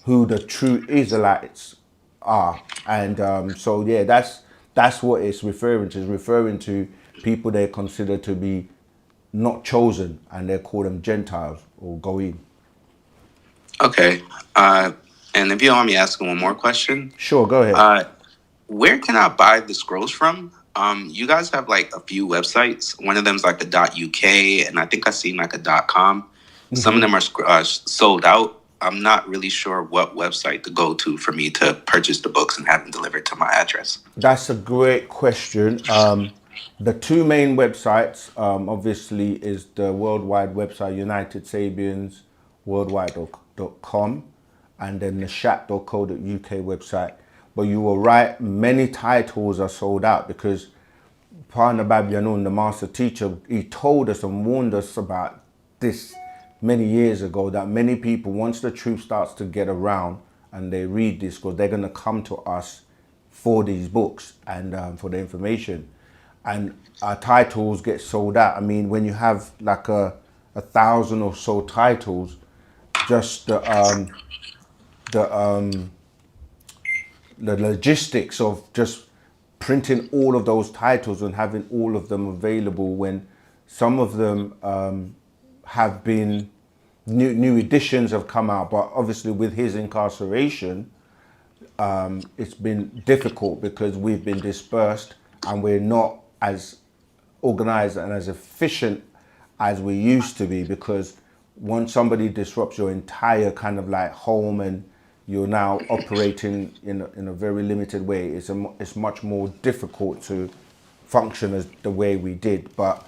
who the true Israelites are. And so, yeah, that's what it's referring to. It's referring to people they consider to be not chosen, and they call them Gentiles or Goyim. Okay. And if you don't mind me asking one more question. Sure, go ahead. Where can I buy the scrolls from? You guys have like a few websites. One of them's like a .uk, and I think I've seen like a .com. Some of them are sold out. I'm not really sure what website to go to for me to purchase the books and have them delivered to my address. That's a great question. The two main websites, obviously, is the worldwide website, United Sabians worldwide.com, and then the shat.co.uk website. But you were right, many titles are sold out because Pana Babyanun, the master teacher, he told us and warned us about this many years ago, that many people, once the truth starts to get around and they read this, because they're going to come to us for these books and for the information, and our titles get sold out. I mean, when you have like a 1,000 or so titles, just the logistics of just printing all of those titles and having all of them available, when some of them have been new editions have come out, but obviously with his incarceration, it's been difficult because we've been dispersed and we're not as organized and as efficient as we used to be, because once somebody disrupts your entire kind of like home and you're now operating in a very limited way, it's much more difficult to function as the way we did. But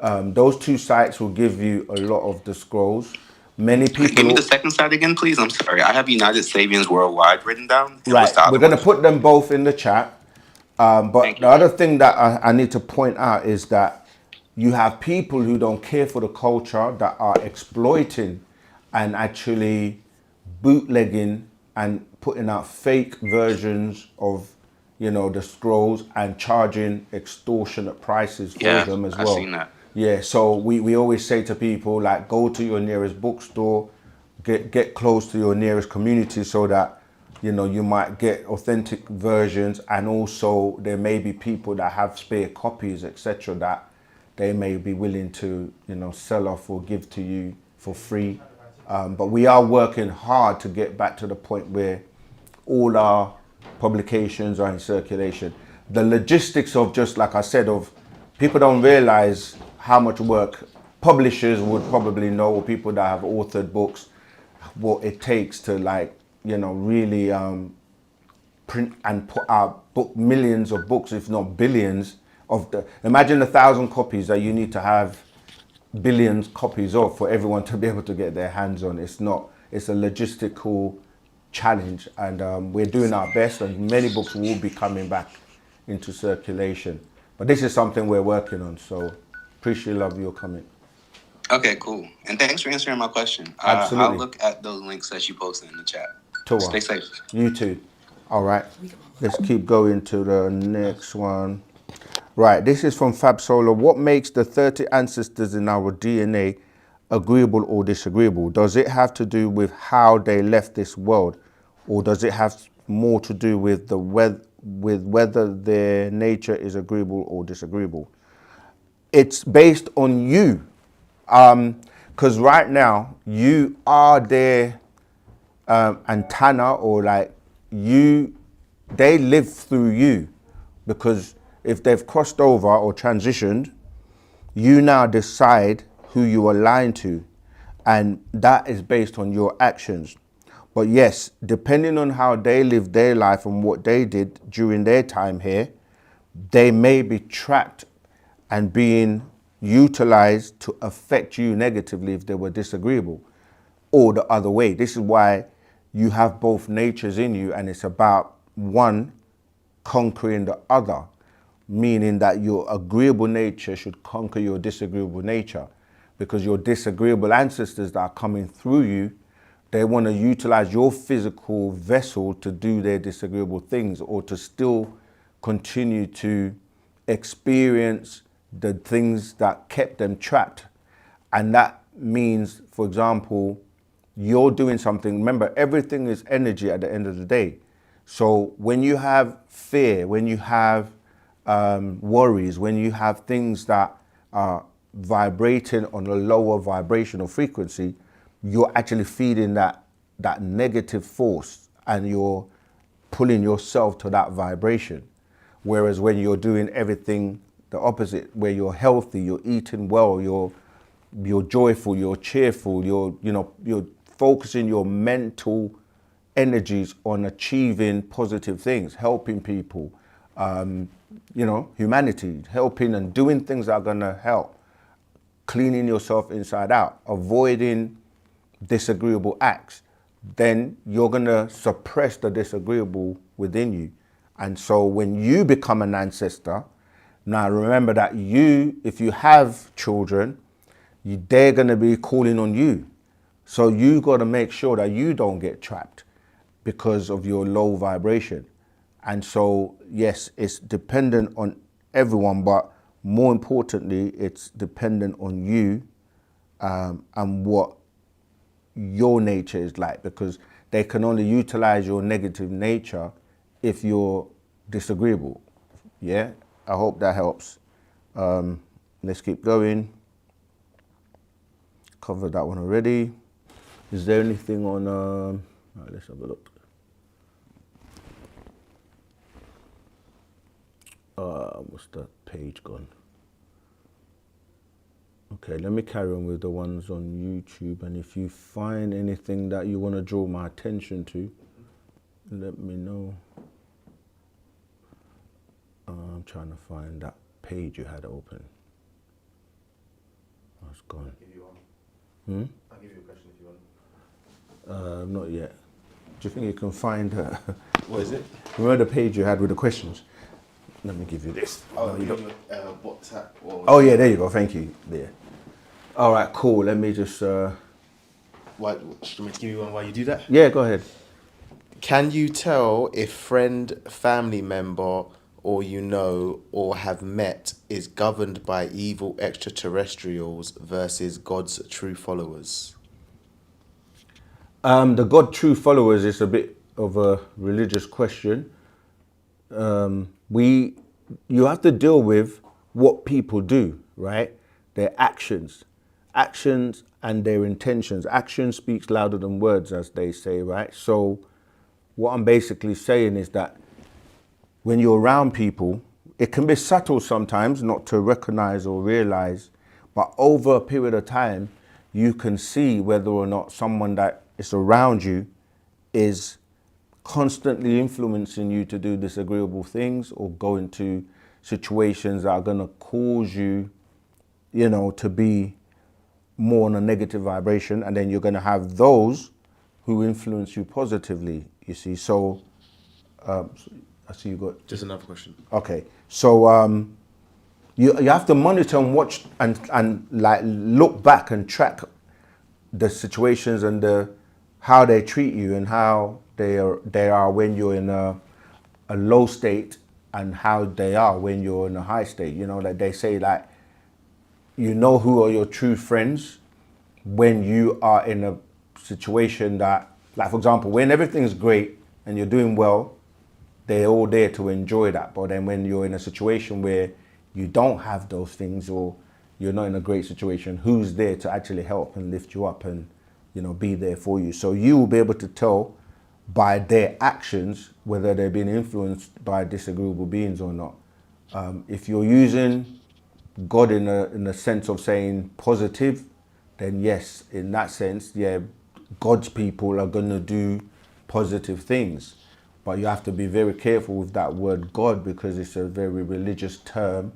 those two sites will give you a lot of the scrolls. Many people. Give me the second site again, please. I'm sorry. I have United Sabians Worldwide written down. Right. We're going to put them both in the chat. But the other thing that I need to point out is that you have people who don't care for the culture that are exploiting and actually bootlegging and putting out fake versions of, you know, the scrolls and charging extortionate prices for them as well. I've seen that. Yeah, so we always say to people, like, go to your nearest bookstore, get close to your nearest community so that You know, you might get authentic versions, and also there may be people that have spare copies, etc., that they may be willing to, you know, sell off or give to you for free. But we are working hard to get back to the point where all our publications are in circulation. The logistics of, just like I said, of people don't realize how much work publishers would probably know, or people that have authored books, what it takes to, like, you know, really print and put out millions of books, if not billions of the, imagine 1,000 copies that you need to have billions copies of for everyone to be able to get their hands on. It's not, it's a logistical challenge, and we're doing our best, and many books will be coming back into circulation. But this is something we're working on, so appreciate your comment. Okay, cool. And thanks for answering my question. Absolutely. I'll look at those links that you posted in the chat. Toa. Stay safe. You too. All right. Let's keep going to the next one. Right. This is from Fab Solar. What makes the 30 ancestors in our DNA agreeable or disagreeable? Does it have to do with how they left this world, or does it have more to do with whether their nature is agreeable or disagreeable? It's based on you. Because right now you are their antenna, or like they live through you, because if they've crossed over or transitioned, you now decide who you align to, and that is based on your actions. But yes, depending on how they lived their life and what they did during their time here, they may be trapped and being utilized to affect you negatively if they were disagreeable, or the other way. This is why you have both natures in you, and it's about one conquering the other, meaning that your agreeable nature should conquer your disagreeable nature, because your disagreeable ancestors that are coming through you, they want to utilize your physical vessel to do their disagreeable things, or to still continue to experience the things that kept them trapped. And that means, for example, you're doing something. Remember, everything is energy at the end of the day. So when you have fear, when you have worries, when you have things that are vibrating on a lower vibrational frequency, you're actually feeding that negative force, and you're pulling yourself to that vibration. Whereas when you're doing everything the opposite, where you're healthy, you're eating well, you're joyful, you're cheerful, you're focusing your mental energies on achieving positive things, helping people, humanity, helping and doing things that are gonna help, cleaning yourself inside out, avoiding disagreeable acts, then you're gonna suppress the disagreeable within you. And so when you become an ancestor, now remember that if you have children, they're gonna be calling on you. So you gotta make sure that you don't get trapped because of your low vibration. And so, yes, it's dependent on everyone, but more importantly, it's dependent on you and what your nature is like, because they can only utilize your negative nature if you're disagreeable. Yeah, I hope that helps. Let's keep going. Covered that one already. Is there anything on, all right, let's have a look. What's that page gone? Okay, let me carry on with the ones on YouTube, and if you find anything that you want to draw my attention to, let me know. I'm trying to find that page you had open. Oh, it's gone. I'll give you a question if you want. Not yet. Do you think you can find What is it? remember the page you had with the questions? Let me give you this. Oh, you don't. WhatsApp. Or Oh yeah, there you go. Thank you. There. All right, cool. Let me just. What? Should we give you one while you do that? Yeah, go ahead. Can you tell if friend, family member, or or have met is governed by evil extraterrestrials versus God's true followers? The God true followers is a bit of a religious question, you have to deal with what people do, right? Their actions and their intentions. Action speaks louder than words, as they say, right? So what I'm basically saying is that when you're around people, it can be subtle sometimes not to recognize or realize, but over a period of time, you can see whether or not someone that is around you is constantly influencing you to do disagreeable things or go into situations that are going to cause you, to be more on a negative vibration. And then you're going to have those who influence you positively, you see. So, I see you got... Just another question. Okay. So, you have to monitor and watch and like look back and track the situations and how they treat you and how they are when you're in a low state and how they are when you're in a high state. Like they say, like, who are your true friends when you are in a situation that, like, for example, when everything's great and you're doing well, they're all there to enjoy that. But then when you're in a situation where you don't have those things or you're not in a great situation, who's there to actually help and lift you up and, be there for you? So you will be able to tell by their actions whether they're being influenced by disagreeable beings or not. If you're using God in a sense of saying positive, then yes, in that sense, yeah, God's people are going to do positive things. But you have to be very careful with that word God, because it's a very religious term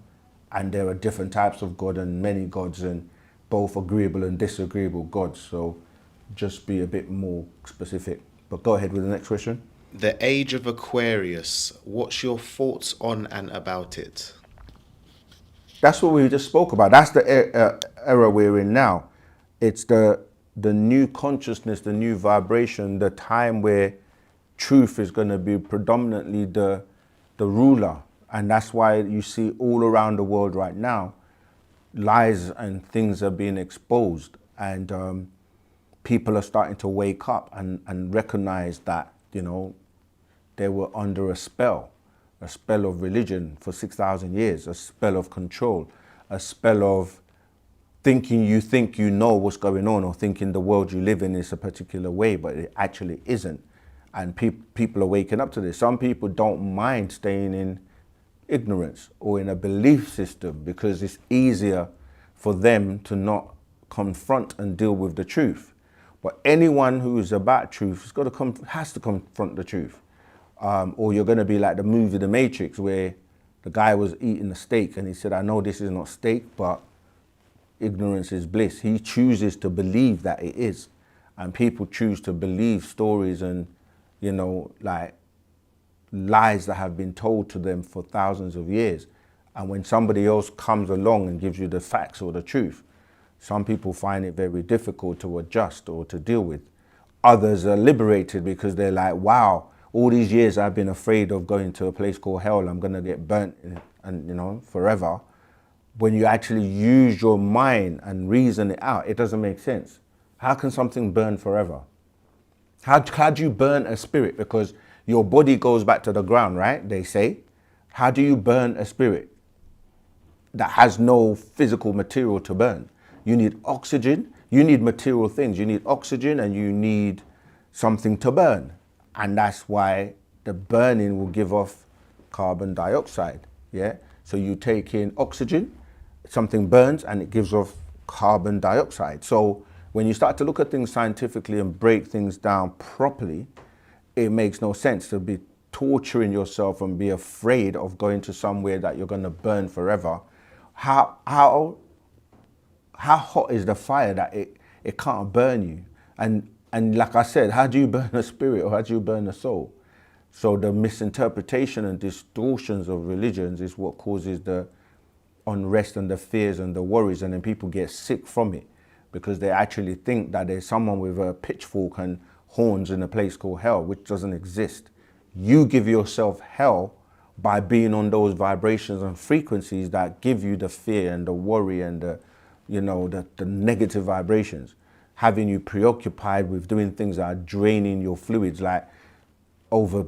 and there are different types of God and many gods, and both agreeable and disagreeable gods. So just be a bit more specific. But go ahead with the next question. The age of Aquarius, what's your thoughts on and about it? That's what we just spoke about. That's the era we're in now. It's the new consciousness, the new vibration, the time where truth is going to be predominantly the ruler. And that's why you see all around the world right now, lies and things are being exposed, and people are starting to wake up and recognize that, they were under a spell of religion for 6,000 years, a spell of control, a spell of thinking you think you know what's going on, or thinking the world you live in is a particular way, but it actually isn't. And people are waking up to this. Some people don't mind staying in ignorance or in a belief system because it's easier for them to not confront and deal with the truth. But anyone who is about truth has to confront the truth. Or you're going to be like the movie The Matrix, where the guy was eating a steak and he said, I know this is not steak, but ignorance is bliss. He chooses to believe that it is. And people choose to believe stories and, like lies that have been told to them for thousands of years. And when somebody else comes along and gives you the facts or the truth, some people find it very difficult to adjust or to deal with. Others are liberated because they're like, wow, all these years I've been afraid of going to a place called hell. I'm going to get burnt and, forever. When you actually use your mind and reason it out, it doesn't make sense. How can something burn forever? How do you burn a spirit? Because your body goes back to the ground, right? They say. How do you burn a spirit that has no physical material to burn? You need oxygen. You need material things. You need oxygen and you need something to burn. And that's why the burning will give off carbon dioxide. Yeah. So you take in oxygen, something burns and it gives off carbon dioxide. So when you start to look at things scientifically and break things down properly, it makes no sense to be torturing yourself and be afraid of going to somewhere that you're going to burn forever. How hot is the fire that it can't burn you? And like I said, how do you burn a spirit or how do you burn a soul? So the misinterpretation and distortions of religions is what causes the unrest and the fears and the worries, and then people get sick from it because they actually think that there's someone with a pitchfork and horns in a place called hell, which doesn't exist. You give yourself hell by being on those vibrations and frequencies that give you the fear and the worry and the negative vibrations, having you preoccupied with doing things that are draining your fluids. Like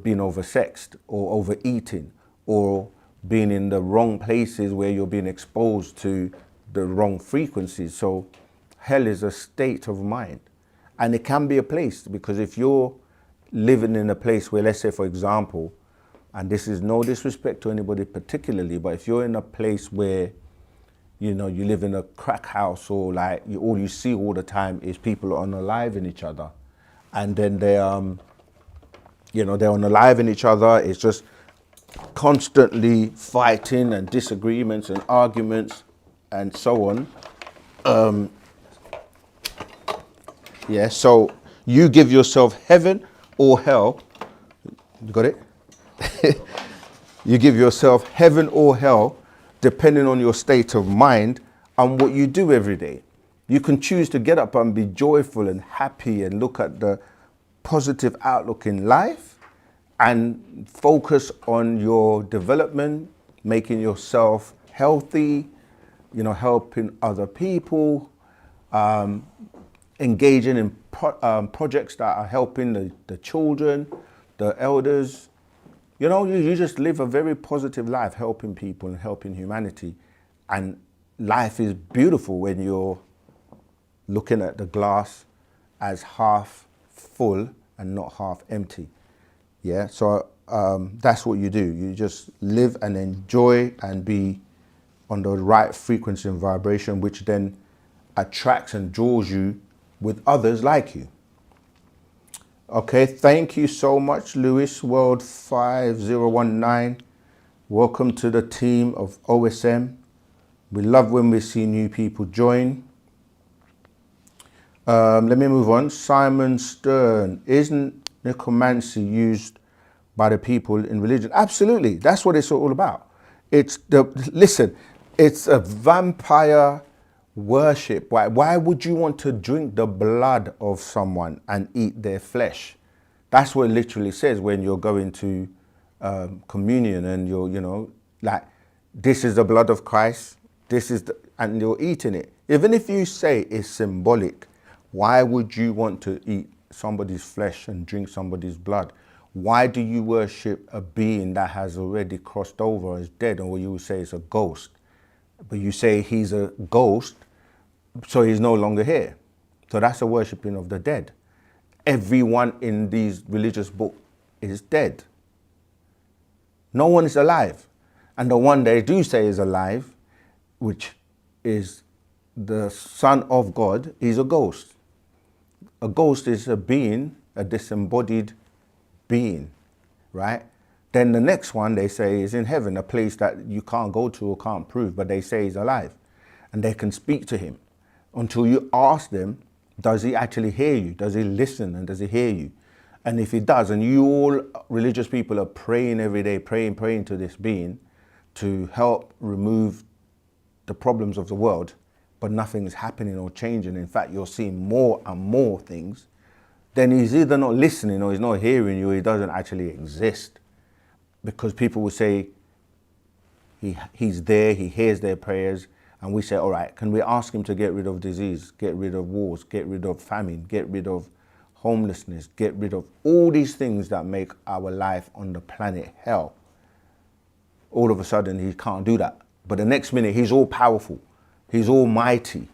being oversexed or overeating or being in the wrong places where you're being exposed to the wrong frequencies. So hell is a state of mind, and it can be a place, because if you're living in a place where, let's say for example, and this is no disrespect to anybody particularly, but if you're in a place where, you know, you live in a crack house, or like all you see all the time is people unaliving each other, and then they you know, they're unaliving each other. It's just constantly fighting and disagreements and arguments and so on. Yeah, so you give yourself heaven or hell. You got it? You give yourself heaven or hell depending on your state of mind and what you do every day. You can choose to get up and be joyful and happy and look at the positive outlook in life and focus on your development, making yourself healthy, you know, helping other people, engaging in projects that are helping the children, the elders. You know, you just live a very positive life, helping people and helping humanity. And life is beautiful when you're looking at the glass as half full and not half empty. Yeah, so that's what you do. You just live and enjoy and be on the right frequency and vibration, which then attracts and draws you with others like you. Okay, thank you so much, Lewis World 5019. Welcome to the team of OSM. We love when we see new people join. Let me move on. Simon Stern, isn't necromancy used by the people in religion? Absolutely, that's what it's all about. It's a vampire worship. Why would you want to drink the blood of someone and eat their flesh? That's what it literally says when you're going to communion and you're, you know, like, this is the blood of Christ, and you're eating it. Even if you say it's symbolic, why would you want to eat somebody's flesh and drink somebody's blood? Why do you worship a being that has already crossed over, is dead, or you would say it's a ghost? But you say he's a ghost, so he's no longer here. So that's a worshipping of the dead. Everyone in these religious books is dead. No one is alive. And the one they do say is alive, which is the Son of God, is a ghost. A ghost is a being, a disembodied being, right? Then the next one they say is in heaven, a place that you can't go to or can't prove, but they say he's alive. And they can speak to him until you ask them, does he actually hear you? Does he listen and does he hear you? And if he does, and you all religious people are praying every day, praying to this being to help remove the problems of the world, but nothing is happening or changing. In fact, you're seeing more and more things, then he's either not listening or he's not hearing you, or he doesn't actually exist. Because people will say, he's there, he hears their prayers, and we say, all right, can we ask him to get rid of disease, get rid of wars, get rid of famine, get rid of homelessness, get rid of all these things that make our life on the planet hell. All of a sudden, he can't do that. But the next minute, he's all powerful, he's almighty,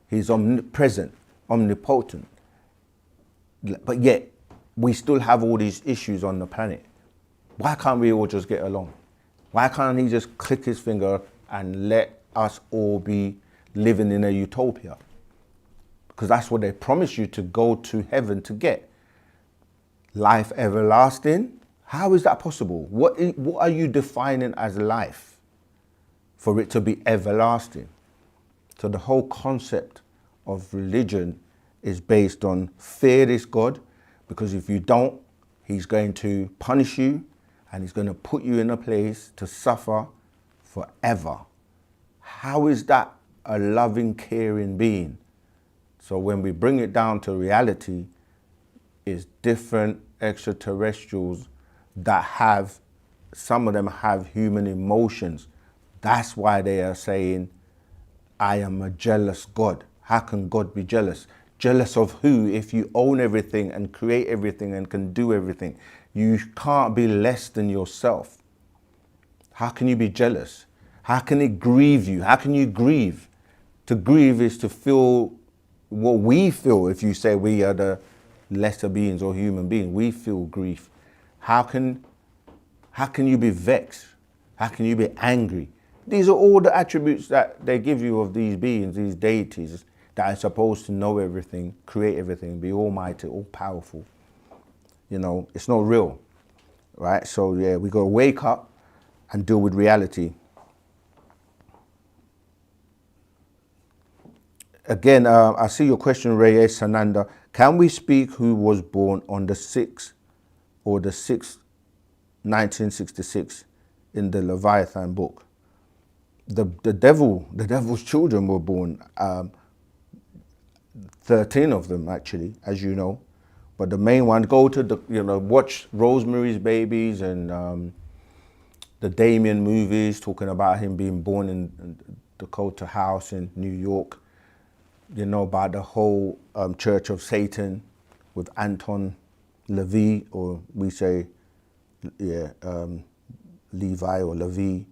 he's omnipresent, omnipotent. But yet, we still have all these issues on the planet. Why can't we all just get along? Why can't he just click his finger and let us all be living in a utopia? Because that's what they promise you to go to heaven to get. Life everlasting? How is that possible? What are you defining as life for it to be everlasting? So the whole concept of religion is based on fear this God, because if you don't, he's going to punish you and he's going to put you in a place to suffer forever. How is that a loving, caring being? So when we bring it down to reality, it's different extraterrestrials that have, some of them have human emotions. That's why they are saying, I am a jealous God. How can God be jealous? Jealous of who? If you own everything and create everything and can do everything, you can't be less than yourself. How can you be jealous? How can it grieve you? How can you grieve? To grieve is to feel what we feel. If you say we are the lesser beings or human beings, we feel grief. How can you be vexed? How can you be angry? These are all the attributes that they give you of these beings, these deities that are supposed to know everything, create everything, be almighty, all powerful. You know, it's not real, right? So yeah, we got to wake up and deal with reality. Again, I see your question, Ray Sananda. Can we speak who was born on the 6th or the 6th, 1966 in the Leviathan book? The devil's children were born, 13 of them actually, as you know. But the main one, go to the, watch Rosemary's Babies and the Damien movies, talking about him being born in Dakota House in New York. You know about the whole Church of Satan with Anton LaVey, or we say, Levi or Levi.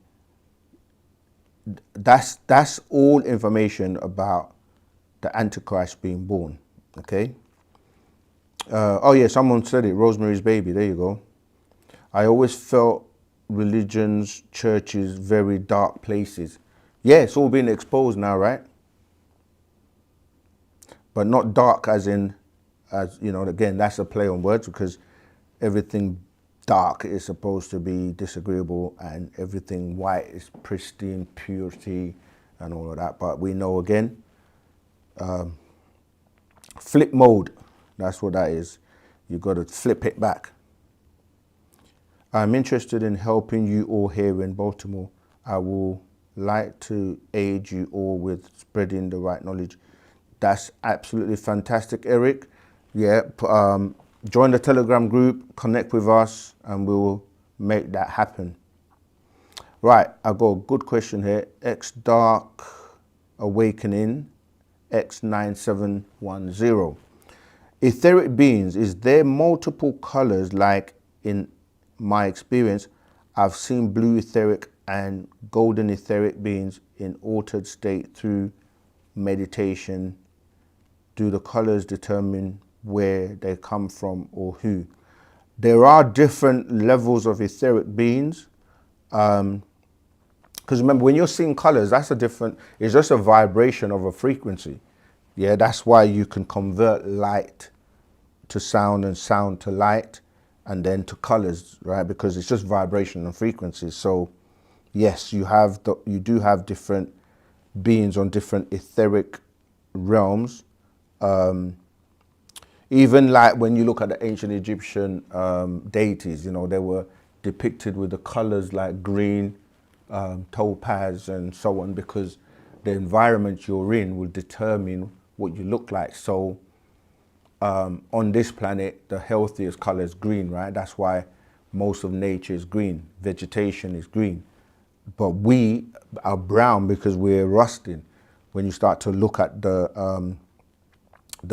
That's all information about the Antichrist being born, okay? Oh yeah, someone said it, Rosemary's Baby, there you go. I always felt religions, churches, very dark places. Yeah, it's all been exposed now, right? But not dark as again, that's a play on words, because everything dark is supposed to be disagreeable and everything white is pristine, purity and all of that. But we know again, flip mode, that's what that is. You've got to flip it back. I'm interested in helping you all here in Baltimore. I will like to aid you all with spreading the right knowledge. That's absolutely fantastic, Eric. Yeah, join the Telegram group, connect with us, and we'll make that happen. Right, I've got a good question here. X Dark Awakening, X9710. Etheric beings, is there multiple colors? Like in my experience, I've seen blue etheric and golden etheric beings in altered state through meditation. Do the colors determine where they come from or who? There are different levels of etheric beings. Because remember, when you're seeing colors, it's just a vibration of a frequency. Yeah, that's why you can convert light to sound and sound to light and then to colors, right? Because it's just vibration and frequencies. So yes, you do have different beings on different etheric realms. Even like when you look at the ancient Egyptian deities, they were depicted with the colors like green, topaz and so on, because the environment you're in will determine what you look like. So on this planet, the healthiest color is green, right? That's why most of nature is green. Vegetation is green. But we are brown because we're rusting. When you start to look at the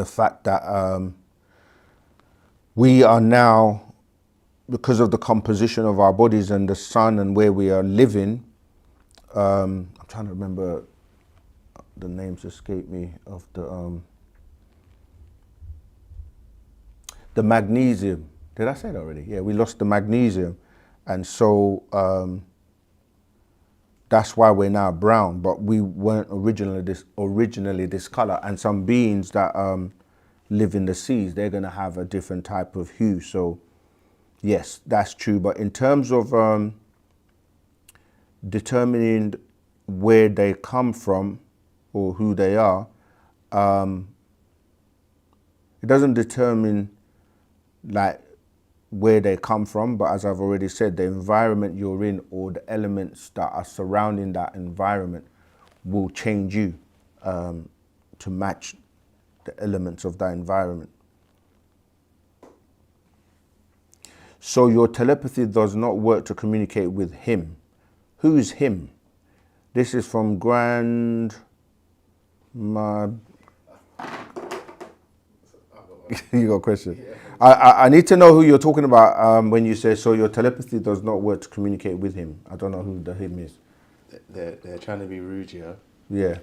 fact that we are now, because of the composition of our bodies and the sun and where we are living, I'm trying to remember, the names escape me, of the magnesium. Did I say that already? Yeah, we lost the magnesium. And so that's why we're now brown, but we weren't originally this color. And some beings that live in the seas, they're going to have a different type of hue. So yes, that's true. But in terms of determining where they come from or who they are, it doesn't determine like where they come from, but as I've already said, the environment you're in or the elements that are surrounding that environment will change you to match the elements of that environment. So your telepathy does not work to communicate with him. Who's him? This is from You got a question? I need to know who you're talking about when you say, so your telepathy does not work to communicate with him. I don't know who the him is. They're trying to be rude, yeah. Yeah.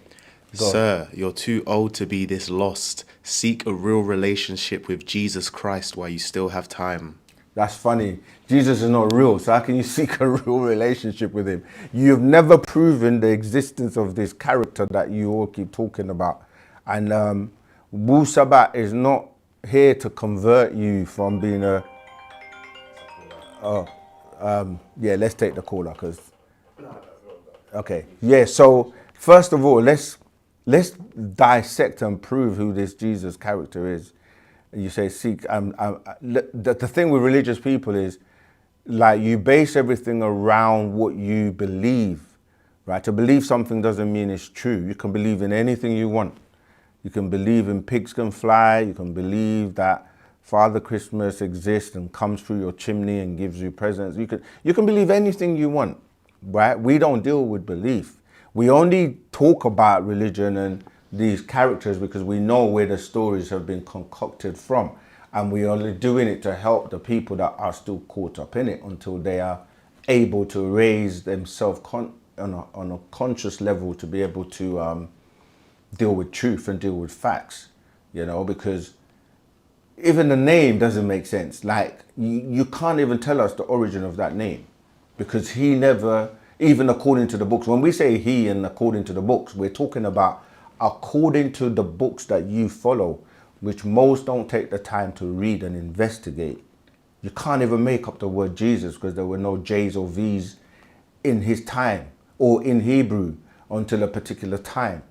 Go on. Sir, you're too old to be this lost. Seek a real relationship with Jesus Christ while you still have time. That's funny. Jesus is not real, so how can you seek a real relationship with him? You've never proven the existence of this character that you all keep talking about. And Wu-Sabat is not here to convert you from being a... yeah, let's take the caller, because... Okay, yeah, so first of all, let's dissect and prove who this Jesus character is. You say seek. The thing with religious people is, like, you base everything around what you believe, right? To believe something doesn't mean it's true. You can believe in anything you want. You can believe in pigs can fly. You can believe that Father Christmas exists and comes through your chimney and gives you presents. You can believe anything you want, right? We don't deal with belief. We only talk about religion and these characters because we know where the stories have been concocted from, and we're only doing it to help the people that are still caught up in it until they are able to raise themselves on a conscious level to be able to deal with truth and deal with facts, you know, because even the name doesn't make sense. Like, you can't even tell us the origin of that name, because he never, even according to the books, when we say he and according to the books, we're talking about according to the books that you follow, which most don't take the time to read and investigate. You can't even make up the word Jesus because there were no J's or V's in his time or in Hebrew until a particular time,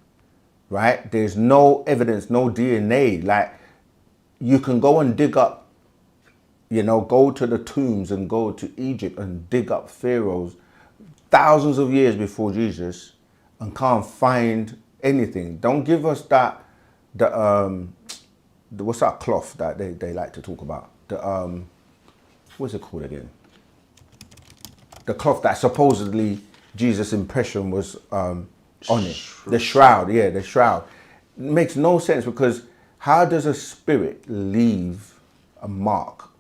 right? There's no evidence, no DNA. Like, you can go and dig up, you know, go to the tombs and go to Egypt and dig up pharaohs thousands of years before Jesus and can't find anything. Don't give us that, what's that cloth that they like to talk about? What's it called again? The cloth that supposedly Jesus' impression was on it. The shroud, yeah, the shroud. It makes no sense, because how does a spirit leave a mark?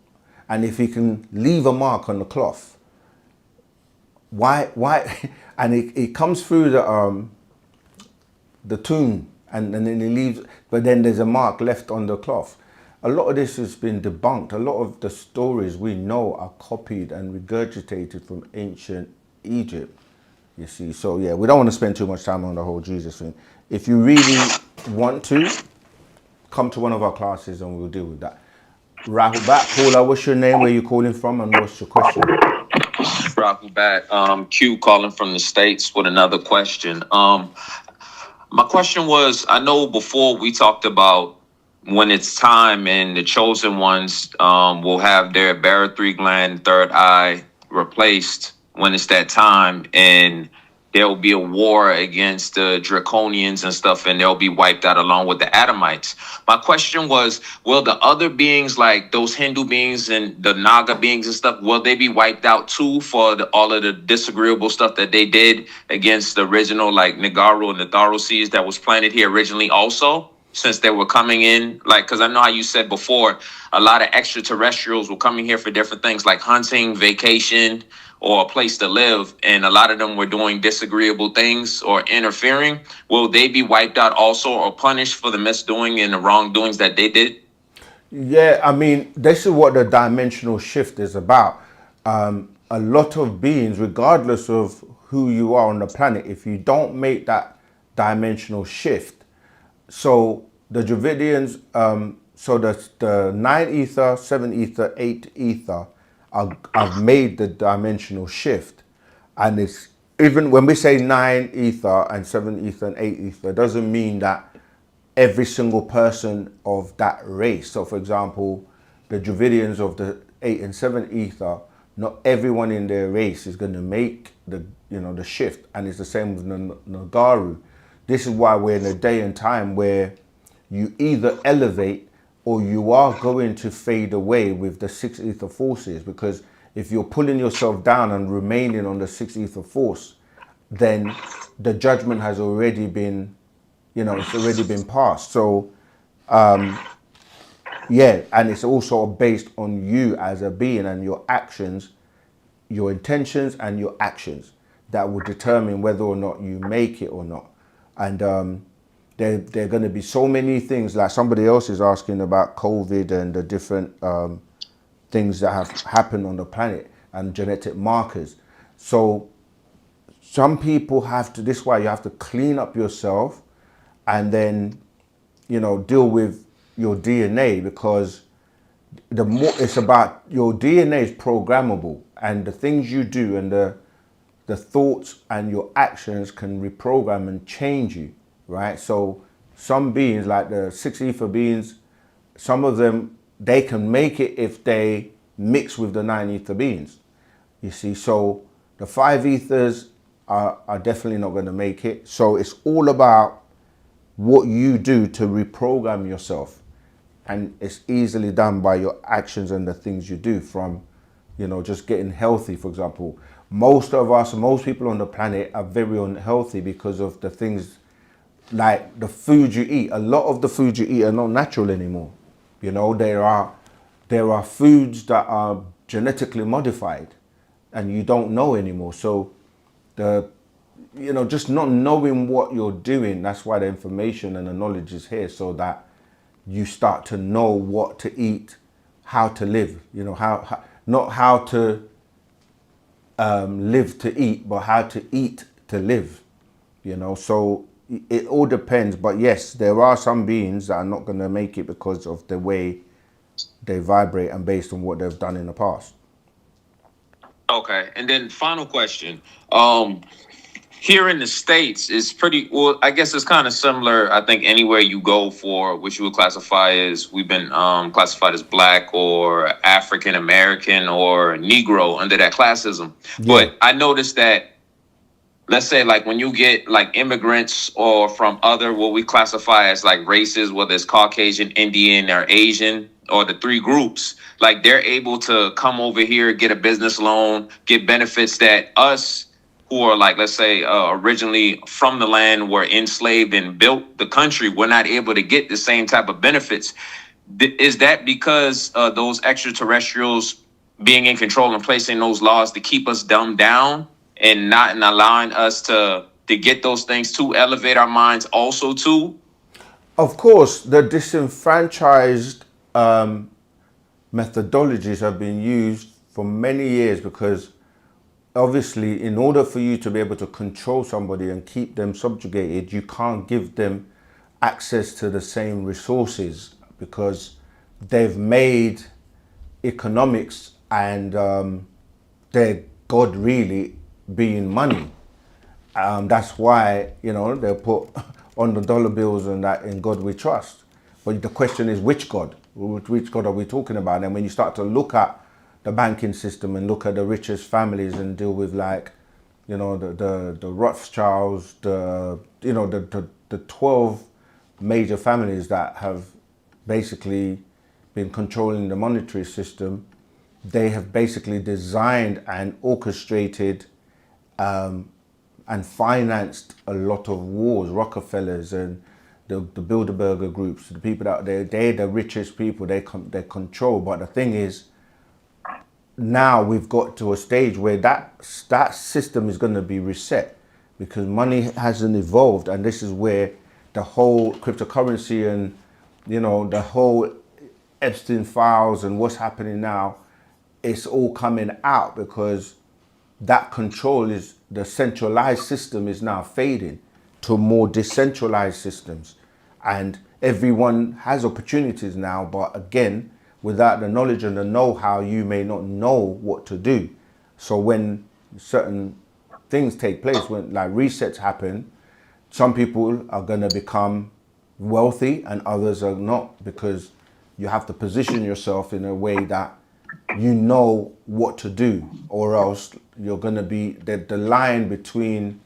And if he can leave a mark on the cloth, why? And it comes through the tomb, and then he leaves, but then there's a mark left on the cloth. A lot of this has been debunked. A lot of the stories we know are copied and regurgitated from ancient Egypt, you see. So yeah, we don't want to spend too much time on the whole Jesus thing. If you really want to, come to one of our classes and we'll deal with that. Rahubat, caller, what's your name, where you calling from, and what's your question? Rahubat, Q calling from the States with another question. My question was, I know before we talked about when it's time and the chosen ones will have their barothry gland, third eye replaced when it's that time, and there will be a war against the draconians and stuff, and they'll be wiped out along with the Adamites. My question was, will the other beings, like those Hindu beings and the Naga beings and stuff, will they be wiped out too for all of the disagreeable stuff that they did against the original, like Nagaru and the Tharo seeds that was planted here originally also, since they were coming in? Like, because I know how you said before, a lot of extraterrestrials were coming here for different things like hunting, vacation, or a place to live, and a lot of them were doing disagreeable things or interfering. Will they be wiped out also, or punished for the misdoing and the wrongdoings that they did? Yeah, I mean, this is what the dimensional shift is about. A lot of beings, regardless of who you are on the planet, if you don't make that dimensional shift, so the Dravidians, so the 9 ether, 7 ether, 8 ether, I've made the dimensional shift. And it's, even when we say 9 ether and 7 ether and 8 ether, it doesn't mean that every single person of that race. So for example, the Dravidians of the 8 and 7 ether, not everyone in their race is going to make the shift. And it's the same with Nagaru. This is why we're in a day and time where you either elevate or you are going to fade away with the 6 ether forces, because if you're pulling yourself down and remaining on the 6 ether force, then the judgment has already been, it's already been passed. So Yeah, and it's also based on you as a being and your actions, your intentions and your actions that will determine whether or not you make it or not. And there are going to be so many things, like somebody else is asking about COVID and the different things that have happened on the planet and genetic markers. So some people have to, this is why you have to clean up yourself and then, you know, deal with your DNA, because the more it's about, your DNA is programmable, and the things you do and the thoughts and your actions can reprogram and change you, right? So some beings, like the 6 ether beings, some of them, they can make it if they mix with the 9 ether beings, you see. So the 5 ethers are definitely not going to make it. So it's all about what you do to reprogram yourself, and it's easily done by your actions and the things you do, from, you know, just getting healthy. For example, most people on the planet are very unhealthy because of the things, like the food you eat. A lot of the food you eat are not natural anymore. You know, there are foods that are genetically modified and you don't know anymore. So you know, just not knowing what you're doing, that's why the information and the knowledge is here, so that you start to know what to eat, how to live, you know, how not how to live to eat, but how to eat to live, you know. So it all depends. But yes, there are some beings that are not going to make it because of the way they vibrate and based on what they've done in the past. Okay, and then final question. Here in the States is pretty well, I guess it's kind of similar. I think anywhere you go for which you would classify as, we've been classified as Black or African American or Negro under that classism. Yeah. But I noticed that, let's say, like when you get like immigrants or from other what we classify as like races, whether it's Caucasian, Indian, or Asian, or the three groups, like they're able to come over here, get a business loan, get benefits that us who are, like, let's say, originally from the land, were enslaved and built the country, we're not able to get the same type of benefits. Is that because those extraterrestrials being in control and placing those laws to keep us dumbed down and not allowing us to get those things, to elevate our minds also too? Of course, the disenfranchised methodologies have been used for many years, because obviously, in order for you to be able to control somebody and keep them subjugated, you can't give them access to the same resources, because they've made economics and their God really being money. That's why, you know, they put on the dollar bills and that, "In God we trust." But the question is, which God? Which God are we talking about? And when you start to look at the banking system and look at the richest families and deal with, like, you know, the Rothschilds, the 12 major families that have basically been controlling the monetary system, they have basically designed and orchestrated and financed a lot of wars. Rockefellers and the Bilderberger groups, the people that they're the richest people, they control. But the thing is, now we've got to a stage where that system is going to be reset, because money hasn't evolved, and this is where the whole cryptocurrency and, you know, the whole Epstein files and what's happening now, it's all coming out, because that control is, the centralized system is now fading to more decentralized systems, and everyone has opportunities now, but again, without the knowledge and the know-how, you may not know what to do. So when certain things take place, when like resets happen, some people are going to become wealthy and others are not, because you have to position yourself in a way that you know what to do, or else you're going to be, the line between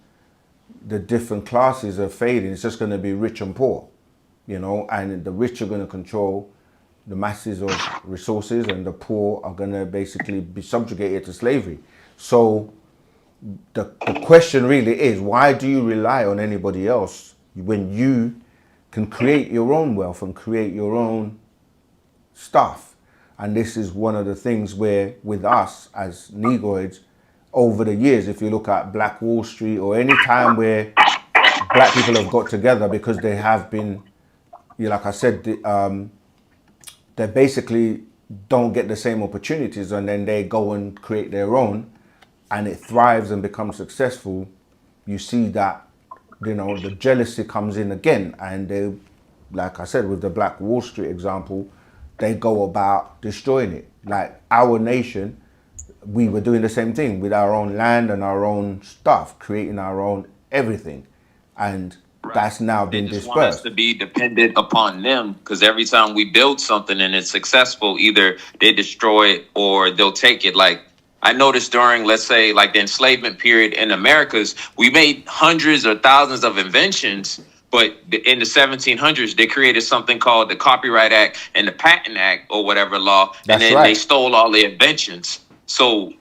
the different classes are fading. It's just going to be rich and poor, you know, and the rich are going to control the masses of resources, and the poor are going to basically be subjugated to slavery. So the question really is, why do you rely on anybody else when you can create your own wealth and create your own stuff. And this is one of the things where with us as Negroids, over the years, if you look at Black Wall Street or any time where black people have got together, because they have been, like I said, they basically don't get the same opportunities, and then they go and create their own, and it thrives and becomes successful. You see that, the jealousy comes in again, and they, like I said, with the Black Wall Street example, they go about destroying it. Like our nation, we were doing the same thing with our own land and our own stuff, creating our own everything. And that's now been They just want us dispersed. to be dependent upon them, because every time we build something and it's successful, either they destroy it or they'll take it. Like I noticed during, let's say, like the enslavement period in Americas, we made hundreds or thousands of inventions, but in the 1700s, they created something called the Copyright Act and the Patent Act or whatever law, That's and then right. they stole all the inventions. So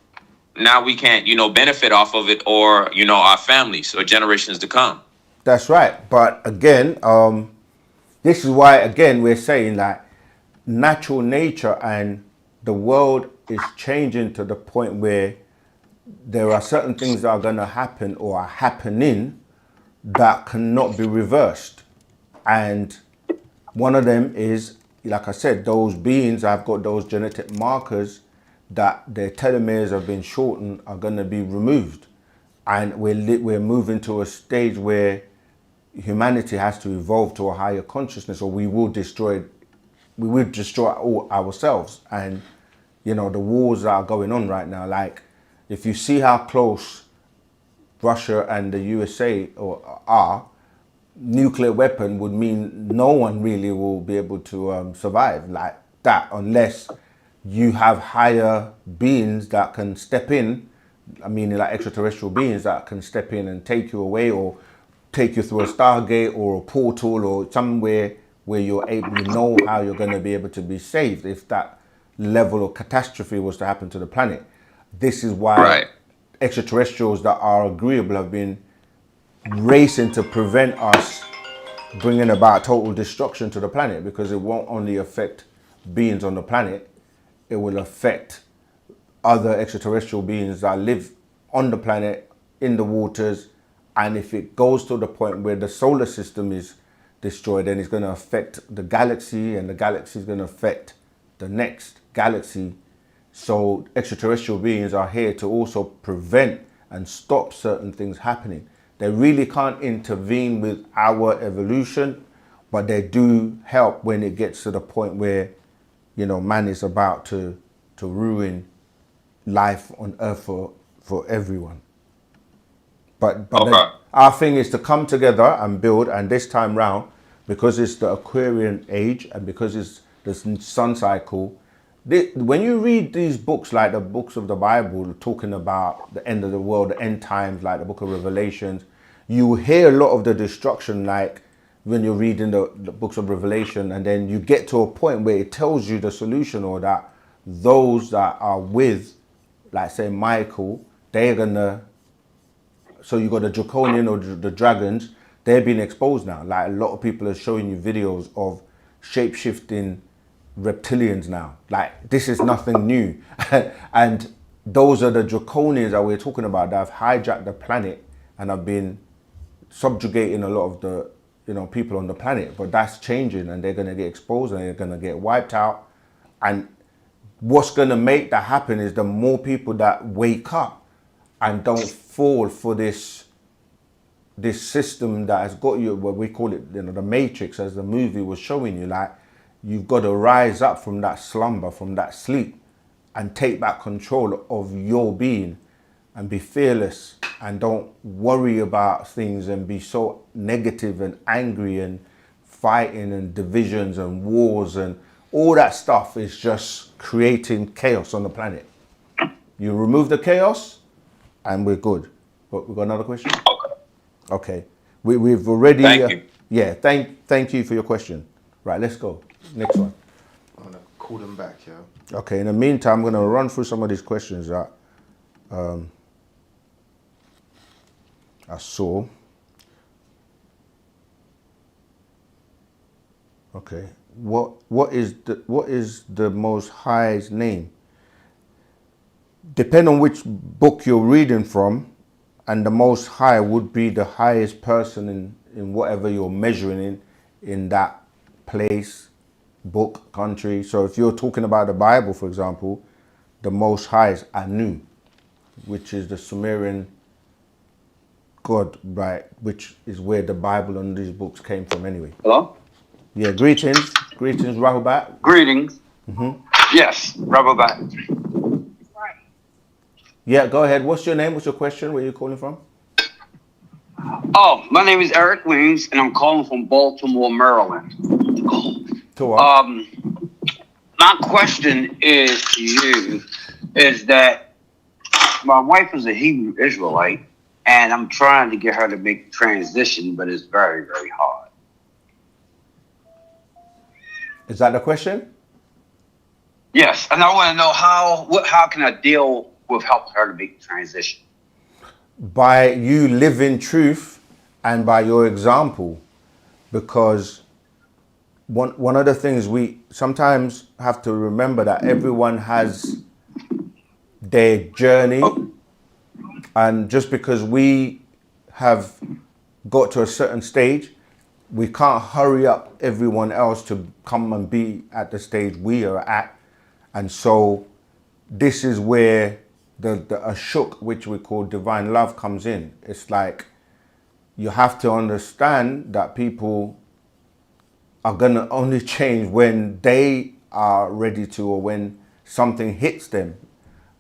now we can't, benefit off of it, or, our families or generations to come. That's right. But again, this is why, again, we're saying that natural nature and the world is changing to the point where there are certain things that are going to happen or are happening that cannot be reversed. And one of them is, like I said, those beings have got those genetic markers that their telomeres have been shortened are going to be removed. And we're moving to a stage where humanity has to evolve to a higher consciousness, or we will destroy all ourselves. And the wars that are going on right now, like if you see how close Russia and the USA are, nuclear weapon would mean no one really will be able to survive like that, unless you have higher beings that can step in. I mean, like extraterrestrial beings that can step in and take you away, or take you through a stargate or a portal or somewhere where you know how you're going to be able to be saved if that level of catastrophe was to happen to the planet. This is why extraterrestrials that are agreeable have been racing to prevent us bringing about total destruction to the planet, because it won't only affect beings on the planet, it will affect other extraterrestrial beings that live on the planet, in the waters. And if it goes to the point where the solar system is destroyed, then it's going to affect the galaxy, and the galaxy is going to affect the next galaxy. So extraterrestrial beings are here to also prevent and stop certain things happening. They really can't intervene with our evolution, but they do help when it gets to the point where, man is about to ruin life on Earth for everyone. But our thing is to come together and build, and this time round, because it's the Aquarian age and because it's the sun cycle, when you read these books, like the books of the Bible talking about the end of the world, the end times, like the book of Revelations, you hear a lot of the destruction, like when you're reading the books of Revelation, and then you get to a point where it tells you the solution, or that those that are with, like say Michael, they're gonna, so you got the draconian or the dragons, they're being exposed now. Like a lot of people are showing you videos of shape-shifting reptilians now. Like this is nothing new. And those are the draconians that we're talking about, that have hijacked the planet and have been subjugating a lot of the people on the planet. But that's changing, and they're going to get exposed and they're going to get wiped out. And what's going to make that happen is the more people that wake up and don't fall for this system that has got you, what we call it, the Matrix, as the movie was showing you. Like, you've got to rise up from that slumber, from that sleep, and take back control of your being, and be fearless, and don't worry about things and be so negative and angry and fighting and divisions and wars and all that stuff is just creating chaos on the planet. You remove the chaos and we're good. But we got another question? Okay. We've already... Thank you. Yeah, thank you for your question. Right, let's go. Next one. I'm gonna call them back, yeah. Okay, in the meantime, I'm gonna run through some of these questions that I saw. Okay, what is the Most High's name? Depending on which book you're reading from, and the Most High would be the highest person in whatever you're measuring in that place, book, country. So if you're talking about the Bible, for example, the Most High is Anu, which is the Sumerian God, right? Which is where the Bible and these books came from anyway. Hello? Yeah, greetings, Rahubat. Greetings. Yes, Rabobat. Yeah, go ahead. What's your name? What's your question? Where are you calling from? Oh, my name is Eric Williams, and I'm calling from Baltimore, Maryland. My question is to you is that my wife is a Hebrew Israelite, and I'm trying to get her to make the transition, but it's very, very hard. Is that the question? Yes, and I want to know how can I deal with helping her to make the transition? By you living truth and by your example, because one of the things we sometimes have to remember that everyone has their journey, and just because we have got to a certain stage, we can't hurry up everyone else to come and be at the stage we are at. And so this is where the ashuk, which we call divine love, comes in. It's like you have to understand that people are going to only change when they are ready to, or when something hits them.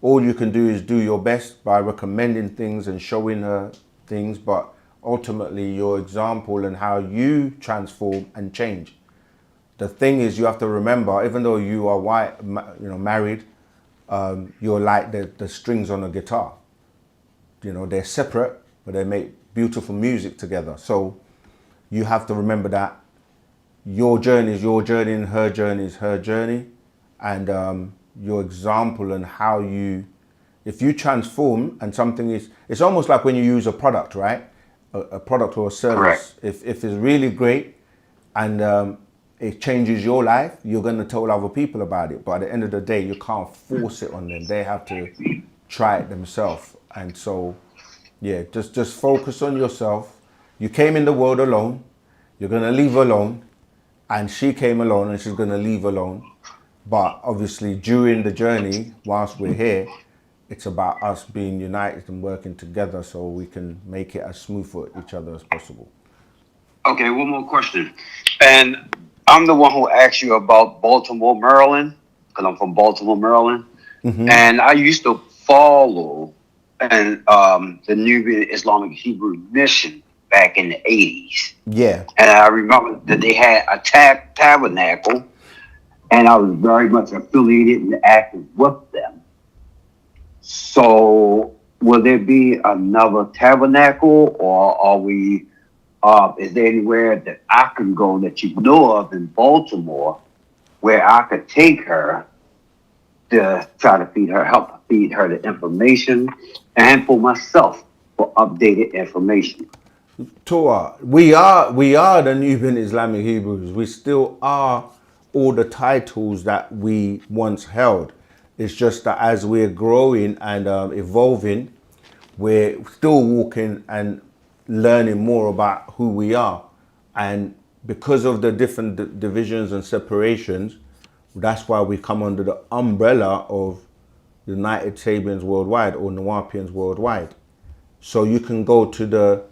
All you can do is do your best by recommending things and showing her things, but ultimately your example and how you transform and change. The thing is, you have to remember, even though you are white, married, you're like the strings on a guitar. They're separate, but they make beautiful music together. So you have to remember that your journey is your journey and her journey is her journey. And your example and how if you transform and something it's almost like when you use a product, right? A product or a service. Correct. If it's really great and it changes your life, you're going to tell other people about it. But at the end of the day, you can't force it on them. They have to try it themselves. And so, yeah, just focus on yourself. You came in the world alone. You're going to leave alone. And she came alone and she's going to leave alone. But obviously, during the journey, whilst we're here, it's about us being united and working together so we can make it as smooth for each other as possible. Okay, one more question. And I'm the one who asked you about Baltimore, Maryland, because I'm from Baltimore, Maryland. Mm-hmm. And I used to follow the Nubian Islamic Hebrew Mission back in the 80s. Yeah. And I remember that they had a tabernacle, and I was very much affiliated and active with them. So will there be another tabernacle, or are we... is there anywhere that I can go that you know of in Baltimore where I could take her to try to help feed her the information, and for myself for updated information? Torah, we are the Nubian Islamic Hebrews. We still are all the titles that we once held. It's just that as we're growing and evolving, we're still walking and learning more about who we are. And because of the different divisions and separations, that's why we come under the umbrella of United Sabians Worldwide or Nuwapians Worldwide. So you can go to the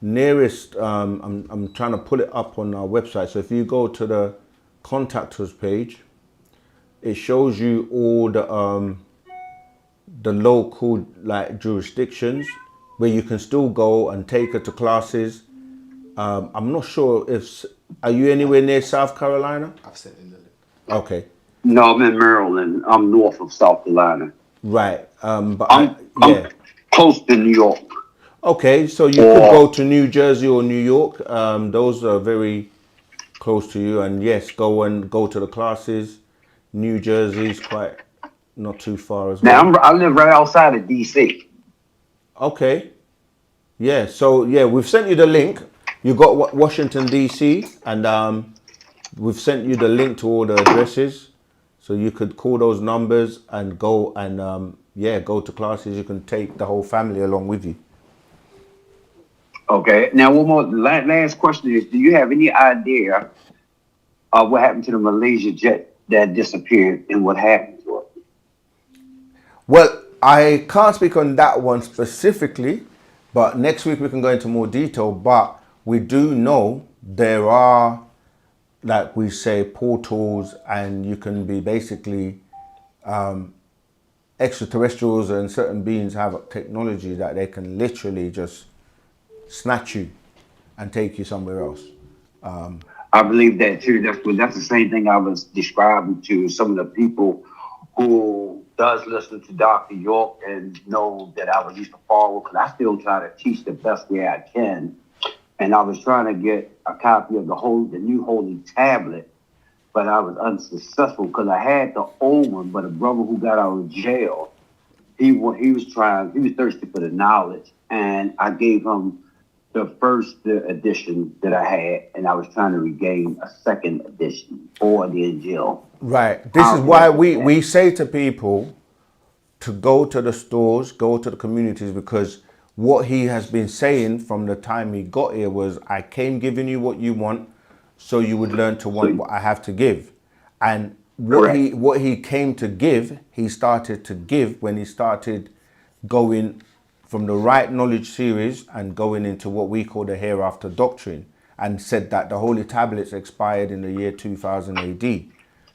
nearest, I'm trying to pull it up on our website. So if you go to the contact us page, it shows you all the local jurisdictions where you can still go and take her to classes. I'm not sure are you anywhere near South Carolina? I've sent in the link. Okay. No, I'm in Maryland. I'm north of South Carolina. Right. But I'm close to New York. Okay, so you could go to New Jersey or New York. Those are very close to you. And yes, go to the classes. New Jersey's quite not too far as well. Now, I live right outside of D.C. Okay. Yeah, so yeah, we've sent you the link. You got Washington, D.C. And we've sent you the link to all the addresses, so you could call those numbers and go and go to classes. You can take the whole family along with you. Okay. Now, one more last question is: do you have any idea of what happened to the Malaysia jet that disappeared and what happened to it? Well, I can't speak on that one specifically, but next week we can go into more detail. But we do know there are, like we say, portals, and you can be basically extraterrestrials, and certain beings have technology that they can literally just snatch you and take you somewhere else. I believe that too. That's the same thing I was describing to some of the people who does listen to Dr. York and know that I was used to follow, because I still try to teach the best way I can. And I was trying to get a copy of the new holy tablet, but I was unsuccessful because I had the old one. But a brother who got out of jail, he was thirsty for the knowledge, and I gave him the first edition that I had, and I was trying to regain a second edition for the jail. Right. This is why we say to people to go to the stores, go to the communities, because what he has been saying from the time he got here was, I came giving you what you want, so you would learn to want what I have to give. And what he came to give, he started to give when he started going from the Right Knowledge series and going into what we call the Hereafter Doctrine, and said that the Holy Tablets expired in the year 2000 AD.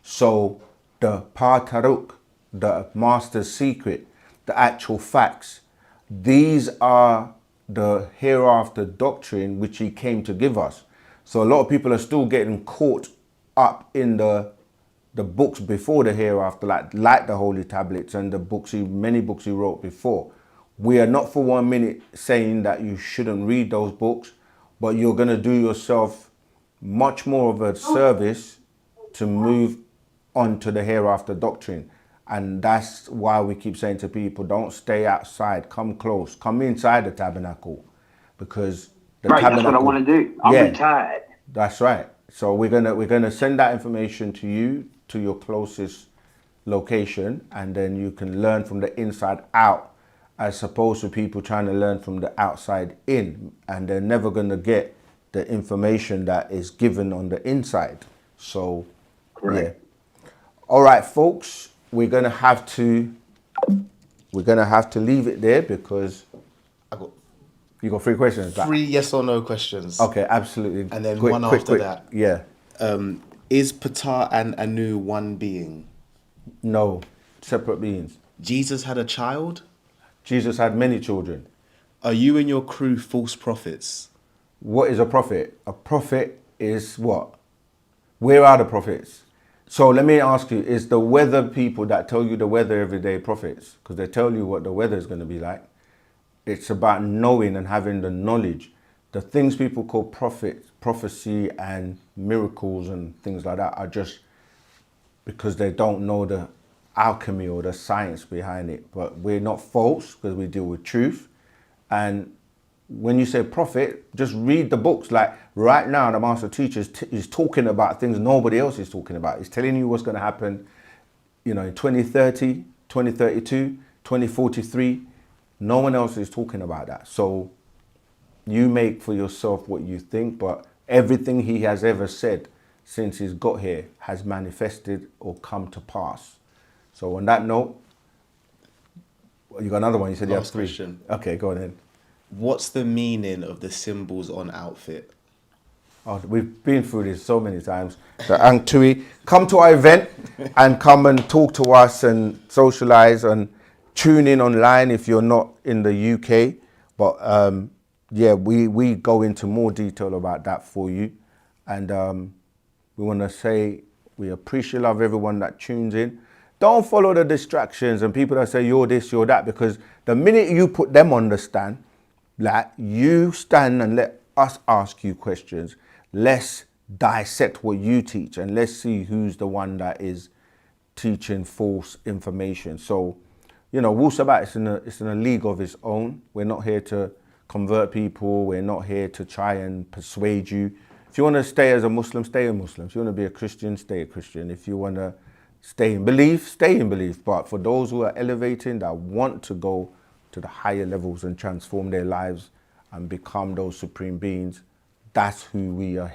So the Pataruk, the Master's Secret, the actual facts, these are the Hereafter Doctrine which he came to give us. So a lot of people are still getting caught up in the books before the Hereafter, like the Holy Tablets and the books, many books he wrote before. We are not for 1 minute saying that you shouldn't read those books, but you're going to do yourself much more of a service to move on to the Hereafter Doctrine. And that's why we keep saying to people, don't stay outside, come close, come inside the tabernacle, because the tabernacle. That's what I want to do. I'm retired. That's right. So we're gonna send that information to you, to your closest location, and then you can learn from the inside out, as opposed to people trying to learn from the outside in, and they're never gonna get the information that is given on the inside. So, yeah. All right, folks, we're gonna have to leave it there, because you got 3 questions. 3 yes or no questions. Okay, absolutely. And then one after that. Yeah. Is Ptah and Anu one being? No, separate beings. Jesus had a child? Jesus had many children. Are you and your crew false prophets? What is a prophet? A prophet is what? Where are the prophets? So let me ask you, is the weather people that tell you the weather every day prophets? Because they tell you what the weather is going to be like. It's about knowing and having the knowledge. The things people call prophecy and miracles and things like that are just because they don't know the alchemy or the science behind it. But we're not false, because we deal with truth. And when you say prophet, just read the books. Like right now, the master teacher is talking about things nobody else is talking about. He's telling you what's going to happen, in 2030, 2032, 2043. No one else is talking about that. So you make for yourself what you think, but everything he has ever said since he's got here has manifested or come to pass. So on that note, you got another one. You said you have 3. Question. Okay, go on then. What's the meaning of the symbols on outfit? Oh, we've been through this so many times. The Angtui, come to our event and come and talk to us and socialize and tune in online if you're not in the UK. But yeah, we go into more detail about that for you. And we want to say we appreciate love everyone that tunes in. Don't follow the distractions and people that say you're this, you're that, because the minute you put them on the stand, like you stand and let us ask you questions. Let's dissect what you teach and let's see who's the one that is teaching false information. So, Wu-Sabat is in a league of its own. We're not here to convert people. We're not here to try and persuade you. If you want to stay as a Muslim, stay a Muslim. If you want to be a Christian, stay a Christian. If you want to stay in belief, stay in belief. But for those who are elevating, that want to go to the higher levels and transform their lives and become those supreme beings, that's who we are